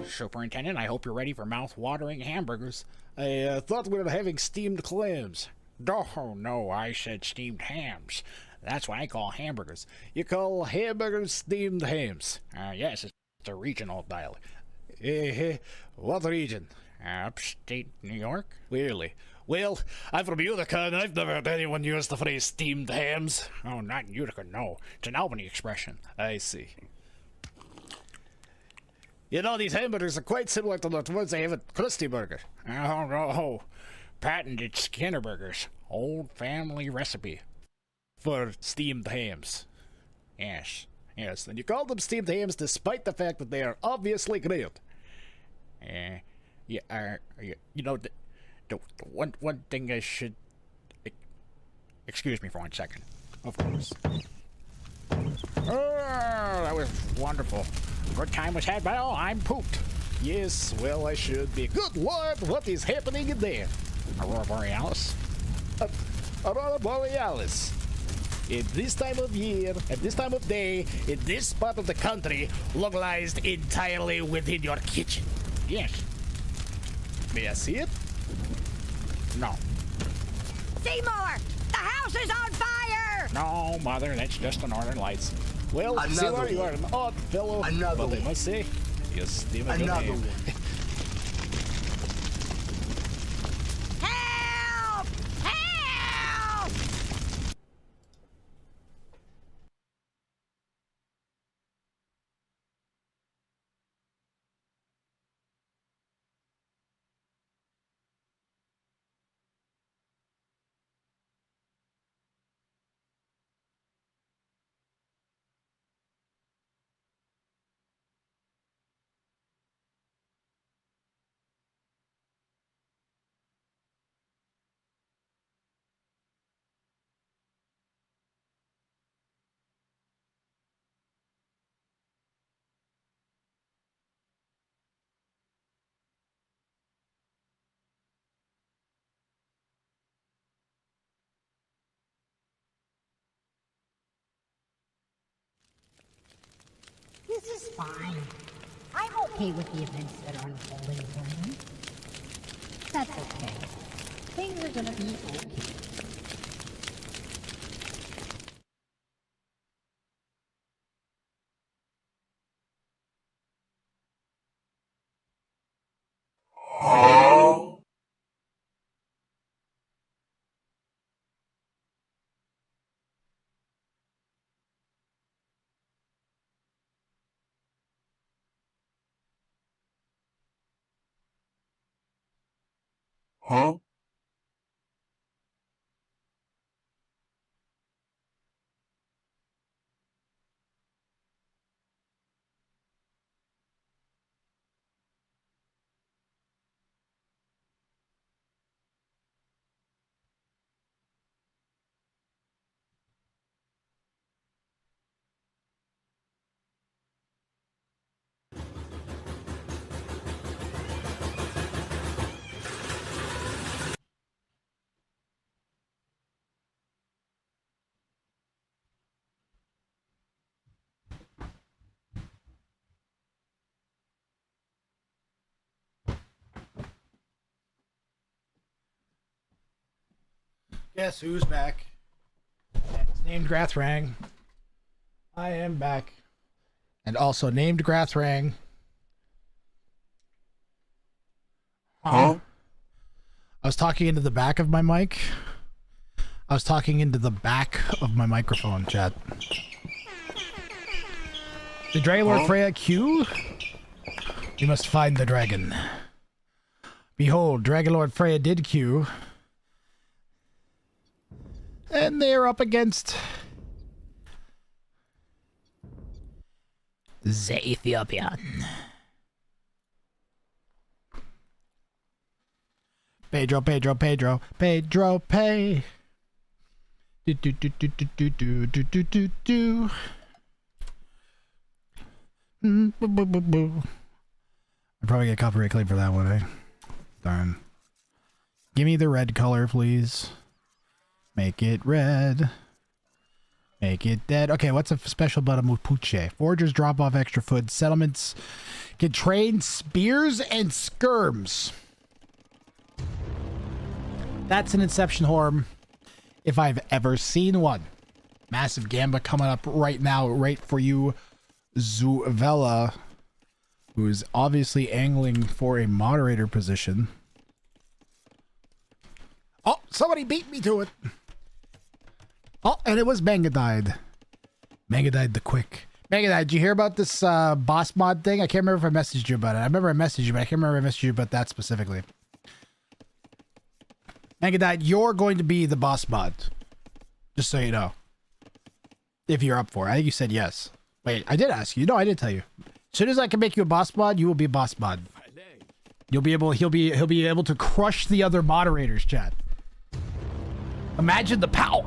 Superintendent, I hope you're ready for mouth-watering hamburgers. I thought we were having steamed clams. No, I said steamed hams. That's what I call hamburgers. You call hamburgers steamed hams. Yes, it's a regional dialect. What region? Upstate New York? Really? Well, I'm from Utica, and I've never heard anyone use the phrase steamed hams. Oh, not in Utica, no. It's an Albany expression. I see. You know, these hamburgers are quite similar to the ones they have at Krusty Burger. Oh, no. Patented Skinner Burgers. Old family recipe. for steamed hams. Yes, yes, and you call them steamed hams despite the fact that they are obviously grilled. You know, the one thing I should... Excuse me for 1 second. Of course. Oh, that was wonderful. Good time was had by all. I'm pooped. Yes, well, I should be. Good Lord, what is happening in there? Aurora Borealis? Aurora Borealis. In this time of year, at this time of day, in this part of the country, localized entirely within your kitchen. Yes. May I see it? No. Seymour, the house is on fire! No, Mother, that's just the Northern Lights. Well, Seymour, you are an odd fellow, but I must say, you steam a good name. Help! Help! This is fine. I'm okay with the events that are unfolding for me. That's okay. Things are gonna be okay. Huh? Guess who's back? It's named Grathrang. I am back. And also named Grathrang. Huh? I was talking into the back of my mic. I was talking into the back of my microphone, chat. Did Dragonlord Freya Q? You must find the dragon. Behold, Dragonlord Freya did Q. And they're up against the Ethiopian. Pedro, Pedro, Pedro, Pedro, pay. Do do do do do do do do do do do. Boo, boo, boo, boo. I'd probably get copyright claim for that one, eh? Darn. Give me the red color, please. Make it red. Make it dead. Okay, what's a special about a Mapuche? Foragers drop off extra food. Settlements can train spears and skirms. That's an Inception Horn if I've ever seen one. Massive Gamba coming up right now, right for you, Zuvela, who's obviously angling for a moderator position. Oh, somebody beat me to it. Oh, and it was Mangadide. Mangadide the Quick. Mangadide, did you hear about this boss mod thing? I can't remember if I messaged you about it. I remember I messaged you, but I can't remember if I messaged you about that specifically. Mangadide, you're going to be the boss mod. Just so you know. If you're up for it. I think you said yes. Wait, I did ask you. No, I did tell you. As soon as I can make you a boss mod, you will be a boss mod. He'll be able to crush the other moderators, chat. Imagine the power.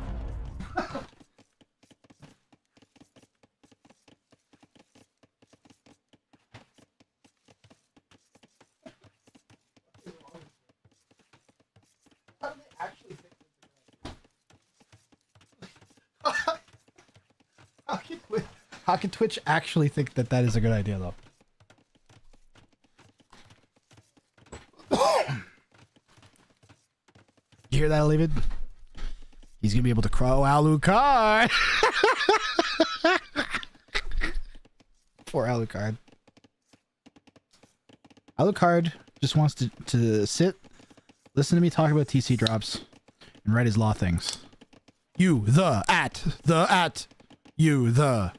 How can Twitch actually think that that is a good idea, though? You hear that, David? He's gonna be able to crow Alucard. Poor Alucard. Alucard just wants to sit, listen to me talk about TC drops, and write his law things. You, the, at, you, the.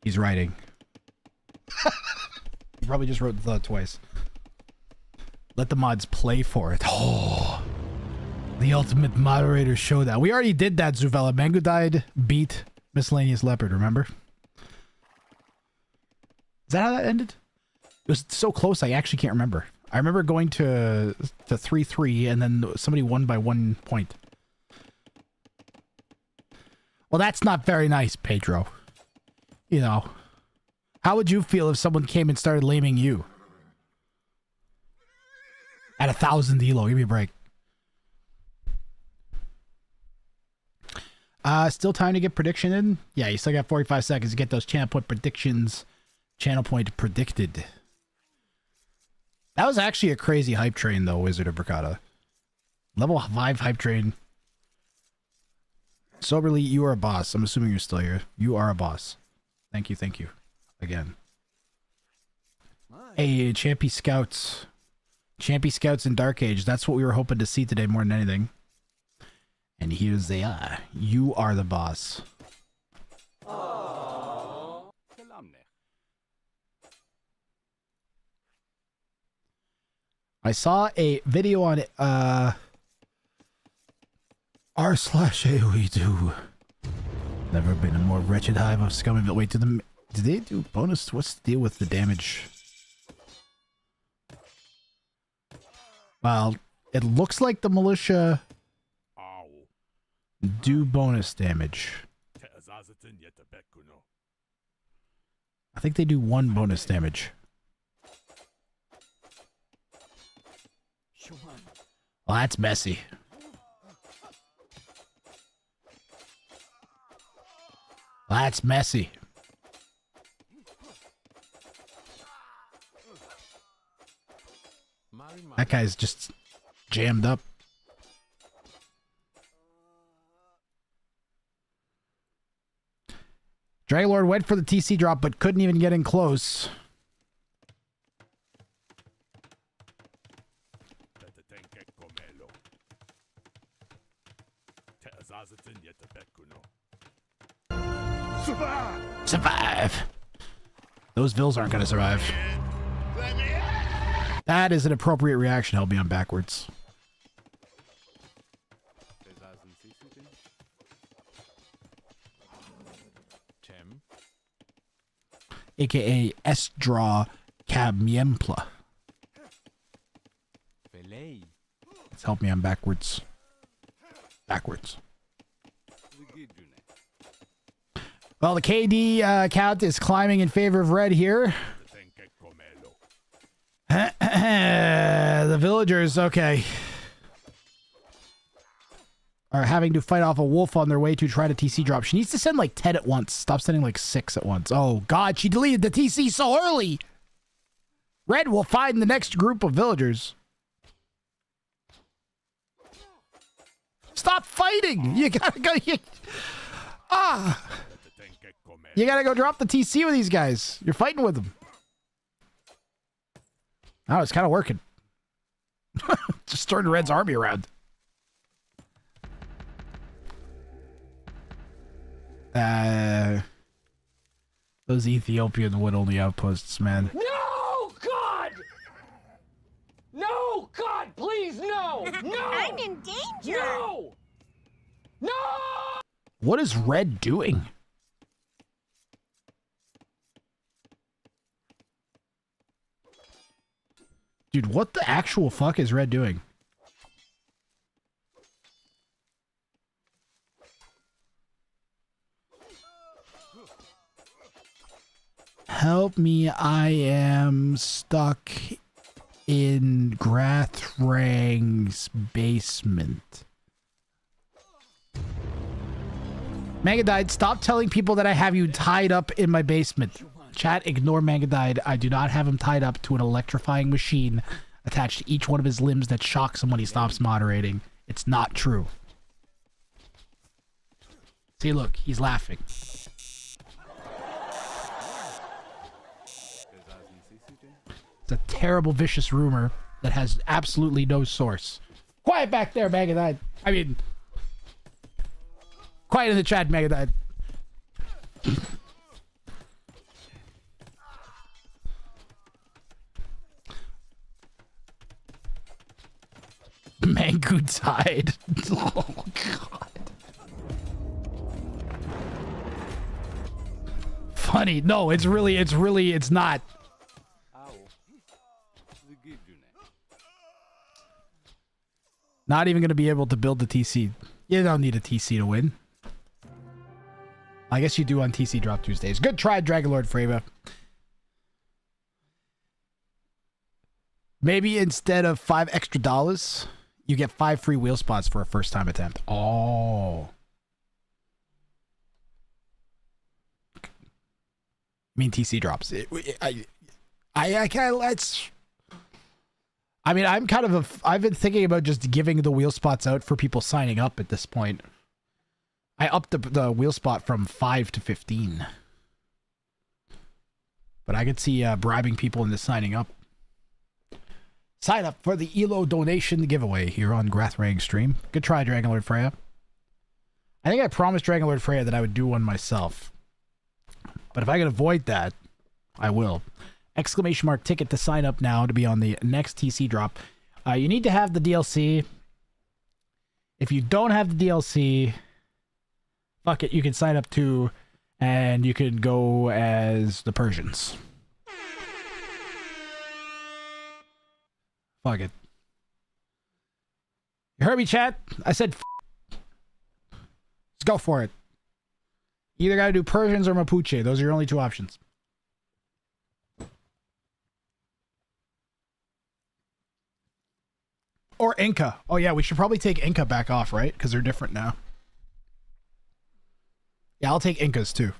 He's writing. He probably just wrote the twice. Let the mods play for it. Oh, the ultimate moderator showdown. We already did that, Zuvela. Mango died, beat Miscellaneous Leopard, remember? Is that how that ended? It was so close, I actually can't remember. I remember going to 3-3, and then somebody won by 1 point. Well, that's not very nice, Pedro. You know, how would you feel if someone came and started laming you? At 1,000 elo, give me a break. Still time to get prediction in? Yeah, you still got 45 seconds to get those channel point predictions. Channel point predicted. That was actually a crazy hype train, though, Wizard of Bricata. Level 5 hype train. Soberly, you are a boss. I'm assuming you're still here. You are a boss. Thank you, thank you. Again. Hey, Champy Scouts. Champy Scouts in Dark Age. That's what we were hoping to see today more than anything. And here's they are. You are the boss. I saw a video on r/AOE2. Never been a more wretched hive of scum. Wait, did they do bonus? What's the deal with the damage? Well, it looks like the militia do bonus damage. I think they do 1 bonus damage. Well, that's messy. That's messy. That guy's just jammed up. Dragonlord went for the TC drop, but couldn't even get in close. Survive! Those Vills aren't gonna survive. That is an appropriate reaction. Help me on backwards. AKA S-Draw Cabmiempla. Let's help me on backwards. Backwards. Well, the KD count is climbing in favor of red here. The villagers, okay, are having to fight off a wolf on their way to try to TC drop. She needs to send like 10 at once. Stop sending like 6 at once. Oh God, she deleted the TC so early. Red will find the next group of villagers. Stop fighting. You gotta go. You gotta go drop the TC with these guys. You're fighting with them. Oh, it's kind of working. Just turn Red's army around. Those Ethiopian wood-only outposts, man. No, God! No, God, please, no! No! I'm in danger! No! No! What is Red doing? Dude, what the actual fuck is Red doing? Help me, I am stuck in Grathrang's basement. Mangadide, stop telling people that I have you tied up in my basement. Chat, ignore Mangadide. I do not have him tied up to an electrifying machine attached to each one of his limbs that shocks him when he stops moderating. It's not true. See, look, he's laughing. It's a terrible, vicious rumor that has absolutely no source. Quiet back there, Mangadide. I mean, quiet in the chat, Mangadide. Mangu died. Oh, God. Funny. No, it's not. Not even going to be able to build the TC. You don't need a TC to win. I guess you do on TC Drop Tuesdays. Good try, Dragonlord Freva. Maybe instead of $5 extra, you get 5 free wheel spots for a first-time attempt. Oh. I mean, TC drops. I've been thinking about just giving the wheel spots out for people signing up at this point. I upped the wheel spot from 5 to 15. But I could see bribing people into signing up. Sign up for the ELO donation giveaway here on Grathrang stream. Good try, Dragonlord Freya. I think I promised Dragonlord Freya that I would do one myself. But if I can avoid that, I will. Exclamation mark ticket to sign up now to be on the next TC drop. You need to have the DLC. If you don't have the DLC, fuck it, you can sign up too, and you can go as the Persians. Fuck it. You heard me, chat? I said let's go for it. You either gotta do Persians or Mapuche. Those are your only two options. Or Inca. Oh yeah, we should probably take Inca back off, right? Because they're different now. Yeah, I'll take Incas too.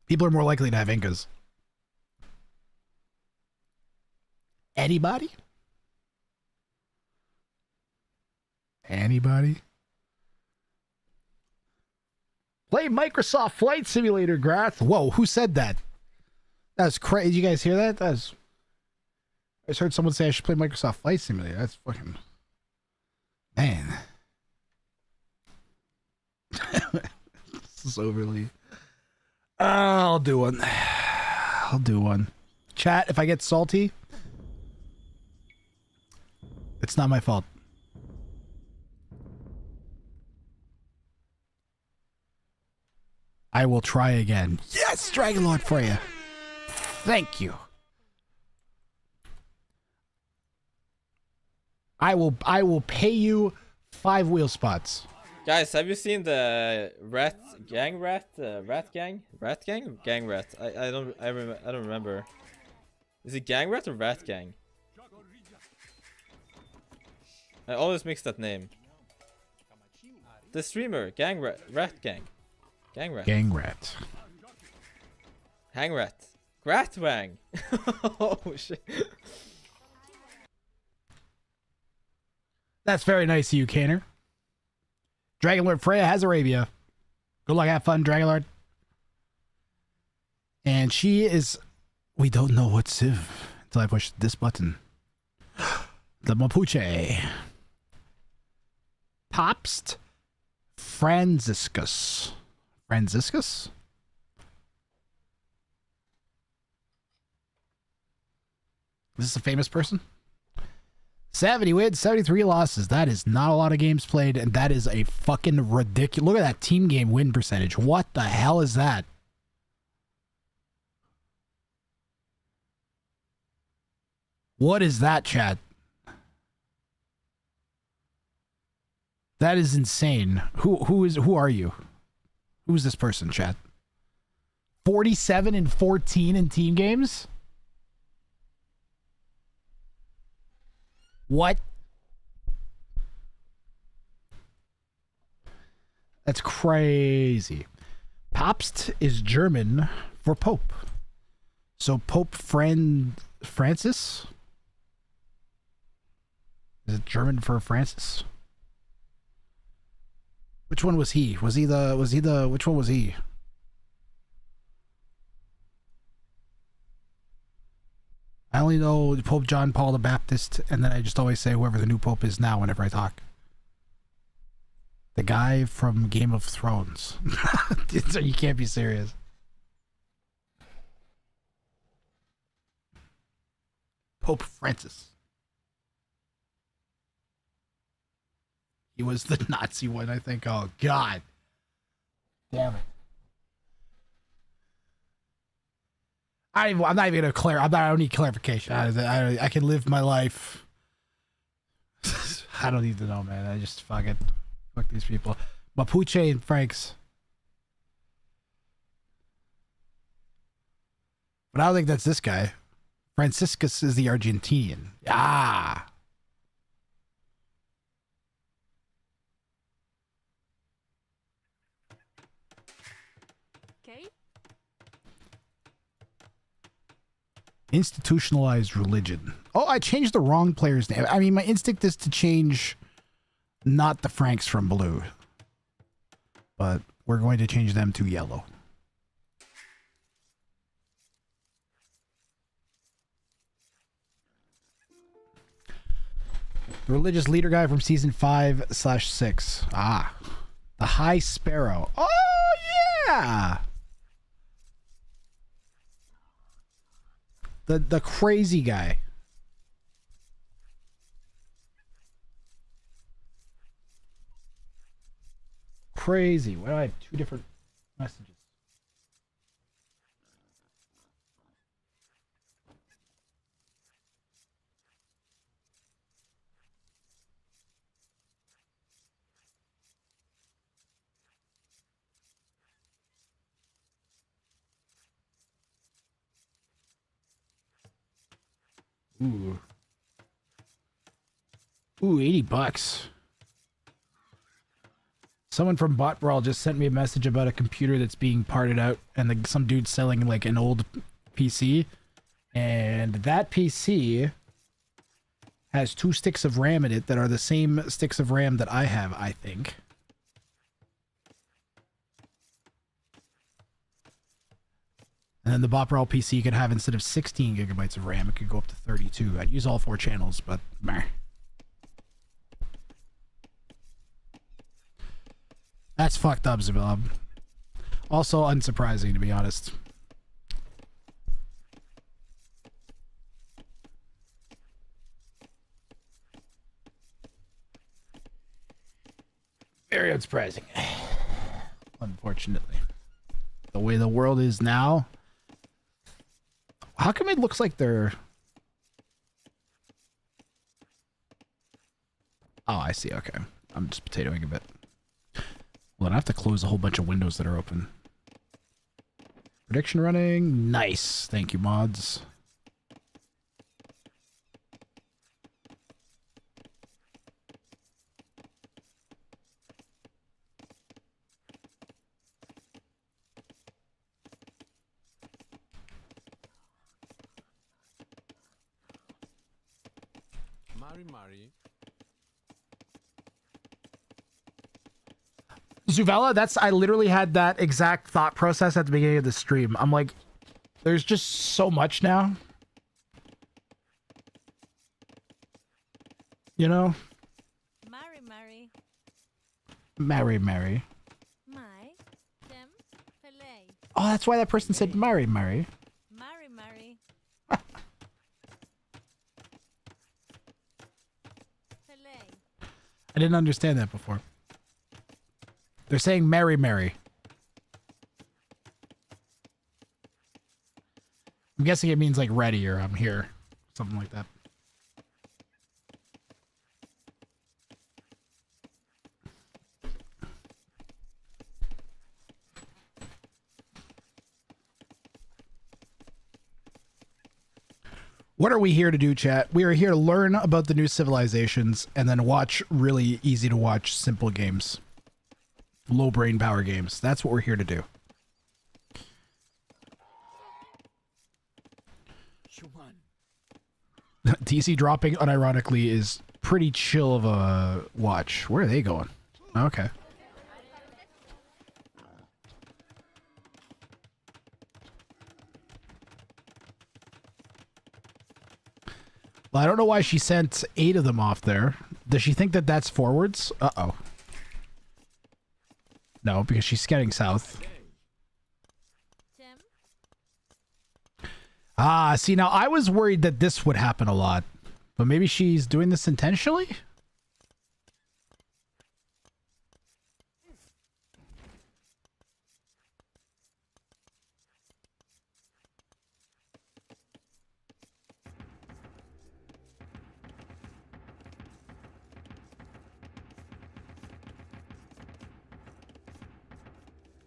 People are more likely to have Incas. Anybody? Anybody? Play Microsoft Flight Simulator, Grath. Whoa, who said that? That's crazy. Did you guys hear that? That's... I just heard someone say I should play Microsoft Flight Simulator. That's fucking... Man. This is overly... I'll do one. I'll do one. Chat, if I get salty, it's not my fault. I will try again. Yes, Dragonlord Freya. Thank you. I will pay you 5 wheel spots. Guys, have you seen the rat gang? I don't remember. Is it gang rat or rat gang? I always mix that name. The streamer, gang rat, rat gang. Gang rat. Gang rat. Hang rat. Gratwang. Oh shit. That's very nice of you, Canner. Dragonlord Freya has Arabia. Good luck, have fun, Dragonlord. And she is... We don't know what civ until I push this button. The Mapuche. Popst Franziskus. Franziskus? Is this a famous person? 70 wins, 73 losses. That is not a lot of games played, and that is a fucking ridiculous. Look at that team game win percentage. What the hell is that? What is that, chat? That is insane. Who are you? Who's this person, chat? 47 and 14 in team games? What? That's crazy. Papst is German for Pope. So Pope Francis? Is it German for Francis? Which one was he? Which one was he? I only know Pope John Paul the Baptist, and then I just always say whoever the new Pope is now whenever I talk. The guy from Game of Thrones. So you can't be serious. Pope Francis. He was the Nazi one, I think. Oh, God. Damn it. I'm not even going to I don't need clarification. I can live my life. I don't need to know, man. I just fuck these people. Mapuche and Franks. But I don't think that's this guy. Franciscus is the Argentinian. Ah. Okay. Institutionalized religion. Oh, I changed the wrong player's name. I mean, my instinct is to change not the Franks from blue. But we're going to change them to yellow. The religious leader guy from season 5/6. Ah. The High Sparrow. Oh, yeah! The crazy guy. Crazy. Why do I have two different messages? Ooh. Ooh, $80. Someone from Bot Brawl just sent me a message about a computer that's being parted out, and some dude's selling like an old PC, and that PC has 2 sticks of RAM in it that are the same sticks of RAM that I have, I think. And then the Bot Brawl PC could have, instead of 16 gigabytes of RAM, it could go up to 32. I'd use all 4 channels, but meh. That's fucked up, Zabab. Also unsurprising, to be honest. Very unsurprising. Unfortunately. The way the world is now. How come it looks like they're... Oh, I see. Okay. I'm just potatoing a bit. Well, I have to close a whole bunch of windows that are open. Prediction running. Nice. Thank you, mods. Mari. Zuvela, I literally had that exact thought process at the beginning of the stream. I'm like, there's just so much now. You know? Mary. Mary. My. Dem. Pelay. Oh, that's why that person said Mary. Mary. I didn't understand that before. They're saying Mary Mary. I'm guessing it means like ready or I'm here. Something like that. What are we here to do, chat? We are here to learn about the new civilizations and then watch really easy to watch simple games. Low brain power games. That's what we're here to do. DC dropping unironically is pretty chill of a watch. Where are they going? Okay. Well, I don't know why she sent 8 of them off there. Does she think that that's forwards? Uh-oh. No, because she's getting south. Ah, see, now I was worried that this would happen a lot. But maybe she's doing this intentionally?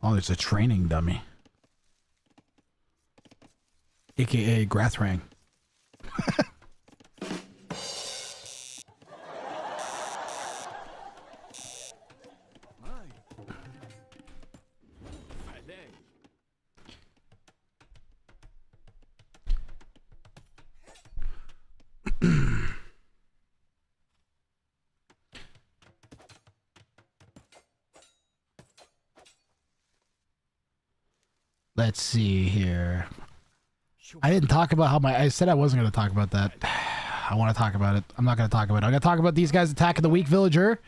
Oh, there's a training dummy. AKA Grathrang. Let's see here. I didn't talk about how I said I wasn't going to talk about that. I want to talk about it. I'm not going to talk about it. I'm going to talk about these guys attacking the weak villager.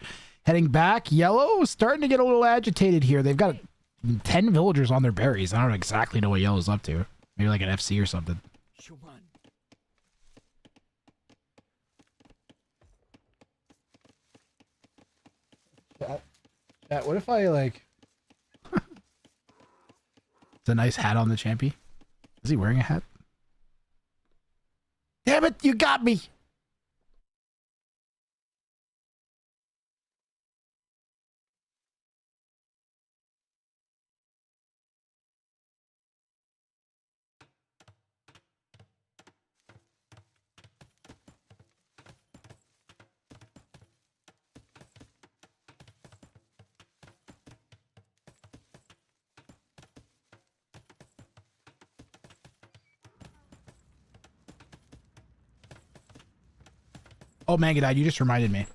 Heading back. Yellow starting to get a little agitated here. They've got 10 villagers on their berries. I don't exactly know what Yellow's up to. Maybe like an FC or something. Chat, what if I like... It's a nice hat on the champy. Is he wearing a hat? Damn it, you got me! Oh, Mangadide, you just reminded me.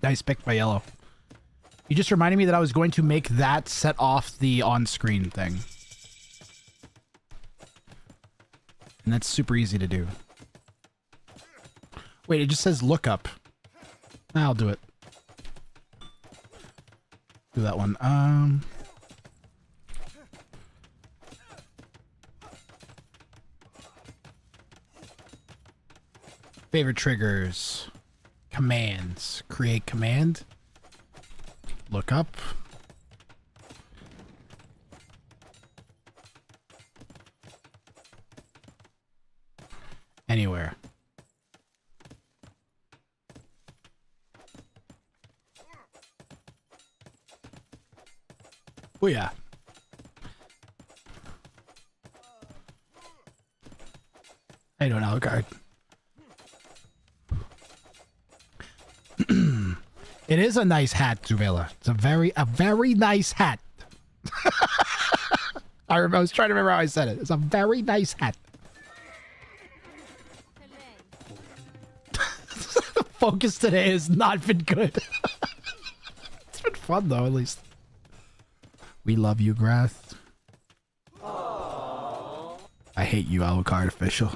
Nice pick by Yellow. You just reminded me that I was going to make that set off the on-screen thing. And that's super easy to do. Wait, it just says look up. I'll do it. Do that one. Favorite triggers. Commands. Create command. Look up. Anywhere. Oh yeah. I don't know, guard. It is a nice hat, Zuvela. It's a very nice hat. I was trying to remember how I said it. It's a very nice hat. The focus today has not been good. It's been fun though, at least. We love you, Grath. I hate you, Alucard official.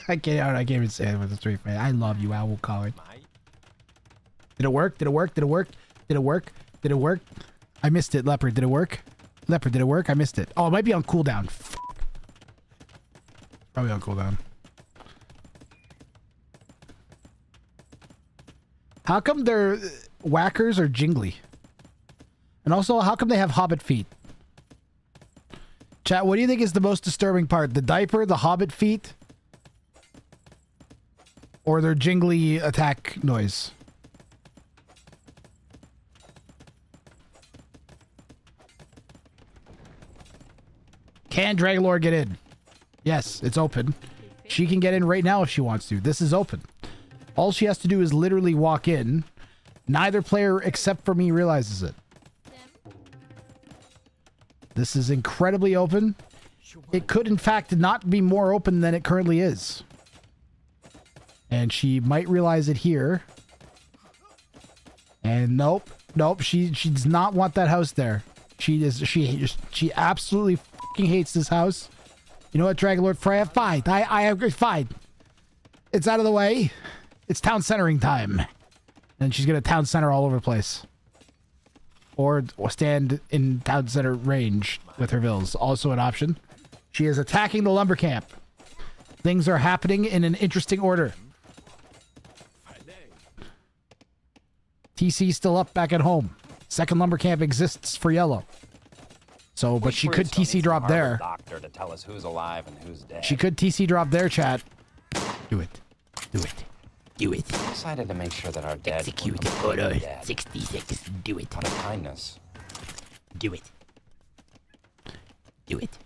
I can't even say it with a straight face. I love you, Alucard. Did it work? Did it work? Did it work? Did it work? Did it work? I missed it, Leopard. Did it work? Leopard, did it work? I missed it. Oh, it might be on cooldown. Probably on cooldown. How come their whackers are jingly? And also, how come they have hobbit feet? Chat, what do you think is the most disturbing part? The diaper, the hobbit feet, or their jingly attack noise? Can Dragonlord get in? Yes, it's open. She can get in right now if she wants to. This is open. All she has to do is literally walk in. Neither player except for me realizes it. This is incredibly open. It could, in fact, not be more open than it currently is. And she might realize it here. And nope. Nope. She does not want that house there. She absolutely fucking hates this house. You know what, Dragonlord Freya? Fine. I agree. Fine. It's out of the way. It's town centering time. And she's going to town center all over the place. Or stand in town center range with her vills. Also an option. She is attacking the lumber camp. Things are happening in an interesting order. TC still up back at home. Second lumber camp exists for yellow. So, but she could TC drop there. Doctor to tell us who's alive and who's dead. She could TC drop there, chat. Do it. Do it. Do it. Decided to make sure that our dead Execute order 66. Do it. out of kindness. Do it. Do it.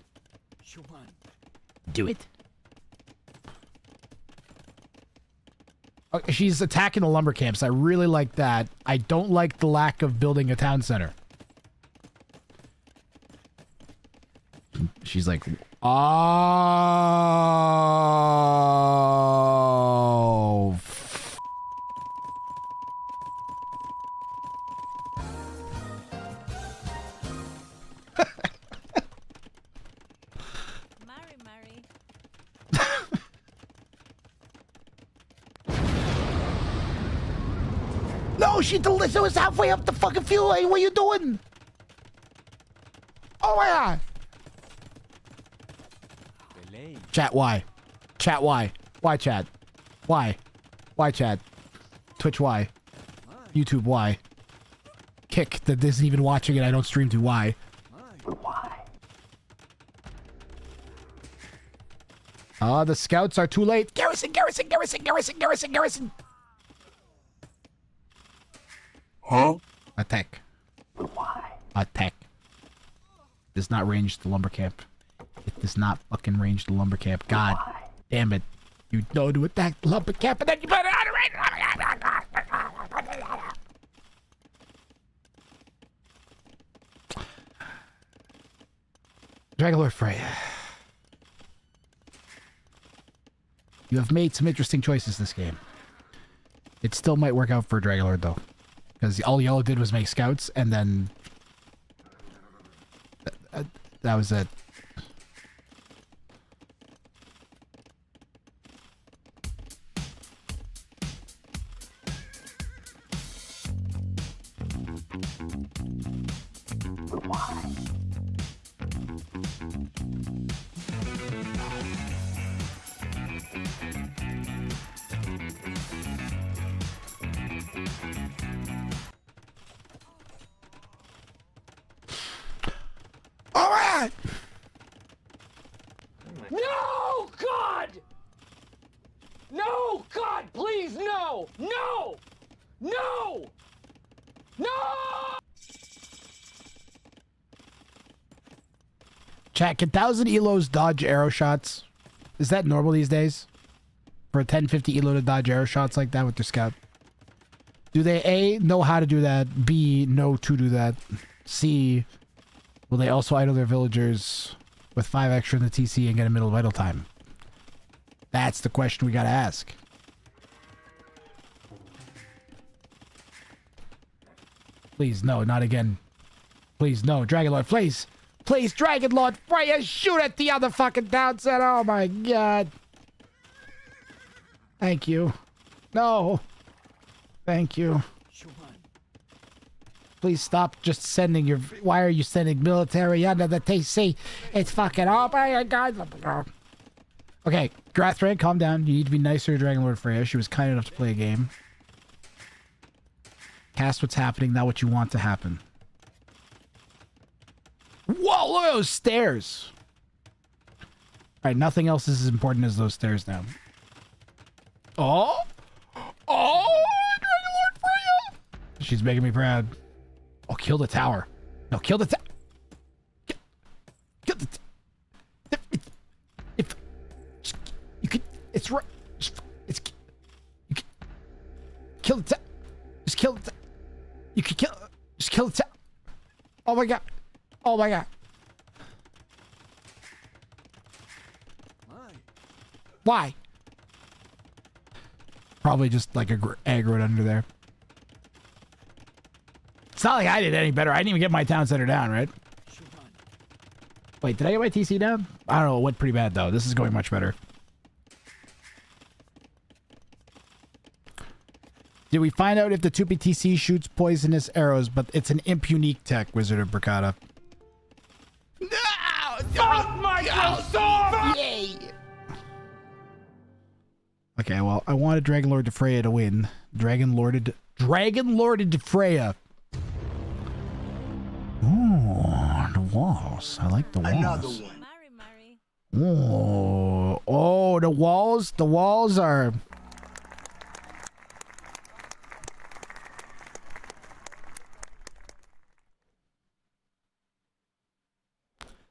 Do it. Okay, she's attacking the lumber camps. I really like that. I don't like the lack of building a town center. She's like, oh. No, she was halfway up the fucking fuel lane. What are you doing? Oh my god. Chat, why? Chat, why? Why, chat? Why? Why, chat? Twitch, why? YouTube, why? Kick that isn't even watching it. I don't stream to. Why? Why? The scouts are too late. Garrison, garrison, garrison, garrison, garrison, garrison. Huh? Attack. Why? Attack. Does not range the lumber camp. It does not fucking range the lumber camp. God damn it. You know to attack the lumber camp and then you put it out of range. Dragonlord Freya. You have made some interesting choices this game. It still might work out for Dragonlord though. Because all Yellow did was make scouts, and then that was it. No, God! No, God, please, no! No! No! No! Chat, can 1,000 elos dodge arrow shots? Is that normal these days? For a 1050 elo to dodge arrow shots like that with their scout? Do they A, know how to do that? B, know to do that? C, will they also idle their villagers with 5 extra in the TC and get a middle of idle time? That's the question we gotta ask. Please, no, not again. Please, no. Dragonlord, please. Please, Dragonlord Freya, shoot at the other fucking town center. Oh my god. Thank you. No. Thank you. Please stop just sending your... Why are you sending military under the TC? It's fucking... Oh my god. Okay, Grathran, calm down. You need to be nicer to Dragonlord Freya. She was kind enough to play a game. Cast what's happening, not what you want to happen. Whoa, look at those stairs. Alright, nothing else is as important as those stairs now. Oh! Oh! Dragon Lord Freya! She's making me proud. Oh, kill the tower. No, kill the tower. Kill the if you could, it's right. It's you can kill the tower. Just kill the tower. You can kill. Just kill the tower. Oh my god. Oh my god. Why? Probably just like aggroed under there. It's not like I did any better. I didn't even get my town center down, right? Wait, did I get my TC down? I don't know. It went pretty bad, though. This is going much better. Did we find out if the 2PTC shoots poisonous arrows, but it's an imp-unique tech, Wizard of Bracata? No! Fuck Microsoft! Yay! Okay, well, I wanted Dragon Lord de Freya to win. Dragon Lorded de Freya. Ooh, the walls. I like the walls. Another one. Oh, the walls. The walls are.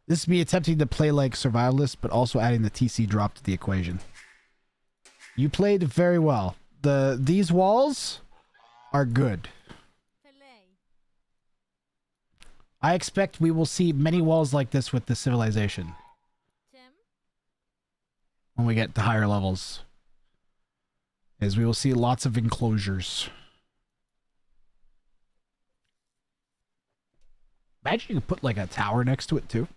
This is me attempting to play like survivalist, but also adding the TC drop to the equation. You played very well. These walls are good. I expect we will see many walls like this with the civilization. When we get to higher levels. Is we will see lots of enclosures. Imagine you could put like a tower next to it too.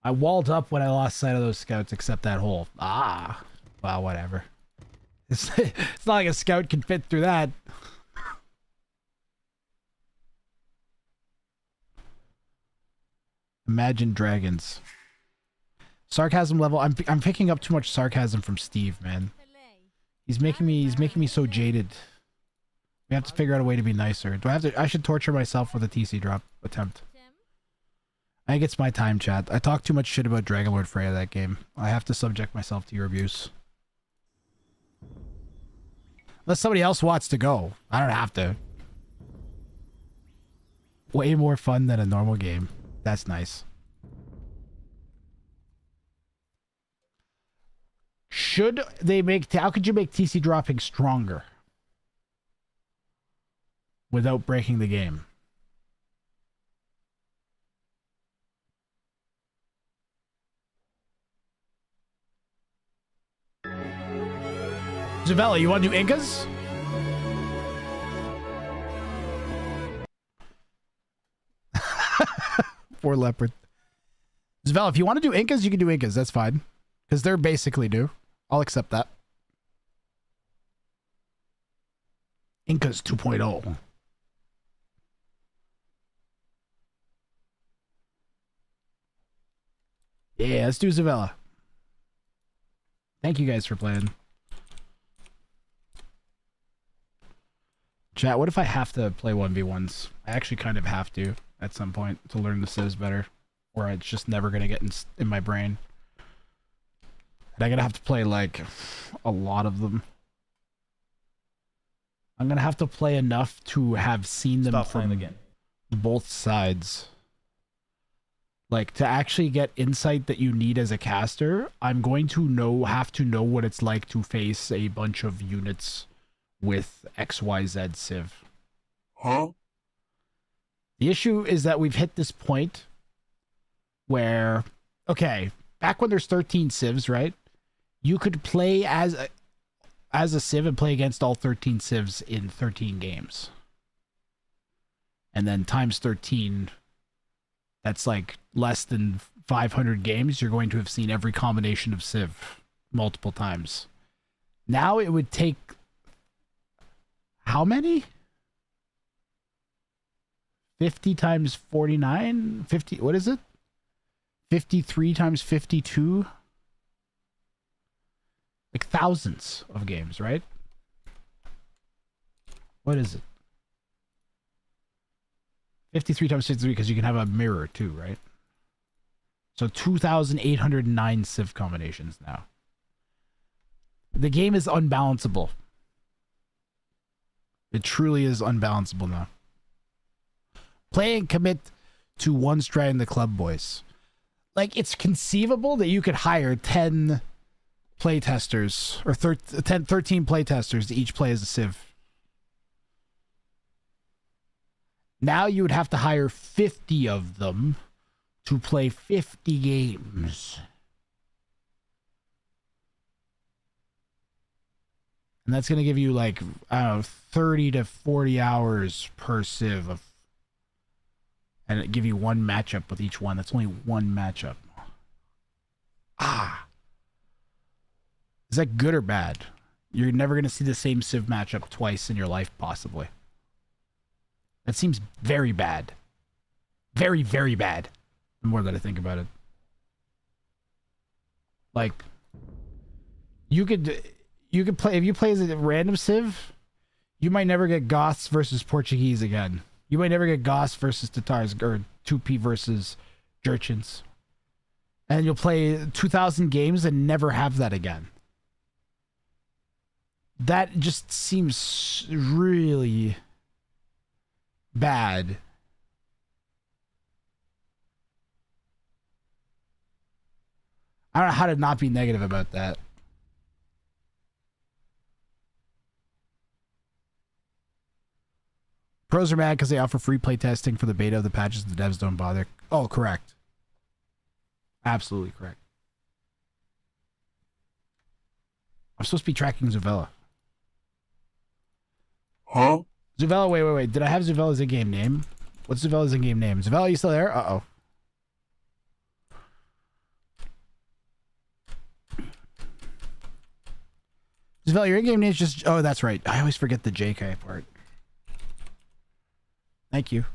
I walled up when I lost sight of those scouts except that hole. Ah. Well, whatever. It's not like a scout can fit through that. Imagine Dragons. Sarcasm level. I'm picking up too much sarcasm from Steve, man. He's making me so jaded. We have to figure out a way to be nicer. Do I have to? I should torture myself with a TC drop attempt. I think it's my time, chat. I talked too much shit about Dragon Lord Freya that game. I have to subject myself to your abuse. Unless somebody else wants to go. I don't have to. Way more fun than a normal game. That's nice. Should they make... How could you make TC dropping stronger? Without breaking the game? Zavella, you want to do Incas? Poor leopard. Zavella, if you want to do Incas, you can do Incas. That's fine. Because they're basically new. I'll accept that. Incas 2.0. Yeah, let's do Zavella. Thank you guys for playing. Chat, what if I have to play 1v1s? I actually kind of have to at some point to learn the civs better. Or it's just never going to get in my brain. And I'm going to have to play, like, a lot of them. I'm going to have to play enough to have seen them from both sides. Like, to actually get insight that you need as a caster, I'm going to have to know what it's like to face a bunch of units with XYZ civ. Huh? The issue is that we've hit this point where, okay, back when there's 13 civs, right? You could play as a civ and play against all 13 civs in 13 games. And then times 13, that's like less than 500 games. You're going to have seen every combination of civ multiple times. Now it would take how many? 50 times 49? 50, what is it? 53 times 52? Like thousands of games, right? What is it? 53 times 53 because you can have a mirror too, right? So 2,809 civ combinations now. The game is unbalanceable. It truly is unbalanceable now. Play and commit to one strat in the club, boys. Like, it's conceivable that you could hire 10 playtesters or 13 playtesters to each play as a civ. Now you would have to hire 50 of them to play 50 games. And that's going to give you like, I don't know, 30 to 40 hours per civ of, and it give you one matchup with each one. That's only one matchup. Ah. Is that good or bad? You're never going to see the same civ matchup twice in your life, possibly. That seems very bad. Very, very bad. The more that I think about it. Like, you could play, if you play as a random civ, you might never get Goths versus Portuguese again. You might never get Goths versus Tatars, or 2P versus Jurchens. And you'll play 2,000 games and never have that again. That just seems really bad. I don't know how to not be negative about that. Pros are mad because they offer free playtesting for the beta of the patches. The devs don't bother. Oh, correct. Absolutely correct. I'm supposed to be tracking Zuvela. Huh? Zuvela, wait. Did I have Zuvela's in-game name? What's Zuvela's in-game name? Zuvela, you still there? Uh-oh. Zuvela, your in-game name is just... Oh, that's right. I always forget the JK part. Thank you.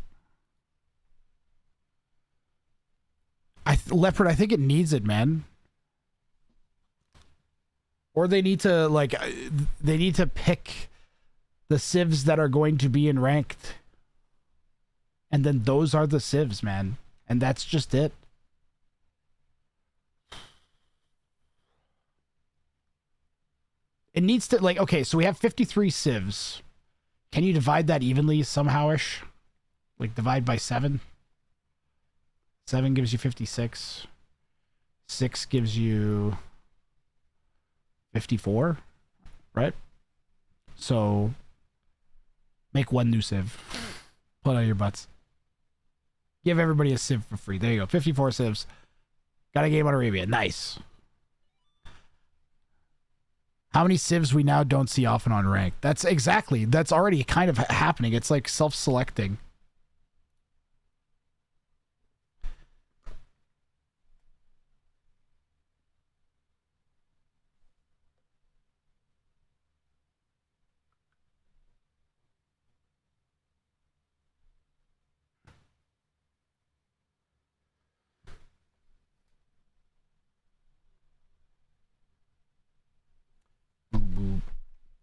Leopard, I think it needs it, man. Or they need to, like... They need to pick the civs that are going to be in ranked. And then those are the civs, man. And that's just it. It needs to, like, okay, so we have 53 civs. Can you divide that evenly somehow-ish? Like, divide by 7? 7 gives you 56. 6 gives you 54, right? So, make one new civ. Pull it out of your butts. Give everybody a civ for free. There you go. 54 civs. Got a game on Arabia. Nice. How many civs we now don't see often on rank? That's already kind of happening. It's like self-selecting.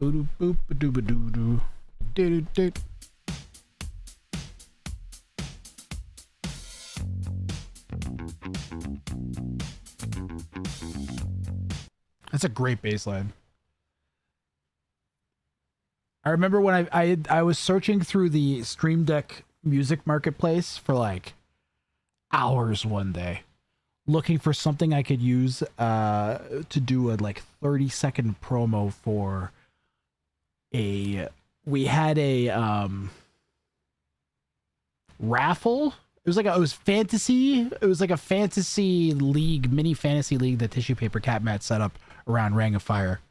Boop boop doo ba doo doo doo doo. That's a great bass line. I remember when I was searching through the Stream Deck music marketplace for like hours one day, looking for something I could use to do a like 30-second promo for we had a raffle. It was fantasy. It was like a fantasy league, mini fantasy league that Tissue Paper Cat Matt set up around Ring of Fire,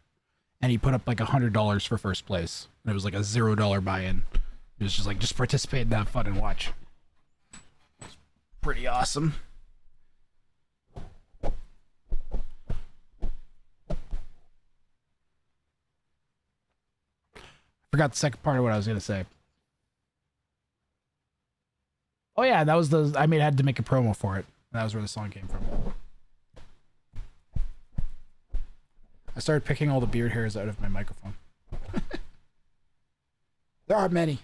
and he put up like $100 for first place, and it was like a $0 buy-in. It was just like, just participate and have fun and watch. It's pretty awesome. Forgot the second part of what I was gonna say. Oh yeah, that was I had to make a promo for it. That was where the song came from. I started picking all the beard hairs out of my microphone. There are many.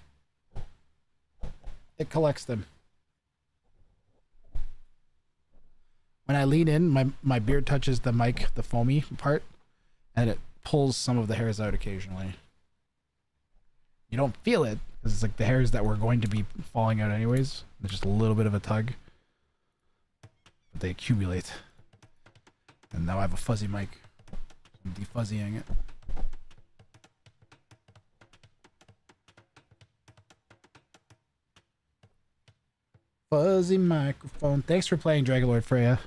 It collects them. When I lean in, my beard touches the mic, the foamy part, and it pulls some of the hairs out occasionally. You don't feel it, because it's like the hairs that were going to be falling out anyways. There's just a little bit of a tug. But they accumulate. And now I have a fuzzy mic. I'm defuzzying it. Fuzzy microphone. Thanks for playing Dragon Lord Freya.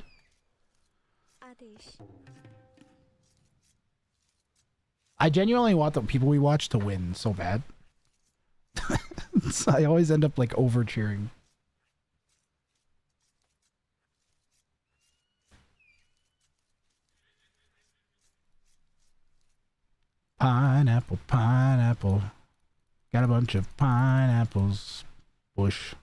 I genuinely want the people we watch to win so bad. So I always end up like over cheering. Pineapple, pineapple. Got a bunch of pineapples. Bush.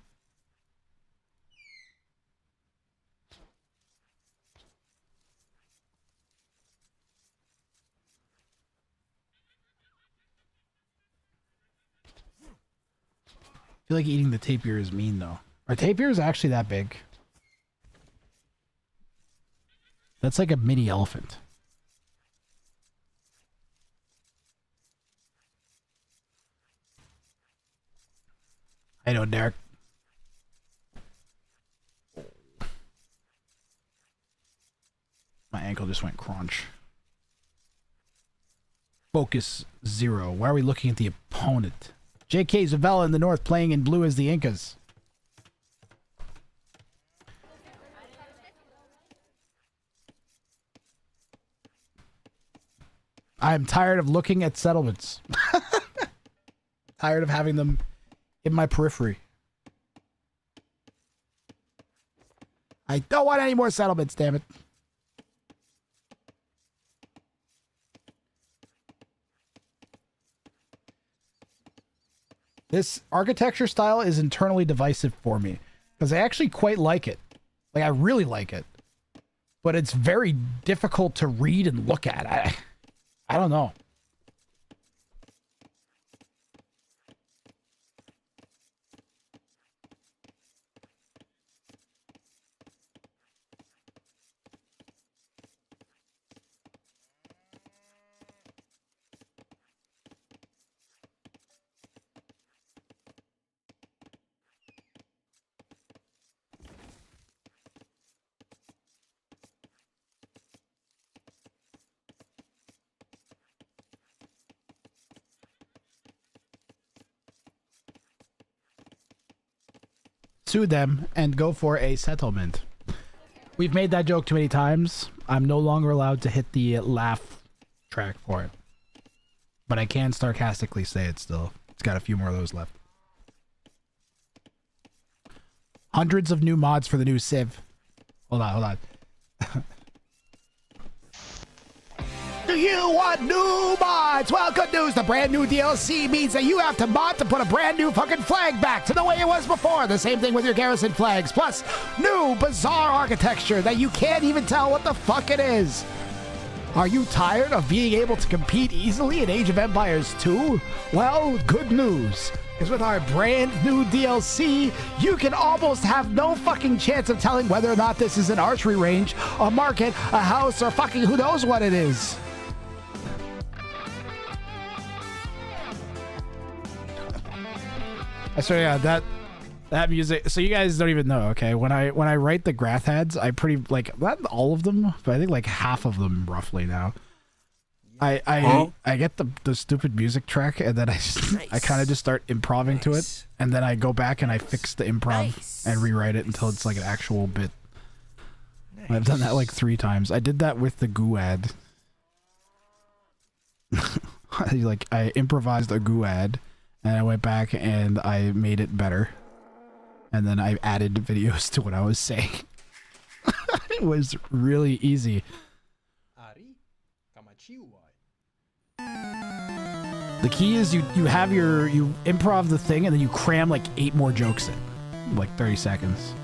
I feel like eating the tapir is mean though. Are tapirs actually that big? That's like a mini elephant. I know, Derek. My ankle just went crunch. Focus 0. Why are we looking at the opponent? J.K. Zavella in the north playing in blue as the Incas. I'm tired of looking at settlements. Tired of having them in my periphery. I don't want any more settlements, damn it. This architecture style is internally divisive for me because I actually quite like it. Like, I really like it. But it's very difficult to read and look at. I don't know. Sue them and go for a settlement. We've made that joke too many times. I'm no longer allowed to hit the laugh track for it. But I can sarcastically say it still. It's got a few more of those left. Hundreds of new mods for the new Civ. Hold on. Do you want new mods? Well, good news. The brand new DLC means that you have to mod to put a brand new fucking flag back to the way it was before. The same thing with your garrison flags. Plus, new bizarre architecture that you can't even tell what the fuck it is. Are you tired of being able to compete easily in Age of Empires 2? Well, good news. Because with our brand new DLC, you can almost have no fucking chance of telling whether or not this is an archery range, a market, a house, or fucking who knows what it is. So yeah, that music. So you guys don't even know, okay? When I write the Grath heads, I pretty like not all of them, but I think like half of them roughly now. I get the stupid music track and then I kind of just start improving to it, and then I go back and I fix the improv and rewrite it until it's like an actual bit. I've done that like 3 times. I did that with the goo ad. I improvised a goo ad. And I went back and I made it better. And then I added videos to what I was saying. It was really easy. The key is you improv the thing and then you cram like 8 more jokes in. Like 30 seconds.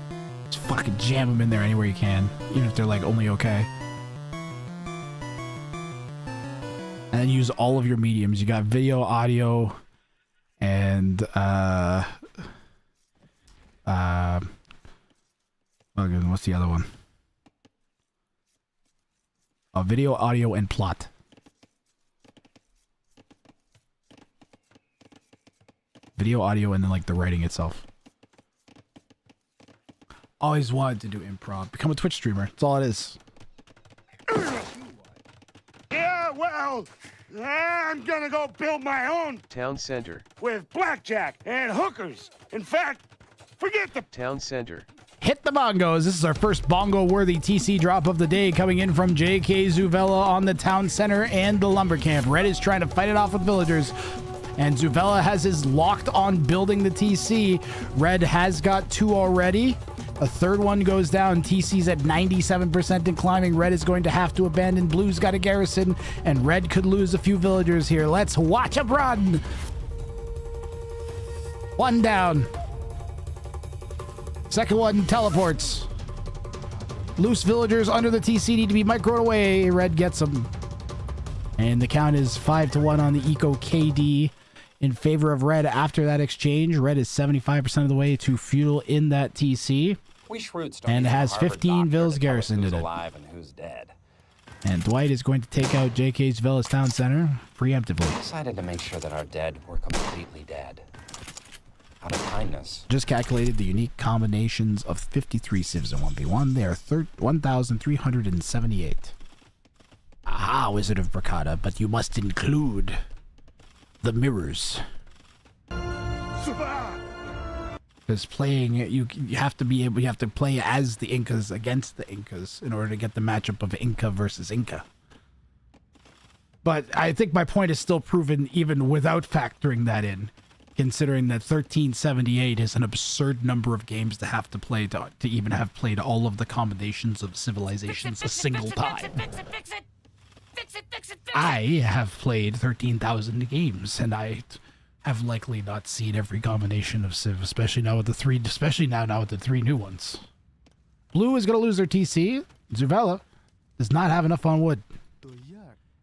Just fucking jam them in there anywhere you can. Even if they're like only okay. And then use all of your mediums. You got video, audio, And what's the other one? Video, audio, and plot. Video, audio, and then like the writing itself. Always wanted to do improv. Become a Twitch streamer. That's all it is. Yeah, well, I'm gonna go build my own Town center. with blackjack and hookers. In fact, forget the Town center. Hit the bongos. This is our first bongo-worthy TC drop of the day, coming in from JK Zuvella on the town center and the lumber camp. Red is trying to fight it off with villagers, and Zuvella has his locked on building the TC. Red has got 2 already. A third one goes down. TC's at 97% and climbing. Red is going to have to abandon. Blue's got a garrison, and Red could lose a few villagers here. Let's watch him run. 1 down. Second one teleports. Loose villagers under the TC need to be microed away. Red gets them. And the count is 5-1 on the Eco KD in favor of Red after that exchange. Red is 75% of the way to feudal in that TC. We Shroots don't And need a has Harvard 15 doctor vills to tell us garrisoned who's in it. alive and who's dead. And Dwight is going to take out JK's Vella's Town Center preemptively. Decided to make sure that our dead were completely dead. Out of kindness. Just calculated the unique combinations of 53 civs in 1v1. They are 1,378. Aha, Wizard of Bracada, but you must include the mirrors. Because playing, you have to be able, you have to play as the Incas against the Incas in order to get the matchup of Inca versus Inca. But I think my point is still proven even without factoring that in, considering that 1378 is an absurd number of games to have to play to even have played all of the combinations of civilizations a single time. I have played 13,000 games, and I have likely not seen every combination of Civ, especially now with the 3 new ones. Blue is going to lose their TC. Zuvella does not have enough on wood.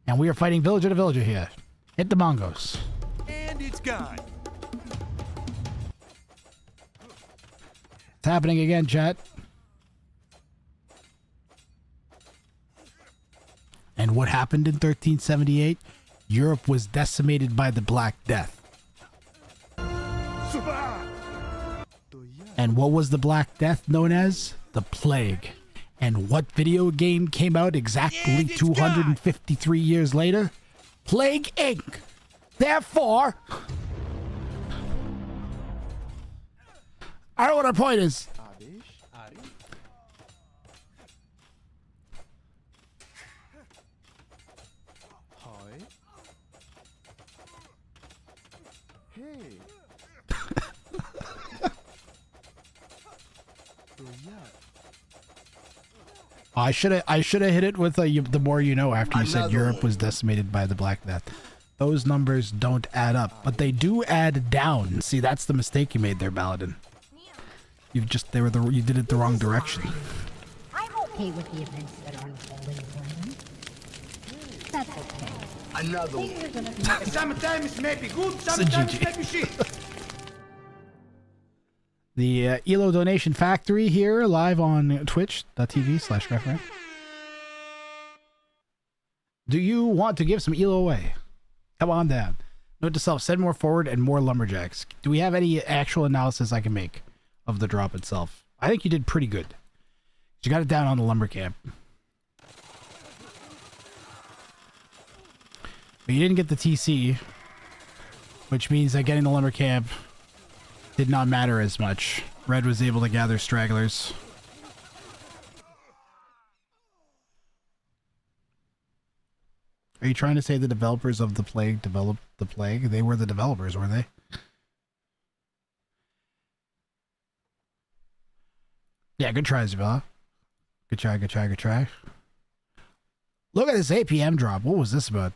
And we are fighting villager to villager here. Hit the bongos. And it's gone. It's happening again, chat. And what happened in 1378? Europe was decimated by the Black Death. And what was the Black Death known as? The Plague. And what video game came out exactly 253 years later? Plague Inc. Therefore, I don't know what our point is. I should have hit it with the more you know after you said Europe was decimated by the Black Death. Those numbers don't add up, but they do add down. See, that's the mistake you made there, Baladin. You did it the wrong direction. I'm okay with the events that are unfolding for him. That's okay. Another one. Things are gonna be Sometimes maybe good, It's a sometimes GG. maybe shit. The ELO Donation Factory here, live on twitch.tv/referent. Do you want to give some ELO away? Come on down. Note to self, send more forward and more lumberjacks. Do we have any actual analysis I can make of the drop itself? I think you did pretty good. You got it down on the lumber camp. But you didn't get the TC, which means that getting the lumber camp did not matter as much. Red was able to gather stragglers. Are you trying to say the developers of the Plague developed the Plague? They were the developers, were they? Yeah, good try, Zavella. Good try, good try, good try. Look at this APM drop. What was this about?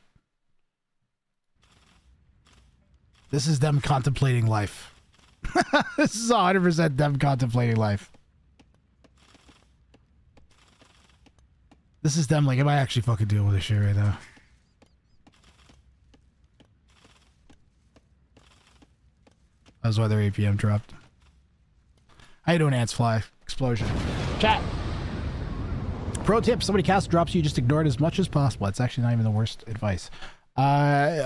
This is them contemplating life. This is 100% them contemplating life. This is them like, am I actually fucking dealing with this shit right now? That's why their APM dropped. How you doing, Ants Fly? Explosion. Chat. Pro tip, somebody cast drops you, just ignore it as much as possible. It's actually not even the worst advice. Sign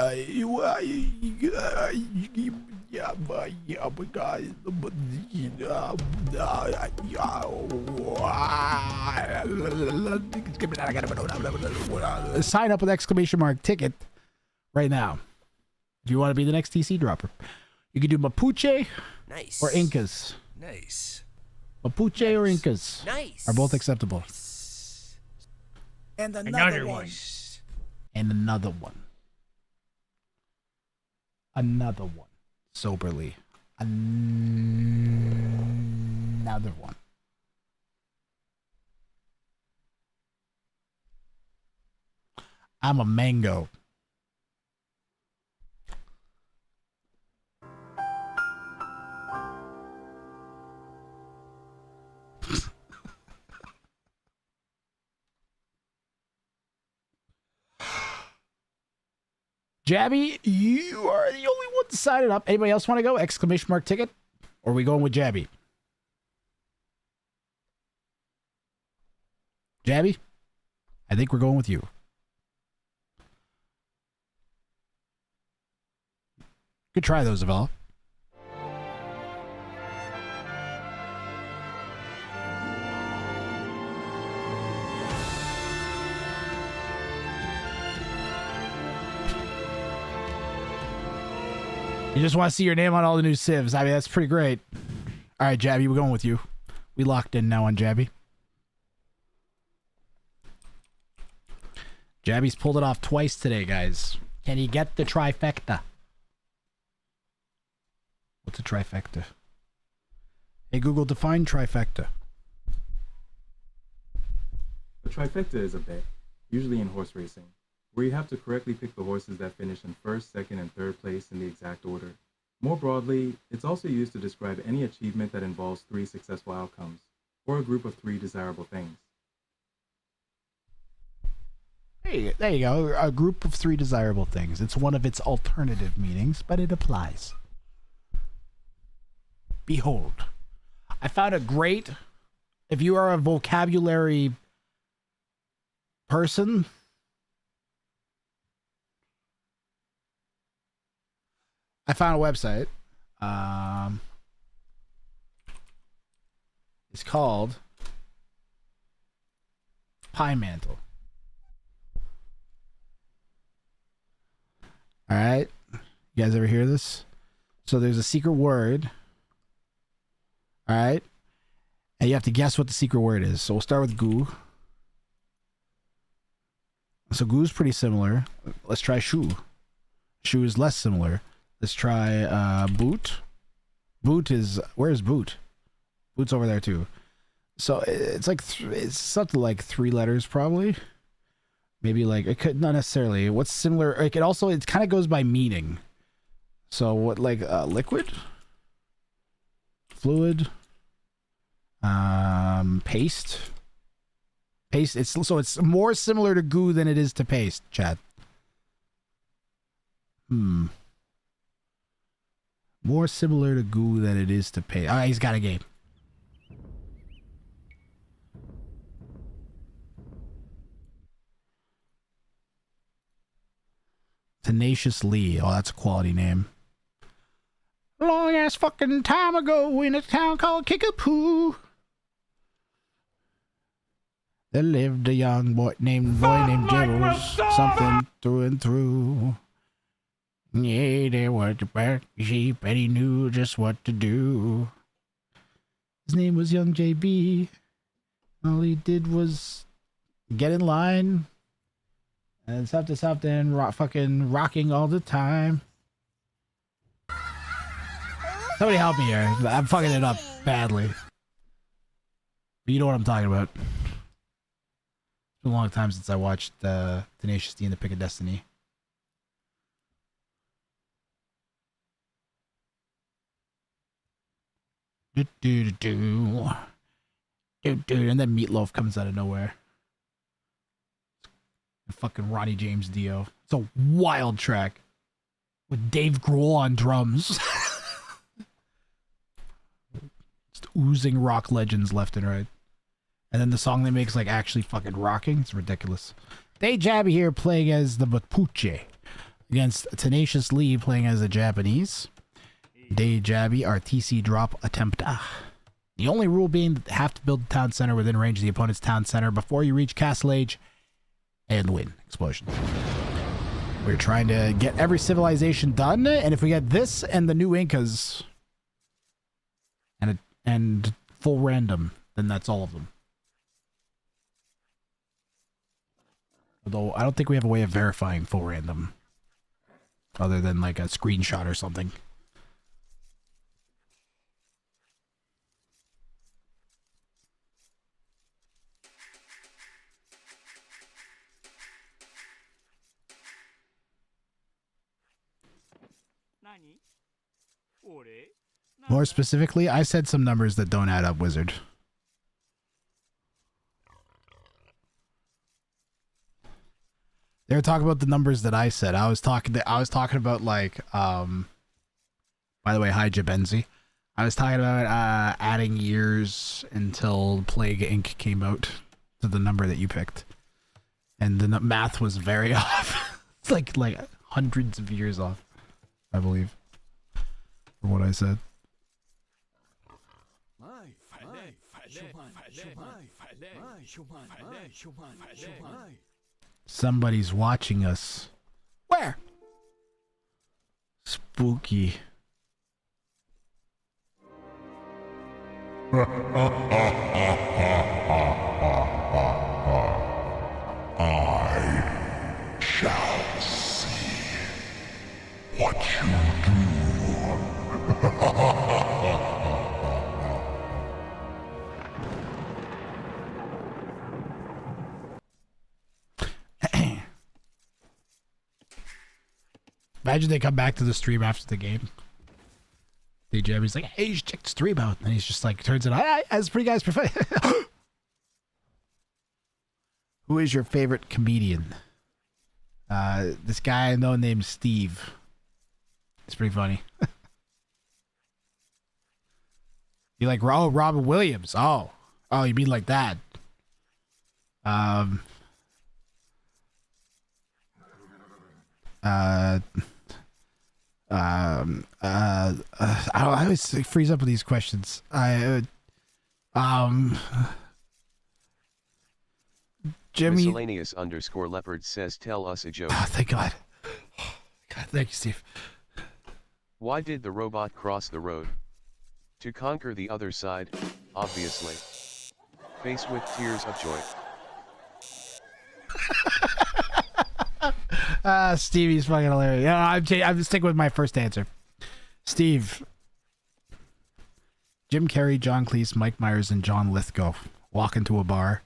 up with exclamation mark ticket right now. If you want to be the next TC dropper. You can do Mapuche or Incas. Nice. Mapuche or Incas. Nice. Are both acceptable. And another one. And another one. Another one. Soberly. Another one. I'm a mango. Jabby, you are the only one to sign it up. Anybody else want to go? Exclamation mark ticket? Or are we going with Jabby? Jabby? I think we're going with you. Good try, though, Zavala. You just want to see your name on all the new civs. I mean, that's pretty great. All right, Jabby, we're going with you. We locked in now on Jabby. Jabby's pulled it off twice today, guys. Can he get the trifecta? What's a trifecta? Hey, Google, define trifecta. A trifecta is a bet, usually in horse racing, where you have to correctly pick the horses that finish in first, second, and third place in the exact order. More broadly, it's also used to describe any achievement that involves 3 successful outcomes, or a group of 3 desirable things. Hey, there you go. A group of 3 desirable things. It's one of its alternative meanings, but it applies. Behold. I found a great, if you are a vocabulary person, I found a website. It's called Pie Mantle. All right. You guys ever hear this? So there's a secret word. All right. And you have to guess what the secret word is. So we'll start with goo. So goo's pretty similar. Let's try shoe. Shoe is less similar. Let's try boot. Boot is, where's boot? Boot's over there too. So it's like it's something like 3 letters probably. Maybe like, it could not necessarily. What's similar? It could also, it kind of goes by meaning. So what, like liquid, fluid, paste. Paste. It's more similar to goo than it is to paste. Chat. More similar to goo than it is to paste. All right, he's got a game. Tenacious Lee. Oh, that's a quality name. Long ass fucking time ago in a town called Kickapoo, there lived a young boy named Jibbles, something through and through. Yeah, there was a black sheep and he knew just what to do. His name was Young JB. All he did was get in line and something fucking rocking all the time. Somebody help me here. I'm fucking it up badly. But you know what I'm talking about. It's been a long time since I watched Tenacious D and the Pick of Destiny. And then Meatloaf comes out of nowhere. And fucking Ronnie James Dio. It's a wild track with Dave Grohl on drums. oozing rock legends left and right. And then the song they make is like actually fucking rocking. It's ridiculous. They Jabby here playing as the Mapuche against Tenacious Lee playing as the Japanese. Day Jabby, our TC drop attempt. The only rule being that they have to build the town center within range of the opponent's town center before you reach Castle Age and win. Explosion. We're trying to get every civilization done, and if we get this and the new Incas and full random, then that's all of them. Although I don't think we have a way of verifying full random other than like a screenshot or something. More specifically, I said some numbers that don't add up, Wizard. They were talking about the numbers that I said. I was talking about like by the way, hi Jabenzi. I was talking about adding years until Plague Inc. came out to the number that you picked. And the math was very off. It's like hundreds of years off, I believe, from what I said. Somebody's watching us. Where? Spooky. I shall see what you do. Imagine they come back to the stream after the game. DJ, he's like, hey, you should check the stream out. And he's just like, turns it on. That's pretty guys. Who is your favorite comedian? This guy I know named Steve. It's pretty funny. You like, oh, Robin Williams. Oh, you mean like that? I always freeze up with these questions. Jimmy Miscellaneous _ leopard says, tell us a joke. Oh, thank God. God, thank you, Steve. Why did the robot cross the road? To conquer the other side, obviously. Face with tears of joy. Stevie's fucking hilarious. Yeah, I'm sticking with my first answer. Steve. Jim Carrey, John Cleese, Mike Myers, and John Lithgow walk into a bar.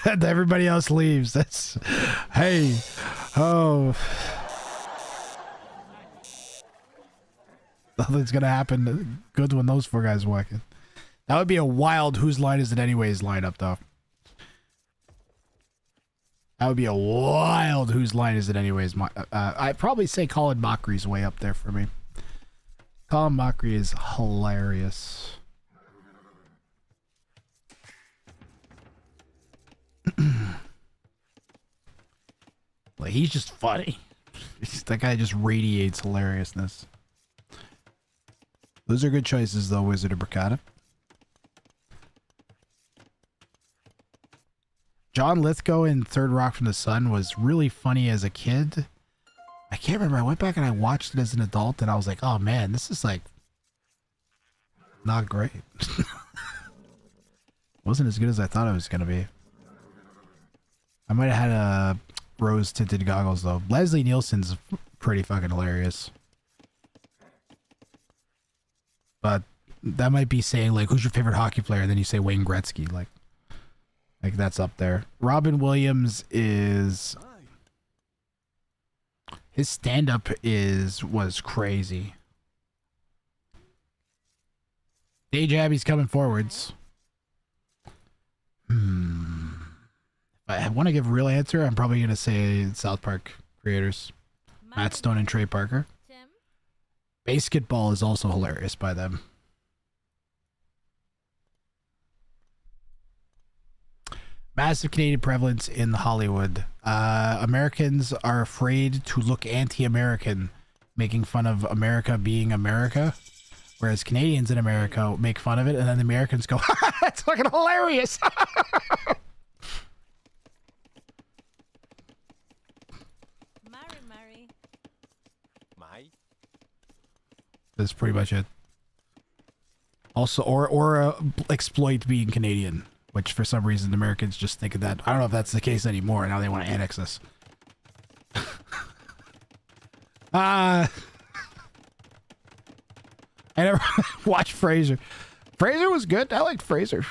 And everybody else leaves. That's, hey, oh. Nothing's gonna happen good when those four guys walk in. That would be a wild whose line is it anyways lineup, though. That would be a wild whose line is it anyways. I'd probably say Colin Mockery's way up there for me. Colin Mockery is hilarious. Like, he's just funny. That guy just radiates hilariousness. Those are good choices, though, Wizard of Bricata. John Lithgow in Third Rock from the Sun was really funny as a kid. I can't remember. I went back and I watched it as an adult, and I was like, oh, man, this is, like, not great. Wasn't as good as I thought it was going to be. I might have had rose-tinted goggles, though. Leslie Nielsen's pretty fucking hilarious. But that might be saying, like, who's your favorite hockey player? And then you say Wayne Gretzky. Like that's up there. Robin Williams is... His stand-up was crazy. Day Jabby's coming forwards. If I want to give a real answer, I'm probably going to say South Park creators. Matt Stone and Trey Parker. Basketball is also hilarious by them. Massive Canadian prevalence in Hollywood. Americans are afraid to look anti-American, making fun of America being America. Whereas Canadians in America make fun of it, and then the Americans go, that's fucking hilarious! That's pretty much it. Also, or exploit being Canadian, which for some reason Americans just think of that. I don't know if that's the case anymore. Now they want to annex us. I never watched Frasier. Frasier was good. I liked Frasier.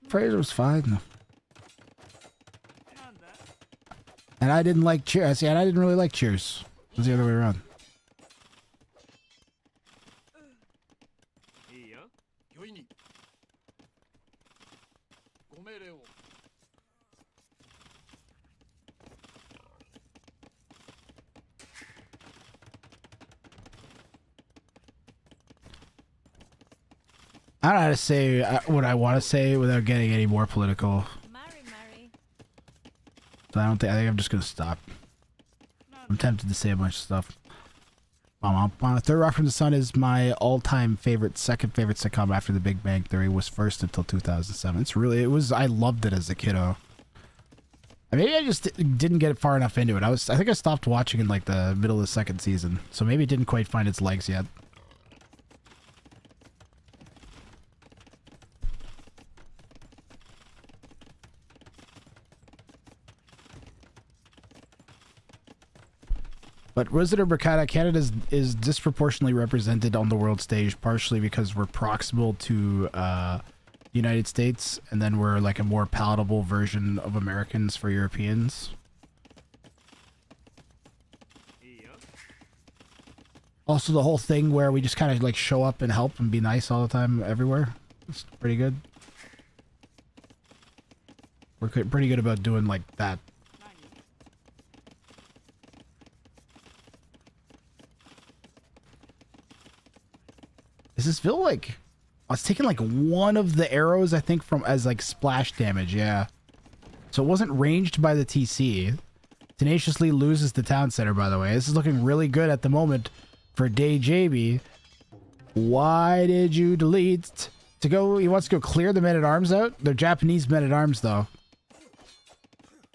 Frasier was fine. And I didn't like Cheers. See, and I didn't really like Cheers. It was the other way around. I don't know how to say what I want to say without getting any more political. So I think I'm just gonna stop. I'm tempted to say a bunch of stuff. Third Rock from the Sun is my all-time favorite, second favorite sitcom after The Big Bang Theory. Was first until 2007. I loved it as a kiddo. Maybe I just didn't get far enough into it. I think I stopped watching in like the middle of the second season, so maybe it didn't quite find its legs yet. But Rosita Mercata, Canada is disproportionately represented on the world stage, partially because we're proximal to the United States, and then we're like a more palatable version of Americans for Europeans. Also, the whole thing where we just kind of like show up and help and be nice all the time everywhere. It's pretty good. We're pretty good about doing like that. Is this Bill like... I was taking like one of the arrows, I think, from as like splash damage, yeah. So it wasn't ranged by the TC. Tenaciously loses the town center, by the way. This is looking really good at the moment for Day JB. Why did you delete to go? He wants to go clear the men-at-arms out. They're Japanese men-at-arms, though.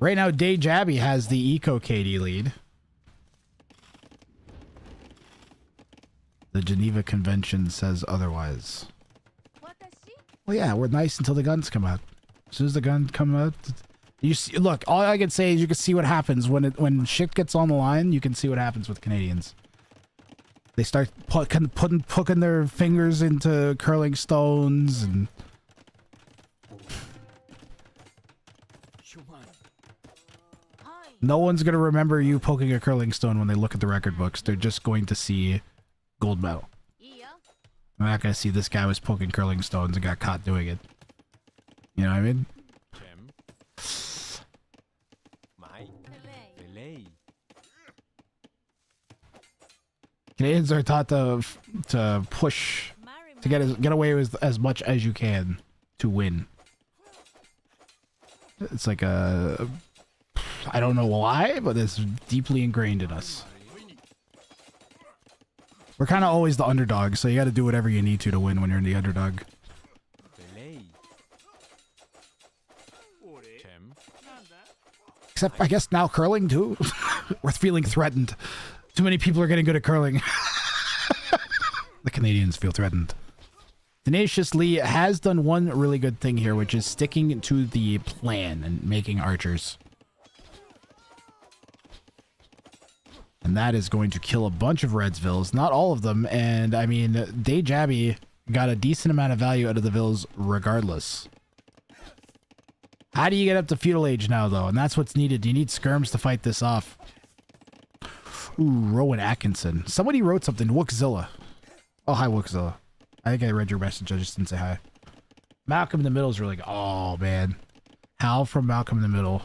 Right now, Day Jabby has the Eco KD lead. The Geneva Convention says otherwise. Well, yeah, we're nice until the guns come out. As soon as the guns come out, you see. Look, all I can say is you can see what happens when shit gets on the line. You can see what happens with Canadians. They start poking their fingers into curling stones and. No one's gonna remember you poking a curling stone when they look at the record books. They're just going to see gold medal. I'm not gonna see this guy was poking curling stones and got caught doing it. You know what I mean? Canadians are taught to push to get away with as much as you can to win. It's like a I don't know why, but it's deeply ingrained in us. We're kind of always the underdog, so you got to do whatever you need to win when you're in the underdog. Except, I guess now curling too. We're feeling threatened. Too many people are getting good at curling. The Canadians feel threatened. Tenacious Lee has done one really good thing here, which is sticking to the plan and making archers. And that is going to kill a bunch of Redsvilles. Not all of them. And, I mean, Day Jabby got a decent amount of value out of the vills regardless. How do you get up to feudal age now, though? And that's what's needed. You need skirms to fight this off. Ooh, Rowan Atkinson. Somebody wrote something. Wookzilla. Oh, hi, Wookzilla. I think I read your message. I just didn't say hi. Malcolm in the Middle is really good. Oh, man. Hal from Malcolm in the Middle.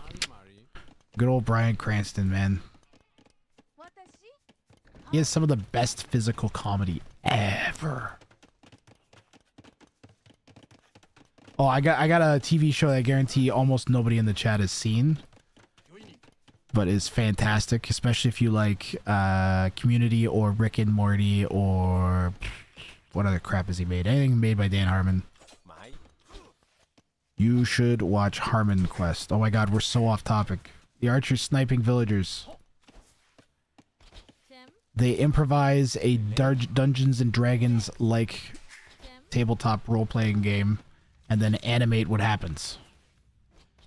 Good old Bryan Cranston, man. He has some of the best physical comedy ever. Oh, I got a TV show that I guarantee almost nobody in the chat has seen, but is fantastic, especially if you like Community or Rick and Morty or what other crap has he made? Anything made by Dan Harmon. You should watch Harmon Quest. Oh my god, we're so off topic. The archers sniping villagers. They improvise a Dungeons and Dragons like tabletop role-playing game and then animate what happens.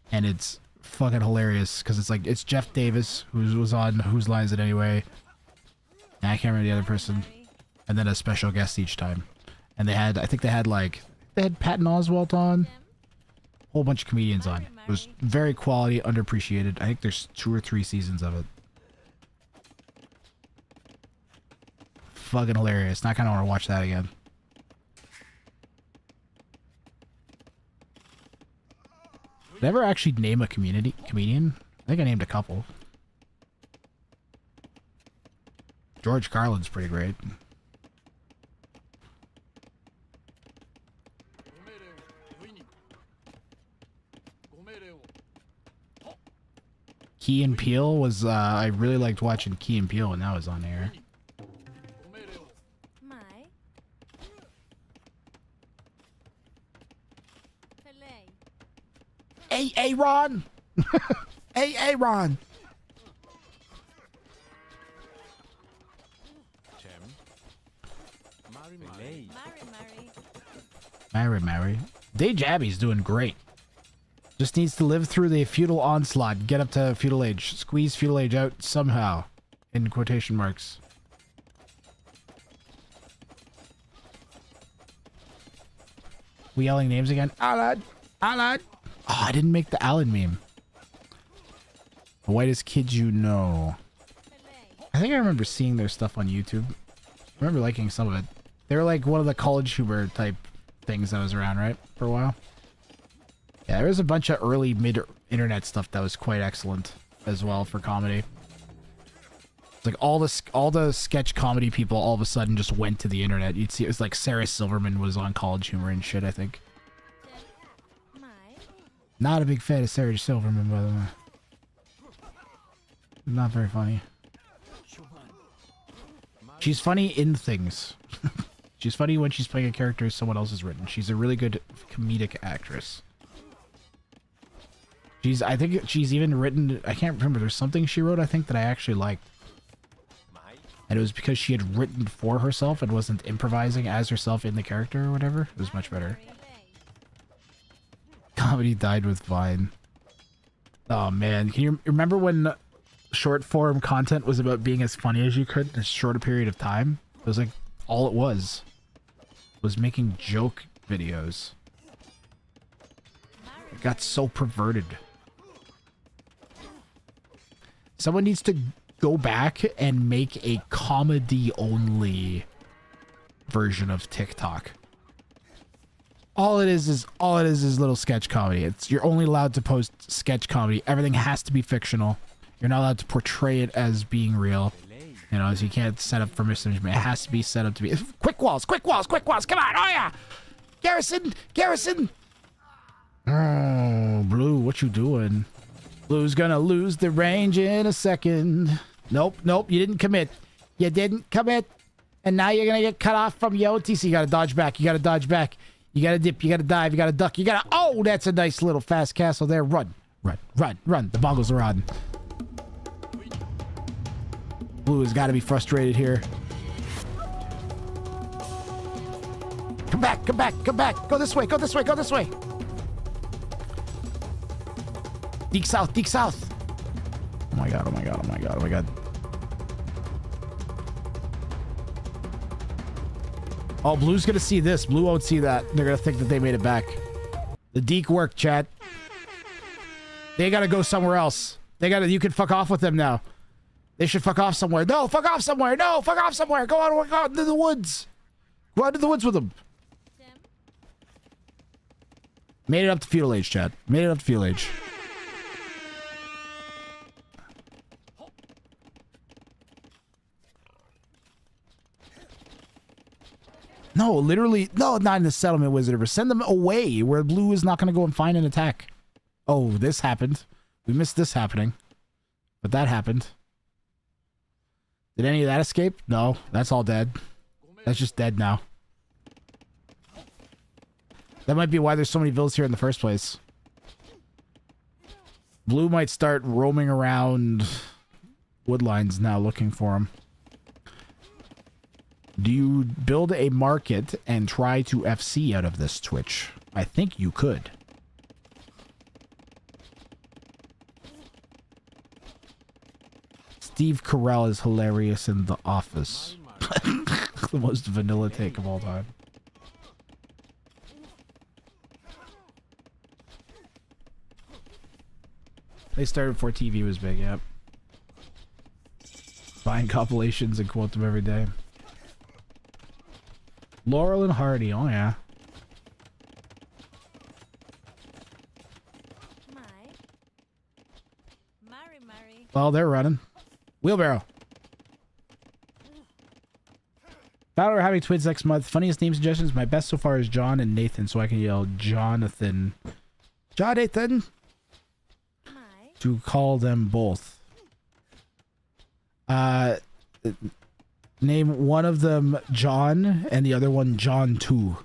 And it's fucking hilarious because it's Jeff Davis, who was on Whose Line Is It Anyway? And I can't remember the other person. And then a special guest each time. And they had Patton Oswalt on. Whole bunch of comedians on. It was very quality, underappreciated. I think there's 2 or 3 seasons of it. Fucking hilarious. Now I kind of want to watch that again. Did I ever actually name a comedian? I think I named a couple. George Carlin's pretty great. Key and Peele was, I really liked watching Key and Peele when that was on air. Hey, Ron! Hey, Ron! Mary. Day Jabby's doing great. Just needs to live through the feudal onslaught, get up to feudal age, squeeze feudal age out somehow, in quotation marks. We yelling names again? Alan! Oh, I didn't make the Alan meme. The whitest kids you know. I think I remember seeing their stuff on YouTube. I remember liking some of it. They were like one of the college humor type things that was around, right? For a while. Yeah, there was a bunch of early mid-internet stuff that was quite excellent as well for comedy. It's like all the sketch comedy people all of a sudden just went to the internet. You'd see it was like Sarah Silverman was on College Humor and shit, I think. Not a big fan of Sarah Silverman, by the way. Not very funny. She's funny in things. She's funny when she's playing a character someone else has written. She's a really good comedic actress. I think she's even written, I can't remember, there's something she wrote, I think, that I actually liked. And it was because she had written for herself and wasn't improvising as herself in the character or whatever. It was much better. Comedy died with Vine. Oh man, can you remember when short form content was about being as funny as you could in a shorter period of time? It was like all it was making joke videos. It got so perverted. Someone needs to go back and make a comedy only version of TikTok. All it is little sketch comedy. You're only allowed to post sketch comedy. Everything has to be fictional. You're not allowed to portray it as being real. You know, so you can't set up for misimagement. It has to be set up to be quick walls. Come on, oh yeah! Garrison! Oh, Blue, what you doing? Blue's gonna lose the range in a second. Nope, you didn't commit. And now you're gonna get cut off from your OTC. You gotta dodge back. You gotta dip, you gotta dive, you gotta duck, oh, that's a nice little fast castle there. Run. The Mongols are on. Blue has gotta be frustrated here. Come back. Go this way. Deke south. Oh my god. Oh, Blue's gonna see this. Blue won't see that. They're gonna think that they made it back. The Deke worked, chat. They gotta go somewhere else. You can fuck off with them now. They should fuck off somewhere. No, fuck off somewhere. Go out into the woods. Go out into the woods with them. Made it up to feudal age, chat. No, literally, no, not in the settlement wizard. Send them away where blue is not going to go and find an attack. Oh, this happened. We missed this happening. But that happened. Did any of that escape? No, that's all dead. That's just dead now. That might be why there's so many villas here in the first place. Blue might start roaming around woodlines now looking for them. Do you build a market and try to FC out of this Twitch? I think you could. Steve Carell is hilarious in The Office. The most vanilla take of all time. They started before TV was big, yep. Buying compilations and quote them every day. Laurel and Hardy, oh yeah. Well, they're running. Wheelbarrow. Found we're having twins next month. Funniest name suggestions. My best so far is John and Nathan, so I can yell Jonathan. Jonathan! To call them both. Name one of them John and the other one John 2.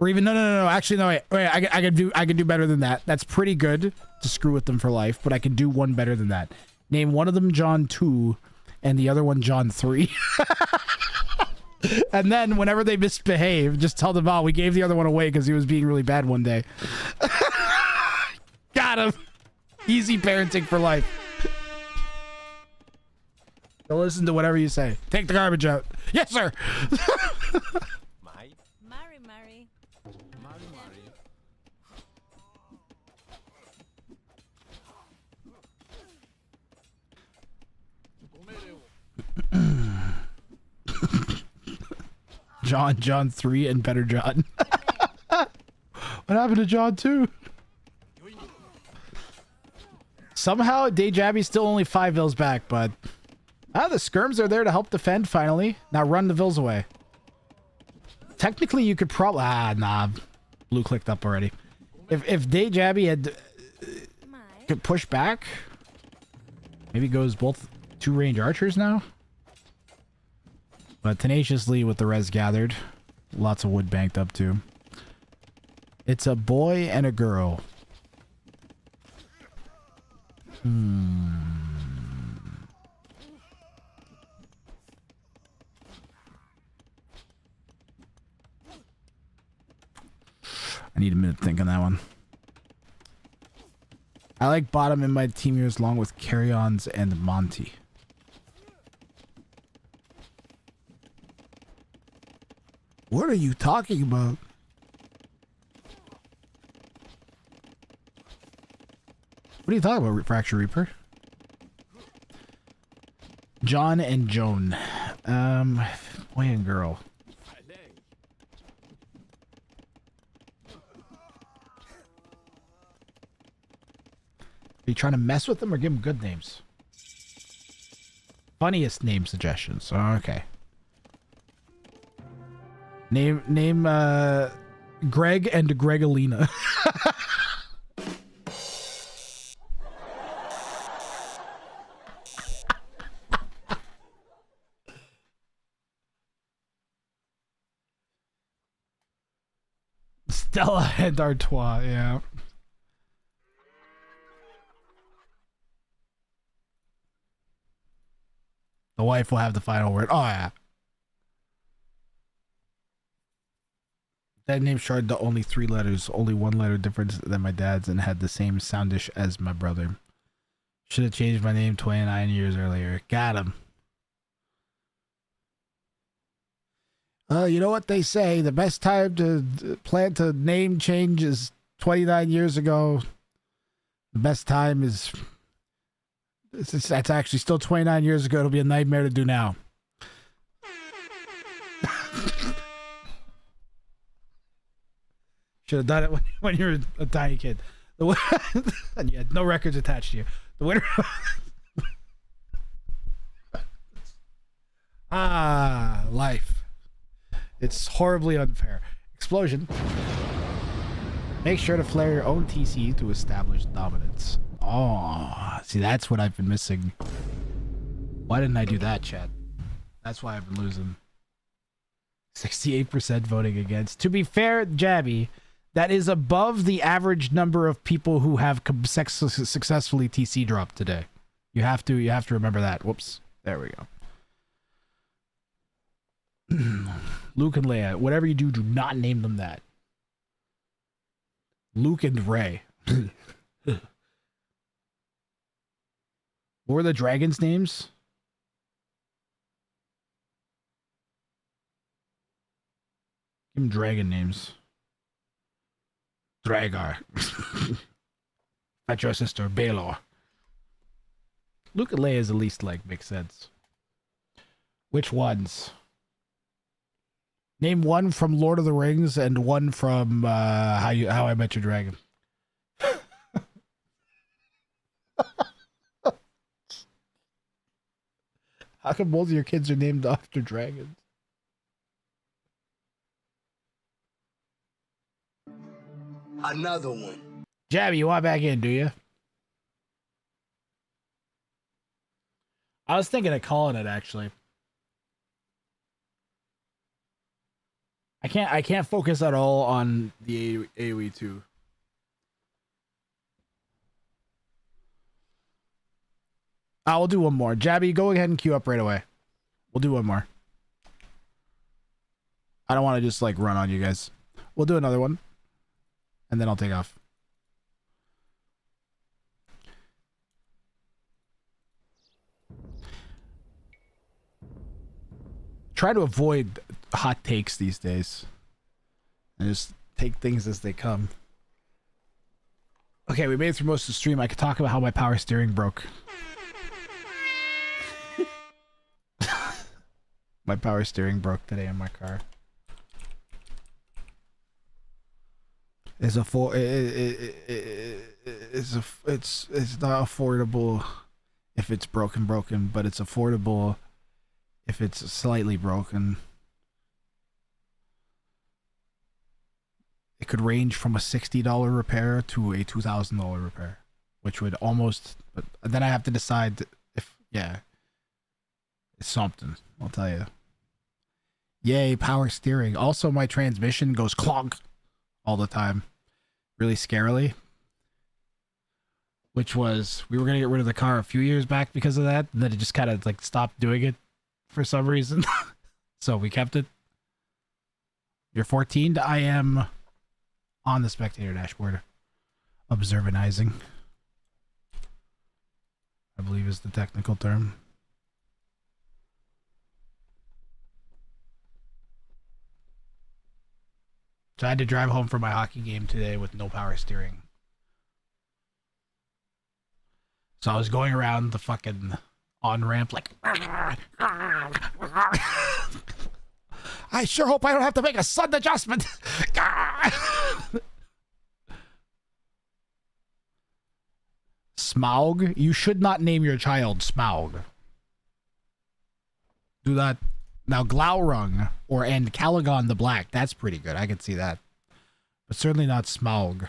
Or even no. Actually, no. Wait. I can do better than that. That's pretty good to screw with them for life, but I can do one better than that. Name one of them John 2 and the other one John 3. And then whenever they misbehave, just tell them, oh, we gave the other one away because he was being really bad one day. Got him. Easy parenting for life. They'll listen to whatever you say. Take the garbage out. Yes, sir. John 3 and better John. What happened to John 2? Somehow Dayjabby's still only 5 vills back, but the skirms are there to help defend finally. Now run the vills away. Technically you could probably nah. Blue clicked up already. If Dayjabby had could push back, maybe goes both 2 range archers now. But tenaciously with the res gathered. Lots of wood banked up too. It's a boy and a girl. I need a minute to think on that one. I like bottom in my team years along with Carry-Ons and Monty. What are you talking about? What are you talking about, Fracture Reaper? John and Joan. Boy and girl. Are you trying to mess with them or give them good names? Funniest name suggestions. Okay. Name Greg and Gregolina. Stella and Artois, yeah. The wife will have the final word. Oh, yeah. That name shard the only 3 letters, only 1 letter difference than my dad's, and had the same soundish as my brother. Should have changed my name 29 years earlier. Got him. You know what they say, the best time to plan to name change is 29 years ago. The best time is... That's actually still 29 years ago. It'll be a nightmare to do now. Should have done it when you were a tiny kid. And you had no records attached to you. The winner... Ah, life. It's horribly unfair. Explosion. Make sure to flare your own TC to establish dominance. Oh, see, that's what I've been missing. Why didn't I do that, chat? That's why I've been losing. 68% voting against. To be fair, Jabby, that is above the average number of people who have successfully TC dropped today. You have to remember that. Whoops. There we go. Luke and Leia, whatever you do, do not name them that. Luke and Ray. What were the dragons' names? Give them dragon names. Dragar. That's your sister, Baelor. Luke and Leia is at least, like, makes sense. Which ones? Name one from Lord of the Rings and one from How I Met Your Dragon. How come both of your kids are named after dragons? Another one. Jabby, you want back in, do you? I was thinking of calling it, actually. I can't focus at all on the AoE 2. We'll do one more. Jabby, go ahead and queue up right away. We'll do one more. I don't want to just like run on you guys. We'll do another one. And then I'll take off. Try to avoid hot takes these days. And just take things as they come. Okay, we made it through most of the stream. I could talk about how my power steering broke. My power steering broke today in my car. It's not affordable if it's broken, but it's affordable if it's slightly broken. It could range from a $60 repair to a $2,000 repair, which would almost, but then I have to decide if, yeah, it's something, I'll tell you. Yay, power steering. Also, my transmission goes clonk all the time. Really scarily. Which was, we were going to get rid of the car a few years back because of that, and then it just kind of like stopped doing it for some reason. So we kept it. You're 14. I am on the spectator dashboard. Observanizing, I believe is the technical term. So I had to drive home from my hockey game today with no power steering. So I was going around the fucking on-ramp like... I sure hope I don't have to make a sudden adjustment. Smaug? You should not name your child Smaug. Do that. Now, Glaurung or and Caligon the Black, that's pretty good. I could see that. But certainly not Smaug.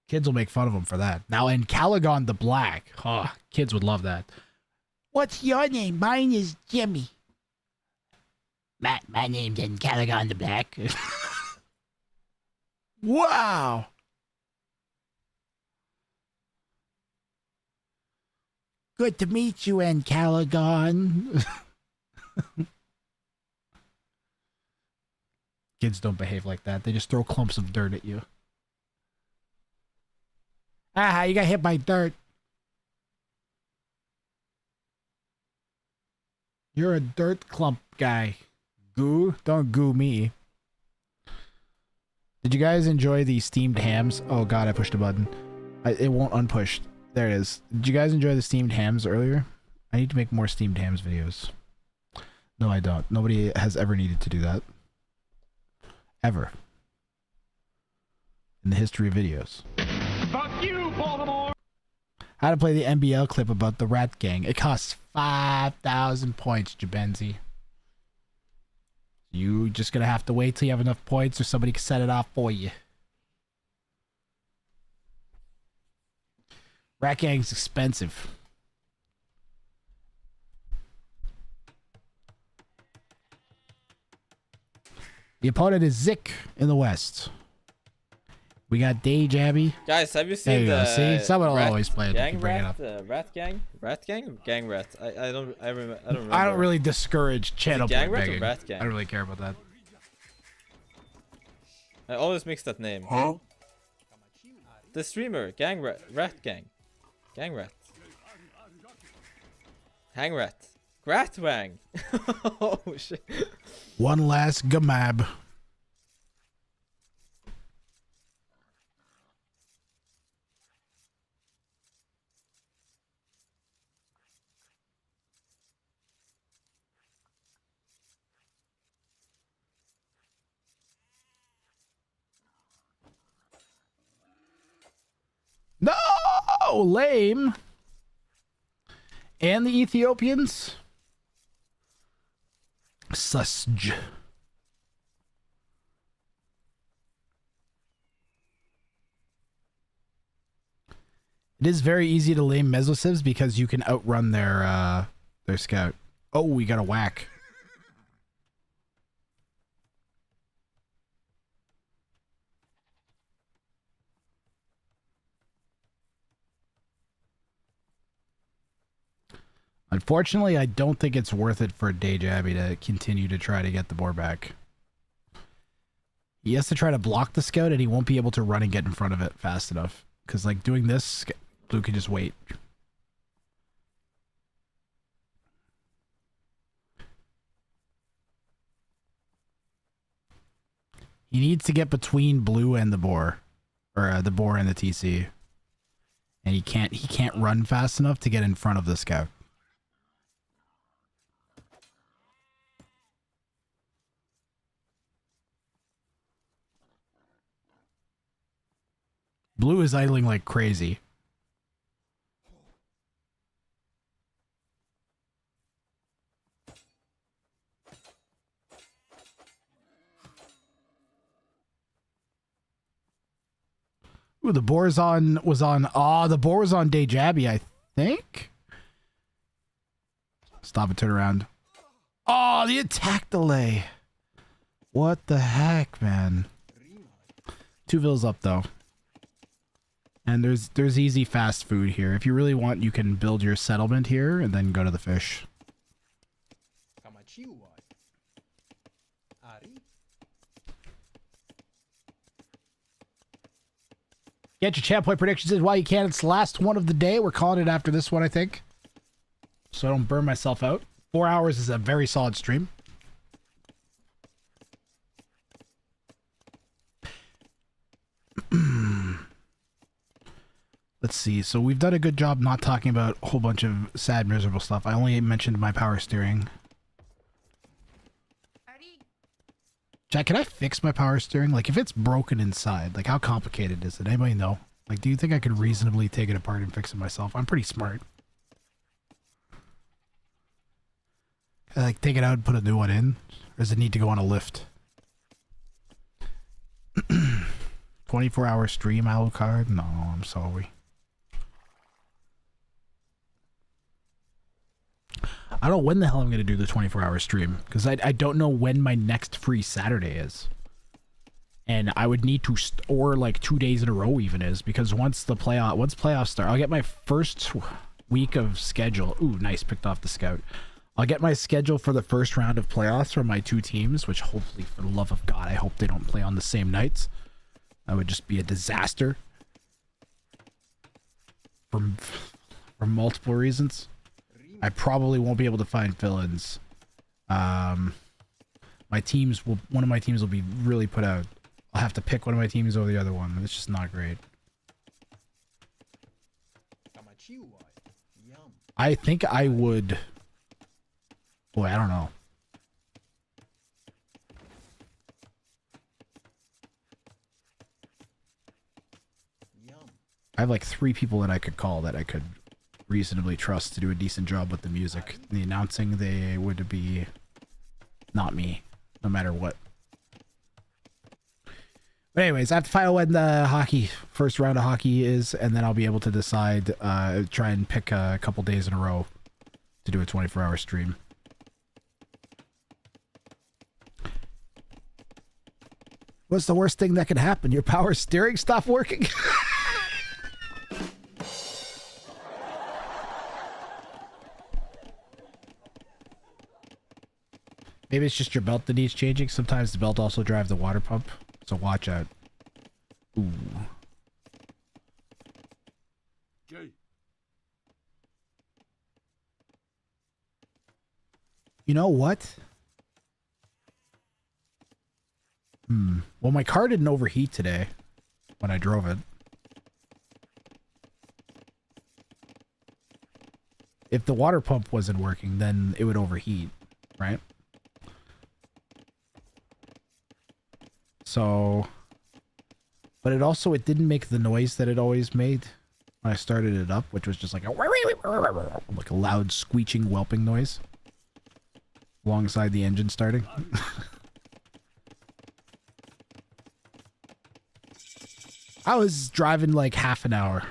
Kids will make fun of him for that. Now, and Caligon the Black. Oh, kids would love that. What's your name? Mine is Jimmy. My name's Caligon the Black. Wow. Good to meet you, Caligon. Kids don't behave like that. They just throw clumps of dirt at you. Ah, you got hit by dirt. You're a dirt clump guy. Goo? Don't goo me. Did you guys enjoy the steamed hams? Oh god, I pushed a button. It won't unpush. There it is. Did you guys enjoy the steamed hams earlier? I need to make more steamed hams videos. No, I don't. Nobody has ever needed to do that. Ever. In the history of videos. Fuck you, Baltimore! How to play the NBL clip about the Rat Gang. It costs 5,000 points, Jabenzi. You just gonna have to wait till you have enough points or somebody can set it off for you. Rat Gang's expensive. The opponent is Zik in the West. We got Day Jabby. Guys, have you There seen you the go. See, someone will always play it. If gang you bring it up. rat gang? Rat gang or gang rat? I don't remember. I don't really discourage channel gang play rat or begging. rat gang? I don't really care about that. I always mix that name. Huh? The streamer, gang rat gang. Gang rat. Hang rat. Gratwang. Oh shit. One last gamab. No, lame. And the Ethiopians. Susj. It is very easy to lame mesocivs because you can outrun their scout. Oh, we got a whack. Unfortunately, I don't think it's worth it for Day Jabby to continue to try to get the board back. He has to try to block the scout and he won't be able to run and get in front of it fast enough. Because like doing this, Blue can just wait. He needs to get between Blue and the boar. Or the boar and the TC. And he can't run fast enough to get in front of the scout. Blue is idling like crazy. Ooh, the boar was on the boar was on Day Jabby, I think. Stop and turn around. Oh, the attack delay. What the heck, man? 2 vills up though. And there's easy fast food here. If you really want, you can build your settlement here and then go to the fish. Get your champ point predictions in while you can. It's the last one of the day. We're calling it after this one, I think. So I don't burn myself out. 4 hours is a very solid stream. Let's see. So we've done a good job not talking about a whole bunch of sad, miserable stuff. I only mentioned my power steering. Jack, can I fix my power steering? Like, if it's broken inside, like, how complicated is it? Anybody know? Like, do you think I could reasonably take it apart and fix it myself? I'm pretty smart. Can I, like, take it out and put a new one in? Or does it need to go on a lift? 24-hour stream, Alucard? No, I'm sorry. I don't know when the hell I'm going to do the 24-hour stream, because I don't know when my next free Saturday is. And I would need to, or like 2 days in a row even is, because once playoffs start, I'll get my first week of schedule. Ooh, nice, picked off the scout. I'll get my schedule for the first round of playoffs for my 2 teams, which hopefully, for the love of God, I hope they don't play on the same nights. That would just be a disaster. For multiple reasons. I probably won't be able to find fill-ins. One of my teams will be really put out. I'll have to pick one of my teams over the other one. It's just not great. I think I would... Boy, I don't know. I have like 3 people that I could call that I could reasonably trust to do a decent job with the music. The announcing, they would be not me, no matter what. But anyways, I have to find out when the first round of hockey is, and then I'll be able to decide, try and pick a couple days in a row to do a 24-hour stream. What's the worst thing that could happen? Your power steering stop working? Maybe it's just your belt that needs changing. Sometimes the belt also drives the water pump. So watch out. Ooh. You know what? Well, my car didn't overheat today when I drove it. If the water pump wasn't working, then it would overheat, right? So, but it didn't make the noise that it always made when I started it up, which was just like a loud screeching, whelping noise alongside the engine starting. I was driving like half an hour.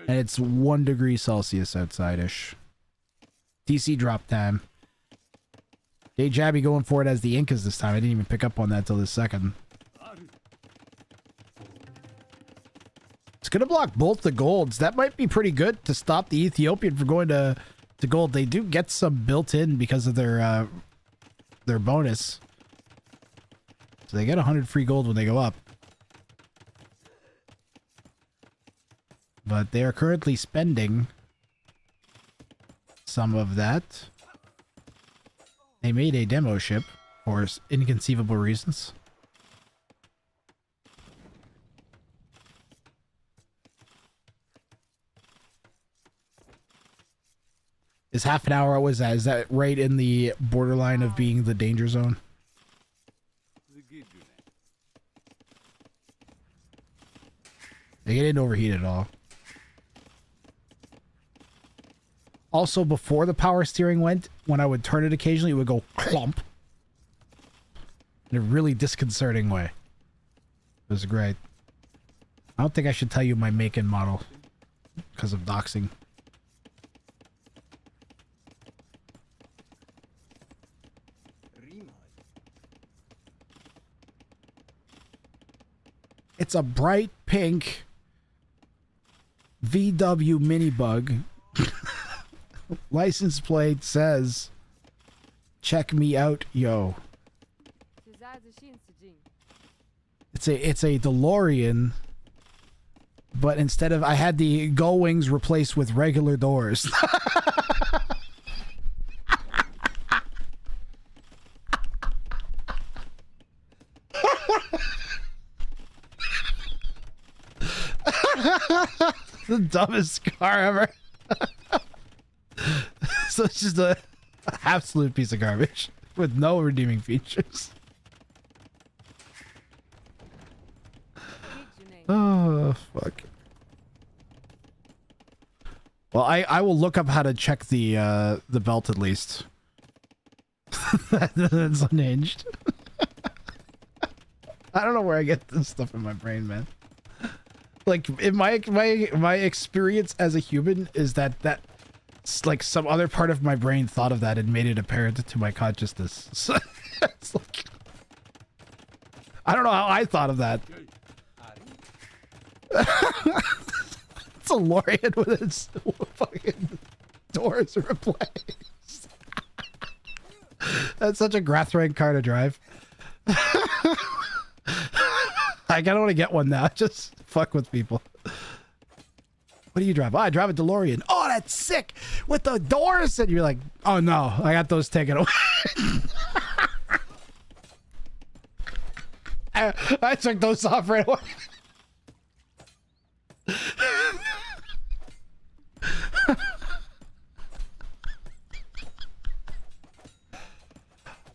And it's 1 degree Celsius outside-ish. TC drop time. Hey, Jabby going for it as the Incas this time. I didn't even pick up on that till this second. It's going to block both the golds. That might be pretty good to stop the Ethiopian from going to gold. They do get some built in because of their bonus. So they get 100 free gold when they go up. But they are currently spending some of that. They made a demo ship for inconceivable reasons. Is half an hour, what was that? Is that right in the borderline of being the danger zone? They didn't overheat at all. Also, before the power steering went, when I would turn it occasionally, it would go clump. In a really disconcerting way. It was great. I don't think I should tell you my make and model because of doxing. It's a bright pink VW Minibug. License plate says, "Check me out, yo." It's a DeLorean, but instead of I had the gull wings replaced with regular doors. The dumbest car ever. So it's just a absolute piece of garbage with no redeeming features. Oh, fuck. Well, I will look up how to check the belt at least. That's unhinged. I don't know where I get this stuff in my brain, man. Like, in my experience as a human is that like some other part of my brain thought of that and made it apparent to my consciousness. So, it's like, I don't know how I thought of that. It's a Lorian with its fucking doors replaced. That's such a Grathrank car to drive. I kind of want to get one now. Just fuck with people. What do you drive? Oh, I drive a DeLorean. Oh, that's sick. With the doors. And you're like, oh no, I got those taken away. I took those off right away.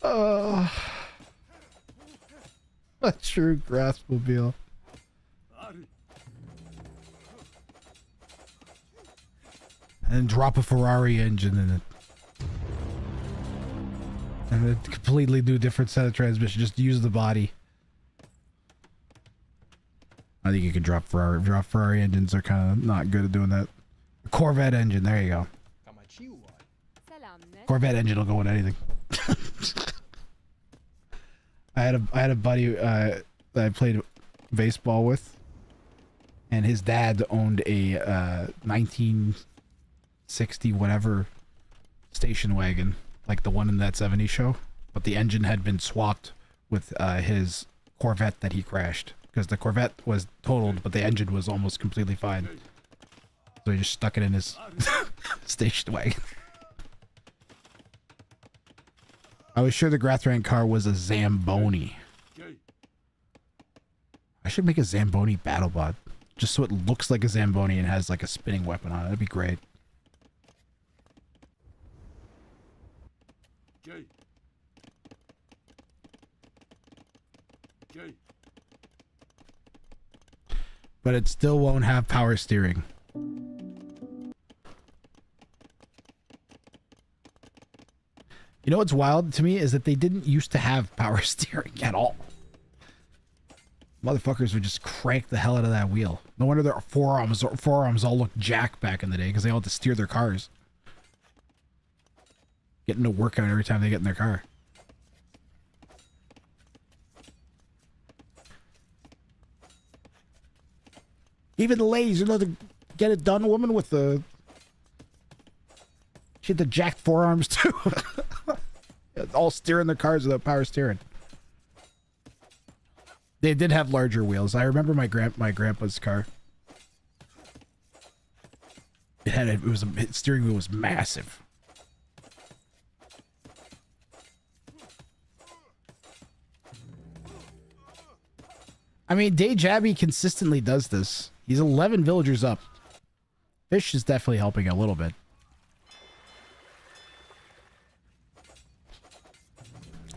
Oh, a true Grassmobile. and drop a Ferrari engine in it. And a completely new different set of transmission. Just use the body. I think you can drop Ferrari. Ferrari engines are kind of not good at doing that. Corvette engine, there you go. Corvette engine will go with anything. I had a buddy that I played baseball with, and his dad owned a 1960 whatever station wagon, like the one in that 70s show, but the engine had been swapped with his Corvette that he crashed, because the Corvette was totaled, but the engine was almost completely fine. So he just stuck it in his station wagon. I was sure the Grathran car was a Zamboni. I should make a Zamboni BattleBot, just so it looks like a Zamboni and has like a spinning weapon on it. That'd be great. But it still won't have power steering. You know what's wild to me is that they didn't used to have power steering at all. Motherfuckers would just crank the hell out of that wheel. No wonder their forearms all look jacked back in the day, because they all had to steer their cars. Getting a workout every time they get in their car. Even the ladies, you know, the get it done woman with the... She had the jacked forearms too. All steering their cars without power steering. They did have larger wheels. I remember my grandpa's car. Its steering wheel was massive. I mean, Dayjabby consistently does this. He's 11 villagers up. Fish is definitely helping a little bit.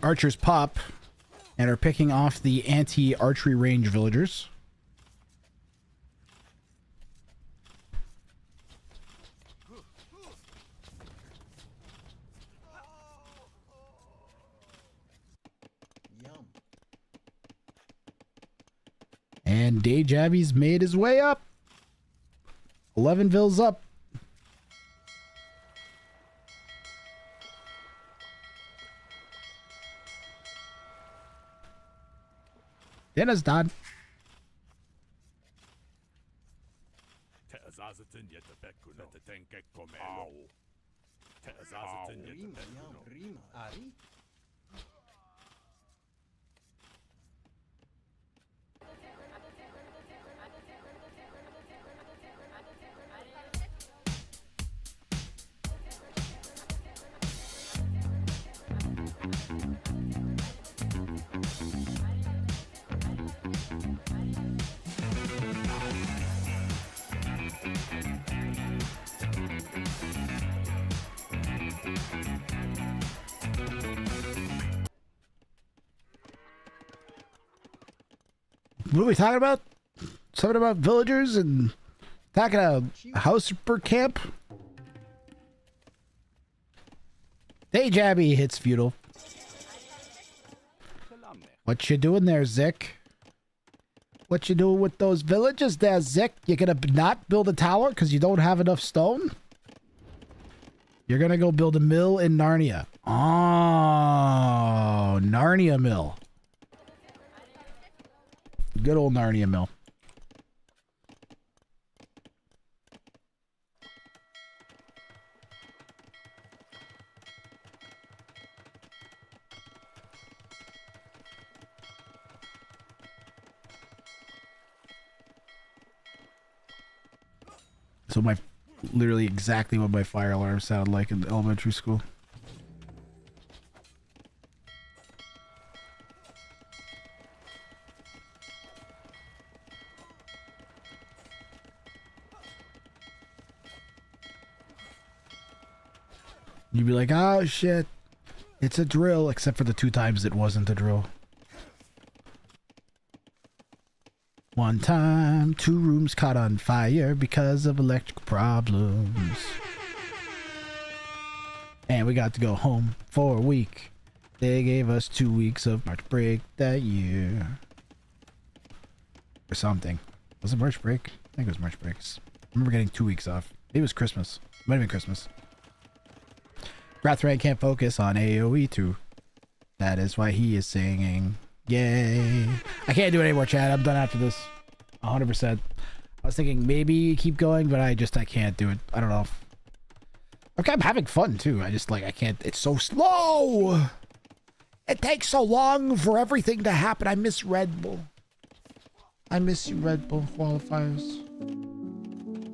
Archers pop and are picking off the anti-archery range villagers. And Dayjabby's made his way up. 11 vills up. Dinner's done. What are we talking about? Something about villagers and talking a house per camp? Dayjabby hits feudal. What you doing there, Zick? What you doing with those villages there, Zick? You gonna not build a tower because you don't have enough stone? You're gonna go build a mill in Narnia. Oh, Narnia mill. Good old Narnia mill. So literally exactly what my fire alarm sounded like in elementary school. You'd be like, oh shit, it's a drill, except for the 2 times it wasn't a drill. One time, 2 rooms caught on fire because of electrical problems. And we got to go home for a week. They gave us 2 weeks of March break that year. Or something. Was it March break? I think it was March break. I remember getting 2 weeks off. Maybe it was Christmas. Might have been Christmas. Grathran can't focus on AoE 2. That is why he is singing. Yay. I can't do it anymore, Chad. I'm done after this. 100%. I was thinking maybe keep going, but I can't do it. I don't know. Okay, I'm having fun too. I can't. It's so slow. It takes so long for everything to happen. I miss Red Bull. I miss you, Red Bull qualifiers.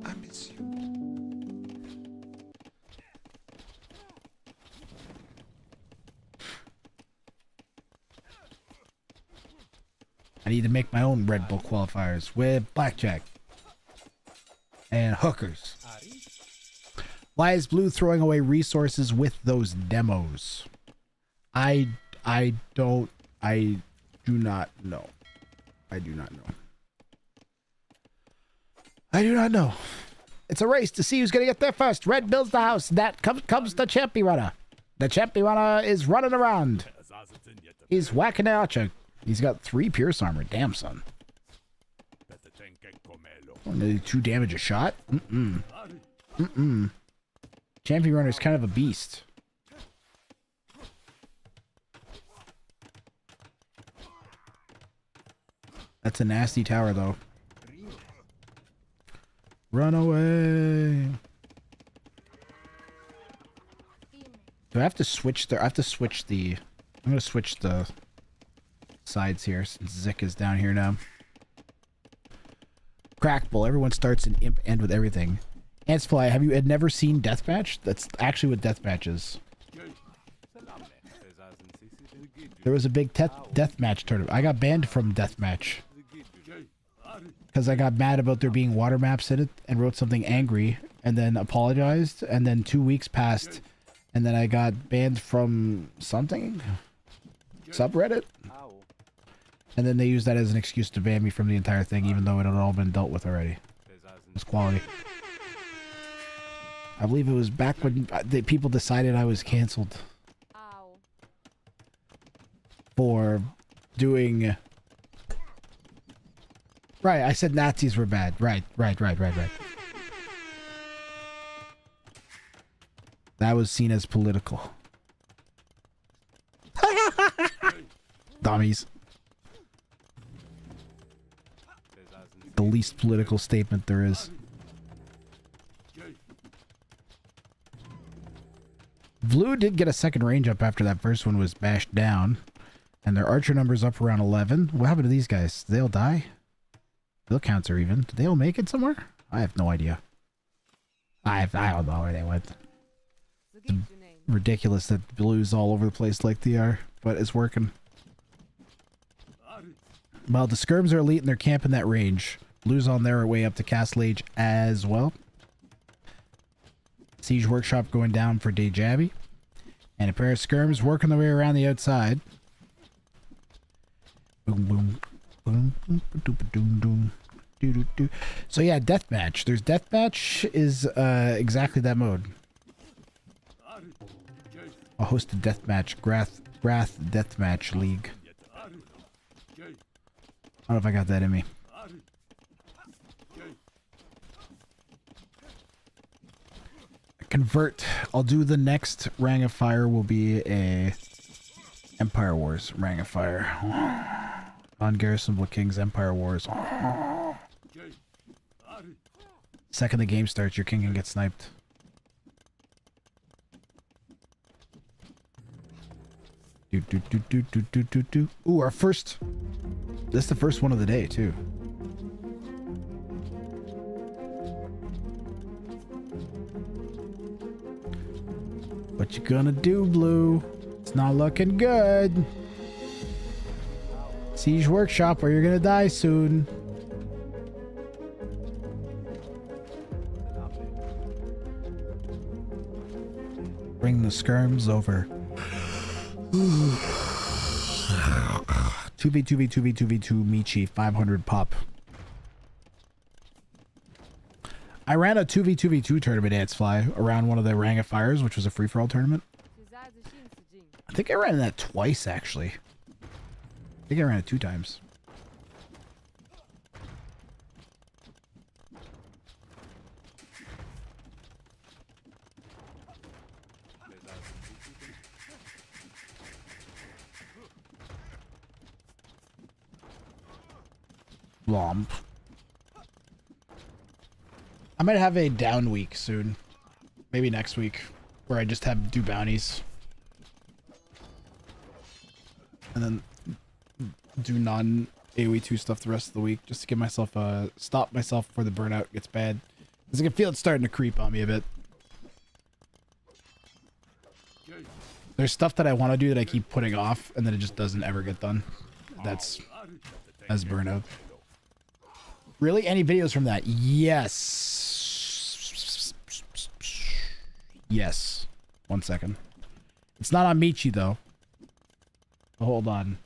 I miss you. I need to make my own Red Bull qualifiers with blackjack and hookers. Why is Blue throwing away resources with those demos? I do not know. I do not know. I do not know. It's a race to see who's gonna get there first. Red builds the house. That comes the champion runner. The champion runner is running around. He's whacking the archer. He's got 3 pierce armor. Damn, son. Only 2 damage a shot? Champion runner is kind of a beast. That's a nasty tower, though. Run away. Do I have to switch the... I have to switch the... I'm going to switch the sides here since Zik is down here now. Crackbull. Everyone starts an imp end with everything. Antsfly, have you had never seen Deathmatch? That's actually what Deathmatch is. There was a big Deathmatch tournament. I got banned from Deathmatch. Because I got mad about there being water maps in it and wrote something angry and then apologized, and then 2 weeks passed and then I got banned from something? Subreddit? And then they used that as an excuse to ban me from the entire thing, even though it had all been dealt with already. It's quality. I believe it was back when people decided I was canceled. For doing... Right, I said Nazis were bad. Right. That was seen as political. Dummies. The least political statement there is. Blue did get a second range up after that first one was bashed down. And their archer number's up around 11. What happened to these guys? Did they all die? Bill counts are even. Did they all make it somewhere? I have no idea. I don't know where they went. It's ridiculous that Blue's all over the place like they are, but it's working. Well, the skirms are elite and they're camping that range. Blue's on their way up to Castle Age as well. Siege Workshop going down for Dejabby. And a pair of skirms working their way around the outside. Boom, boom. Boom, boom, boom, boom, boom. Do, do, do. So yeah, Deathmatch. There's Deathmatch is exactly that mode. I'll host a Deathmatch. Grath Deathmatch League. I don't know if I got that in me. Convert. I'll do the next Rang of Fire will be a Empire Wars Rang of Fire. Non-garrisonable Kings Empire Wars. Second the game starts, your king can get sniped. Do. Ooh, our first... This is the first one of the day, too. What you gonna do, Blue? It's not looking good. Siege Workshop or you're gonna die soon. Bring the skirms over. 2v2v2v2v2 Michi 500 pop. I ran a 2v2v2 tournament Ants Fly around one of the Rang of Fires, which was a free-for-all tournament. I think I ran that twice, actually. I think I ran it 2 times. Lomp. I might have a down week soon. Maybe next week. Where I just have do bounties. And then do non-AoE2 stuff the rest of the week. Just to give myself a... Stop myself before the burnout gets bad. Because I can feel it starting to creep on me a bit. There's stuff that I want to do that I keep putting off. And then it just doesn't ever get done. That's burnout. Really? Any videos from that? Yes. Yes. 1 second. It's not on Michi, though. Hold on.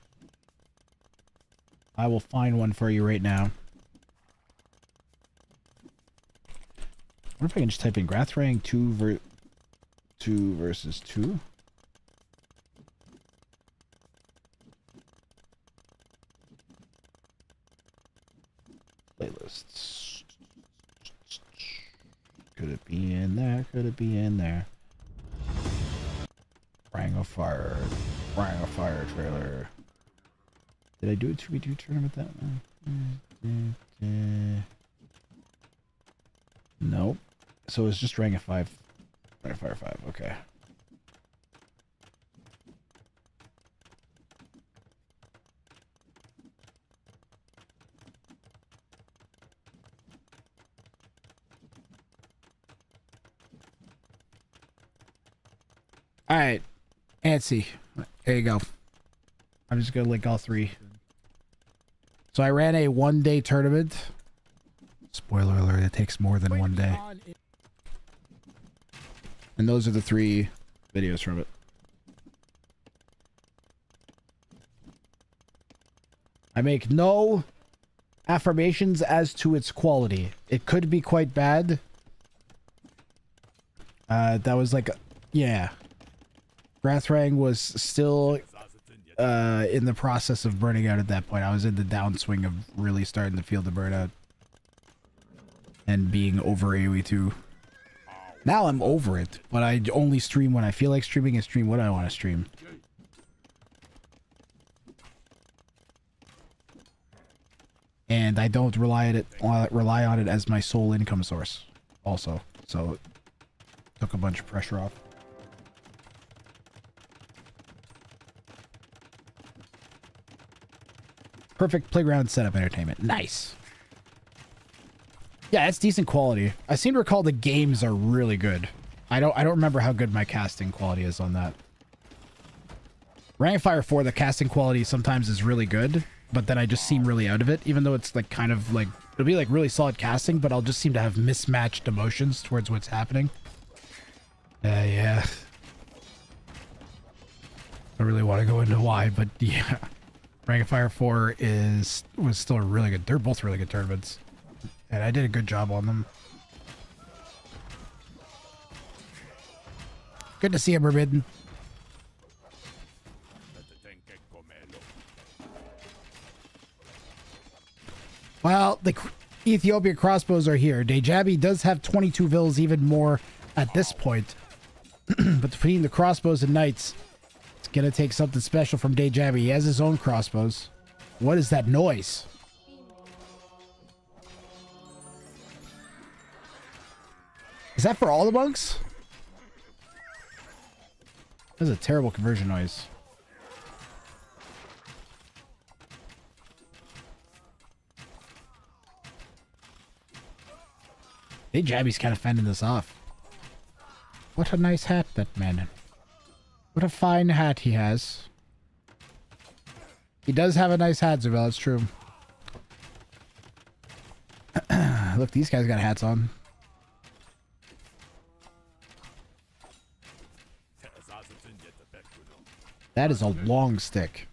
I will find one for you right now. What if I can just type in Grathrang 2 versus 2? Playlists. Could it be in there? Could it be in there? Rang of Fire trailer. Did I do a 2v2 tournament that one? Nope. So it's just Rang of Fire 5. Okay. All right, Antsy, there you go. I'm just gonna link all 3. So I ran a 1-day tournament. Spoiler alert, it takes more than 1 day. And those are the 3 videos from it. I make no affirmations as to its quality. It could be quite bad. That was like, yeah. Grathrang was still in the process of burning out at that point. I was in the downswing of really starting to feel the burnout. And being over AoE2. Now I'm over it, but I only stream when I feel like streaming and stream what I want to stream. And I don't rely on it as my sole income source also. So took a bunch of pressure off. Perfect playground setup entertainment. Nice. Yeah, it's decent quality. I seem to recall the games are really good. I don't remember how good my casting quality is on that. Rang of Fire 4, the casting quality sometimes is really good, but then I just seem really out of it, even though it's like kind of like it'll be like really solid casting, but I'll just seem to have mismatched emotions towards what's happening. Yeah. I don't really want to go into why, but yeah. Rang of Fire 4 was still really good. They're both really good tournaments. And I did a good job on them. Good to see him, Forbidden. Well, the Ethiopian crossbows are here. Dejabi does have 22 vills, even more at this point. But between the crossbows and knights, it's gonna take something special from Dejabi. He has his own crossbows. What is that noise? Is that for all the monks? That's a terrible conversion noise. Hey, Jabby's kind of fending this off. What a nice hat, that man. What a fine hat he has. He does have a nice hat, Zabel, it's true. Look, these guys got hats on. That is a long stick.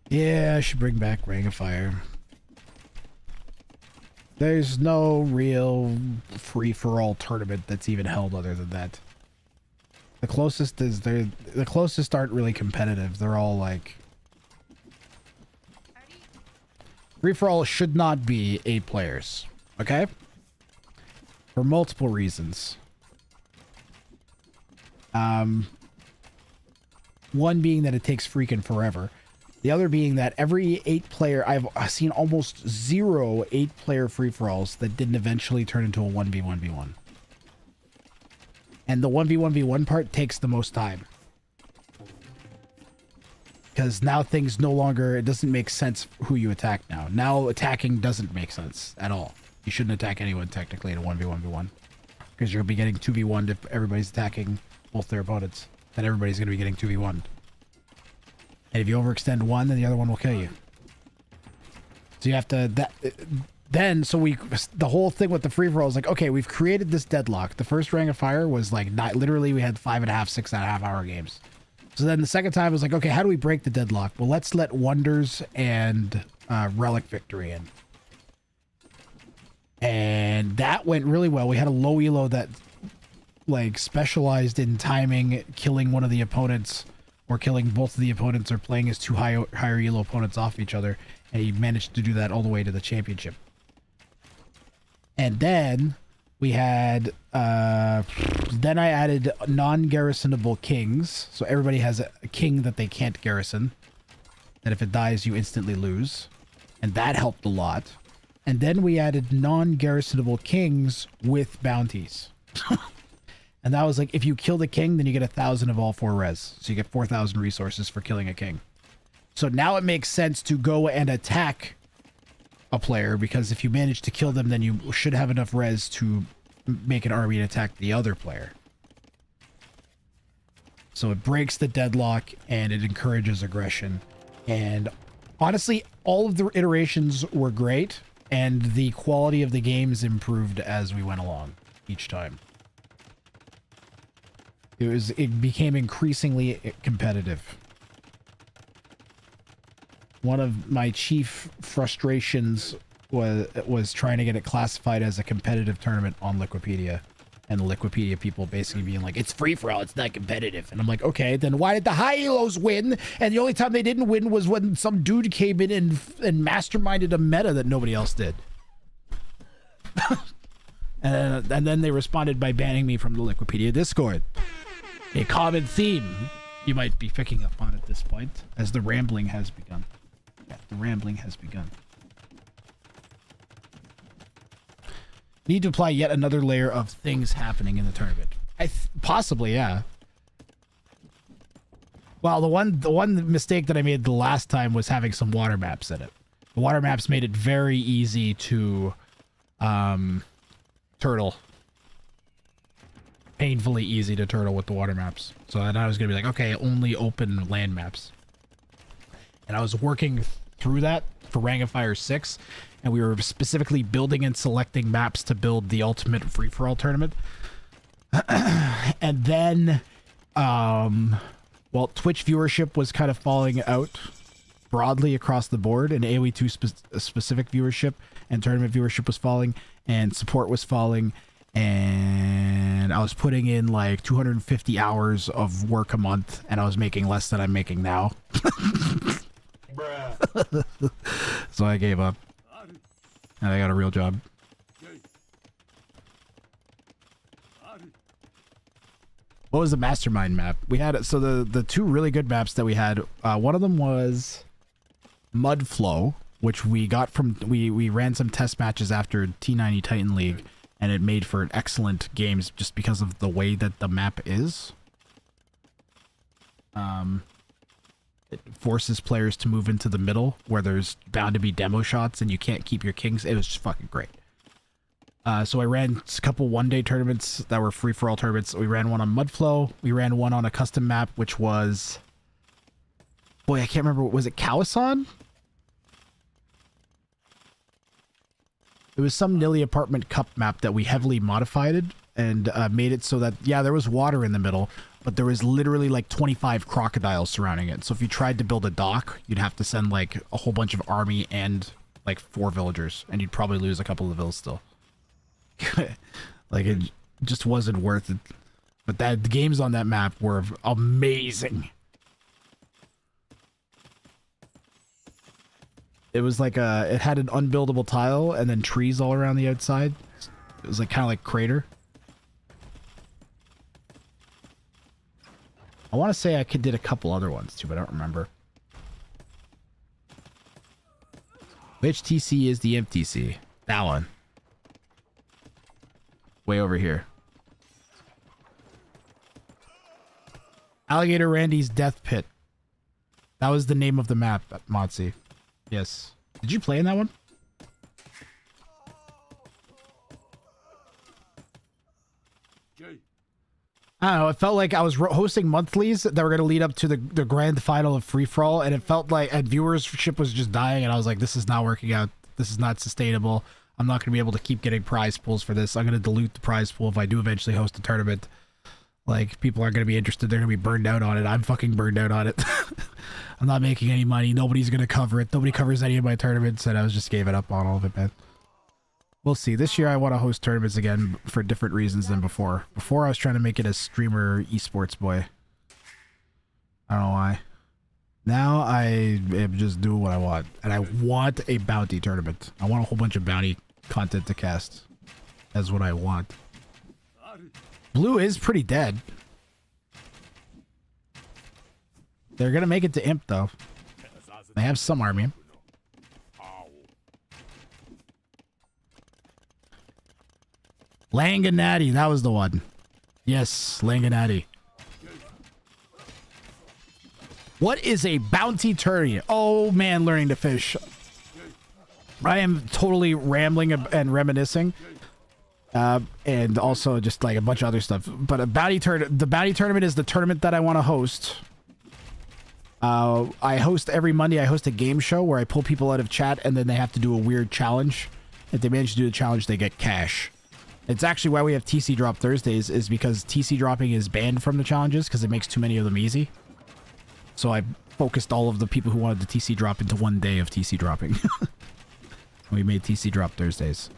Yeah, I should bring back Ring of Fire. There's no real free-for-all tournament that's even held other than that. The closest is the closest aren't really competitive. They're all like free-for-all should not be 8 players, okay? For multiple reasons. One being that it takes freaking forever. The other being that every 8-player, I've seen almost 0 8-player free-for-alls that didn't eventually turn into a 1v1v1. And the 1v1v1 part takes the most time. Because now things no longer, it doesn't make sense who you attack now. Now attacking doesn't make sense at all. You shouldn't attack anyone technically in a 1v1v1. Because you'll be getting 2v1'd if everybody's attacking both their opponents. Then everybody's going to be getting 2v1'd. And if you overextend one, then the other one will kill you. So you have to... the whole thing with the free-for-all is like, okay, we've created this deadlock. The first Ring of Fire was like, literally we had 5.5, 6.5 hour games. So then the second time was like, okay, how do we break the deadlock? Well, let's let Wonders and Relic Victory in. And that went really well. We had a low elo that like specialized in timing, killing one of the opponents or killing both of the opponents or playing as 2 higher elo opponents off each other. And he managed to do that all the way to the championship. And then we had, then I added non-garrisonable kings. So everybody has a king that they can't garrison. That if it dies, you instantly lose. And that helped a lot. And then we added non-garrisonable kings with bounties. And that was like, if you kill the king, then you get 1,000 of all 4 res. So you get 4,000 resources for killing a king. So now it makes sense to go and attack a player, because if you manage to kill them, then you should have enough res to make an army and attack the other player. So it breaks the deadlock and it encourages aggression. And honestly, all of the iterations were great, and the quality of the games improved as we went along each time. It became increasingly competitive. One of my chief frustrations was trying to get it classified as a competitive tournament on Liquipedia, and the Liquipedia people basically being like, it's free for all, it's not competitive. And I'm like, okay, then why did the high elos win? And the only time they didn't win was when some dude came in and masterminded a meta that nobody else did. and then they responded by banning me from the Liquipedia Discord. A common theme you might be picking up on at this point, as the rambling has begun. Yeah, the rambling has begun. Need to apply yet another layer of things happening in the tournament. Possibly, yeah. Well, the one mistake that I made the last time was having some water maps in it. The water maps made it very easy to turtle. Painfully easy to turtle with the water maps. So then I was going to be like, okay, only open land maps. And I was working through that for Ring of Fire 6, and we were specifically building and selecting maps to build the ultimate free-for-all tournament. And then, well, Twitch viewership was kind of falling out broadly across the board, and AoE 2 specific viewership and tournament viewership was falling, and support was falling, and I was putting in like 250 hours of work a month, and I was making less than I'm making now. So I gave up, and I got a real job. What was the mastermind map we had? So the 2 really good maps that we had, one of them was Mudflow, which we got from we ran some test matches after T90 Titan League, and it made for excellent games just because of the way that the map is. It forces players to move into the middle where there's bound to be demo shots and you can't keep your kings. It was just fucking great. So I ran a couple one-day tournaments that were free-for-all tournaments. We ran one on Mudflow. We ran one on a custom map, which was... Boy, I can't remember. Was it Kawasan? It was some Nilly Apartment Cup map that we heavily modified and made it so that, yeah, there was water in the middle, but there was literally like 25 crocodiles surrounding it. So if you tried to build a dock, you'd have to send like a whole bunch of army and like 4 villagers, and you'd probably lose a couple of villas still. Like it just wasn't worth it. But the games on that map were amazing. It was like it had an unbuildable tile and then trees all around the outside. It was like kind of like Crater. I want to say I did a couple other ones too, but I don't remember. Which TC is the MTC? That one. Way over here. Alligator Randy's Death Pit. That was the name of the map at Motzi. Yes. Did you play in that one? I don't know, it felt like I was hosting monthlies that were going to lead up to the grand final of Free For All, and it felt like viewership was just dying, and I was like, this is not working out. This is not sustainable. I'm not going to be able to keep getting prize pools for this. I'm going to dilute the prize pool if I do eventually host a tournament. Like, people aren't going to be interested. They're going to be burned out on it. I'm fucking burned out on it. I'm not making any money. Nobody's going to cover it. Nobody covers any of my tournaments, and I was just gave it up on all of it, man. We'll see. This year I want to host tournaments again for different reasons than before. Before I was trying to make it a streamer esports boy. I don't know why. Now I am just doing what I want. And I want a bounty tournament. I want a whole bunch of bounty content to cast. That's what I want. Blue is pretty dead. They're going to make it to Imp though. They have some army. Langanati, that was the one. Yes, Langanati. What is a bounty tourney? Oh man, learning to fish. I am totally rambling and reminiscing. And also just like a bunch of other stuff. But the bounty tournament is the tournament that I want to host. I host every Monday. I host a game show where I pull people out of chat and then they have to do a weird challenge. If they manage to do the challenge, they get cash. It's actually why we have TC Drop Thursdays, is because TC dropping is banned from the challenges because it makes too many of them easy. So I focused all of the people who wanted the TC drop into one day of TC dropping. We made TC Drop Thursdays.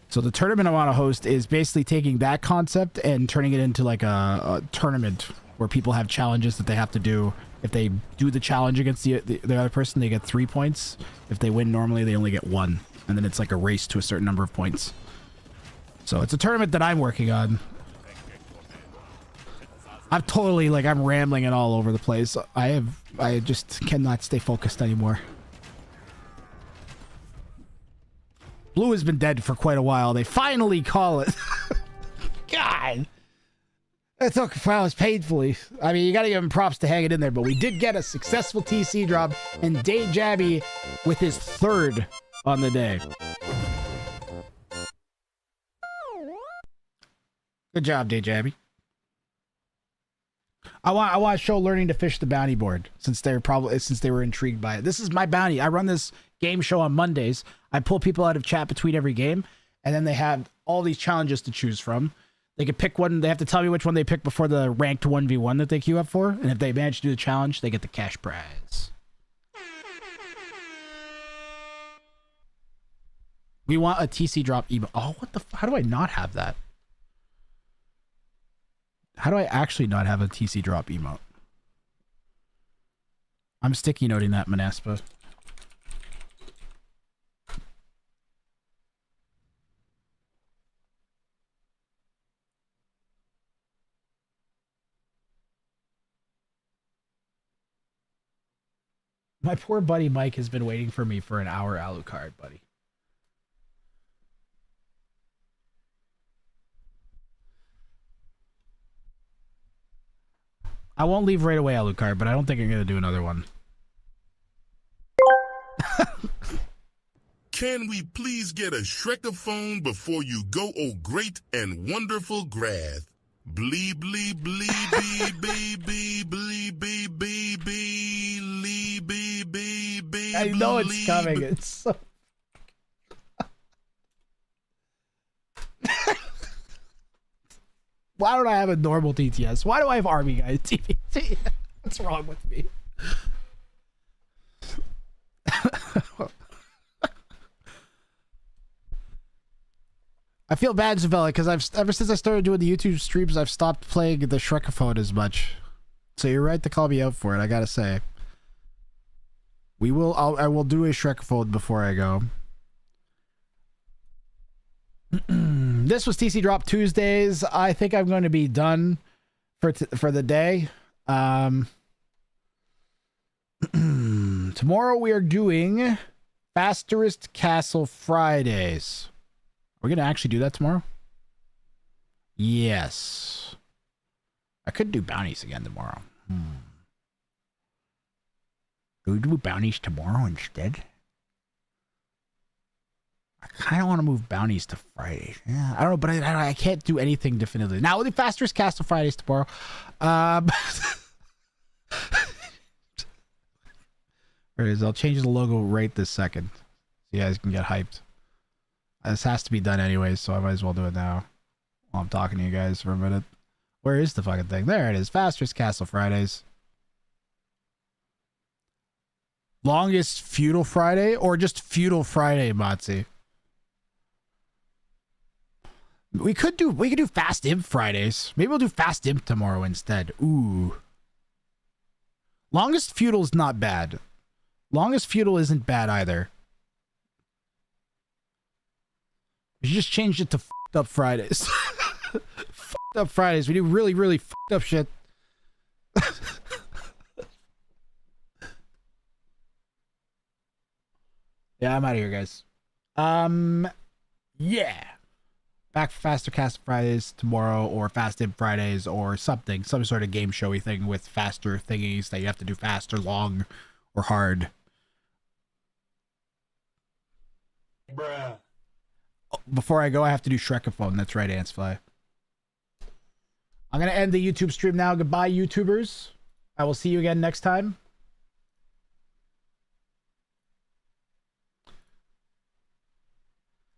So the tournament I want to host is basically taking that concept and turning it into like a tournament where people have challenges that they have to do. If they do the challenge against the other person, they get 3 points. If they win normally, they only get 1. And then it's like a race to a certain number of points. So it's a tournament that I'm working on. I'm totally like, I'm rambling and all over the place. I just cannot stay focused anymore. Blue has been dead for quite a while. They finally call it. God. It took files painfully. I mean, you gotta give him props to hang it in there, but we did get a successful TC drop, and Day Jabby with his 3rd on the day. Good job, Day Jabby. I want to show learning to fish the bounty board since they were intrigued by it. This is my bounty. I run this game show on Mondays. I pull people out of chat between every game, and then they have all these challenges to choose from. They can pick one. They have to tell me which one they pick before the ranked 1v1 that they queue up for, and if they manage to do the challenge, they get the cash prize. We want a TC drop emote. Oh, what the? How do I not have that? How do I actually not have a TC drop emote? I'm sticky noting that, Manaspa. My poor buddy Mike has been waiting for me for an hour, Alucard, buddy. I won't leave right away, Alucard, but I don't think I'm going to do another one. Can we please get a Shrekaphone before you go, oh great and wonderful Grath? Blee, blee, blee, bee, bee, bee, blee, bee, bee, bee, lee, bee, bee, bee, I know it's coming. It's so... Why don't I have a normal TTS? Why do I have Army Guy TTS? What's wrong with me? I feel bad, Zavella, because ever since I started doing the YouTube streams, I've stopped playing the Shrekaphone as much. So you're right to call me out for it, I gotta say. I will do a Shrekaphone before I go. This was TC Drop Tuesdays. I think I'm going to be done for the day. Tomorrow we are doing Fastest Castle Fridays. We're going to actually do that tomorrow? Yes. I could do bounties again tomorrow. Do we do bounties tomorrow instead? I kind of want to move bounties to Fridays. Yeah, I don't know, but I can't do anything definitively. Now, we'll do Fastest Castle Fridays tomorrow. I'll change the logo right this second, so you guys can get hyped. This has to be done anyways, so I might as well do it now while I'm talking to you guys for a minute. Where is the fucking thing? There it is. Fastest Castle Fridays. Longest Feudal Friday, or just Feudal Friday, Motzi? We could do Fast Imp Fridays. Maybe we'll do Fast Imp tomorrow instead. Ooh. Longest Feudal is not bad. Longest Feudal isn't bad either. We just changed it to Fucked Up Fridays. Fucked Up Fridays. We do really, really fucked up shit. Yeah, I'm out of here, guys. Yeah. Back for Faster Cast Fridays tomorrow, or Fast Imp Fridays, or something. Some sort of game showy thing with faster thingies that you have to do fast or long or hard. Bruh. Before I go, I have to do Shrekaphone. That's right, Antsfly. I'm going to end the YouTube stream now. Goodbye, YouTubers. I will see you again next time.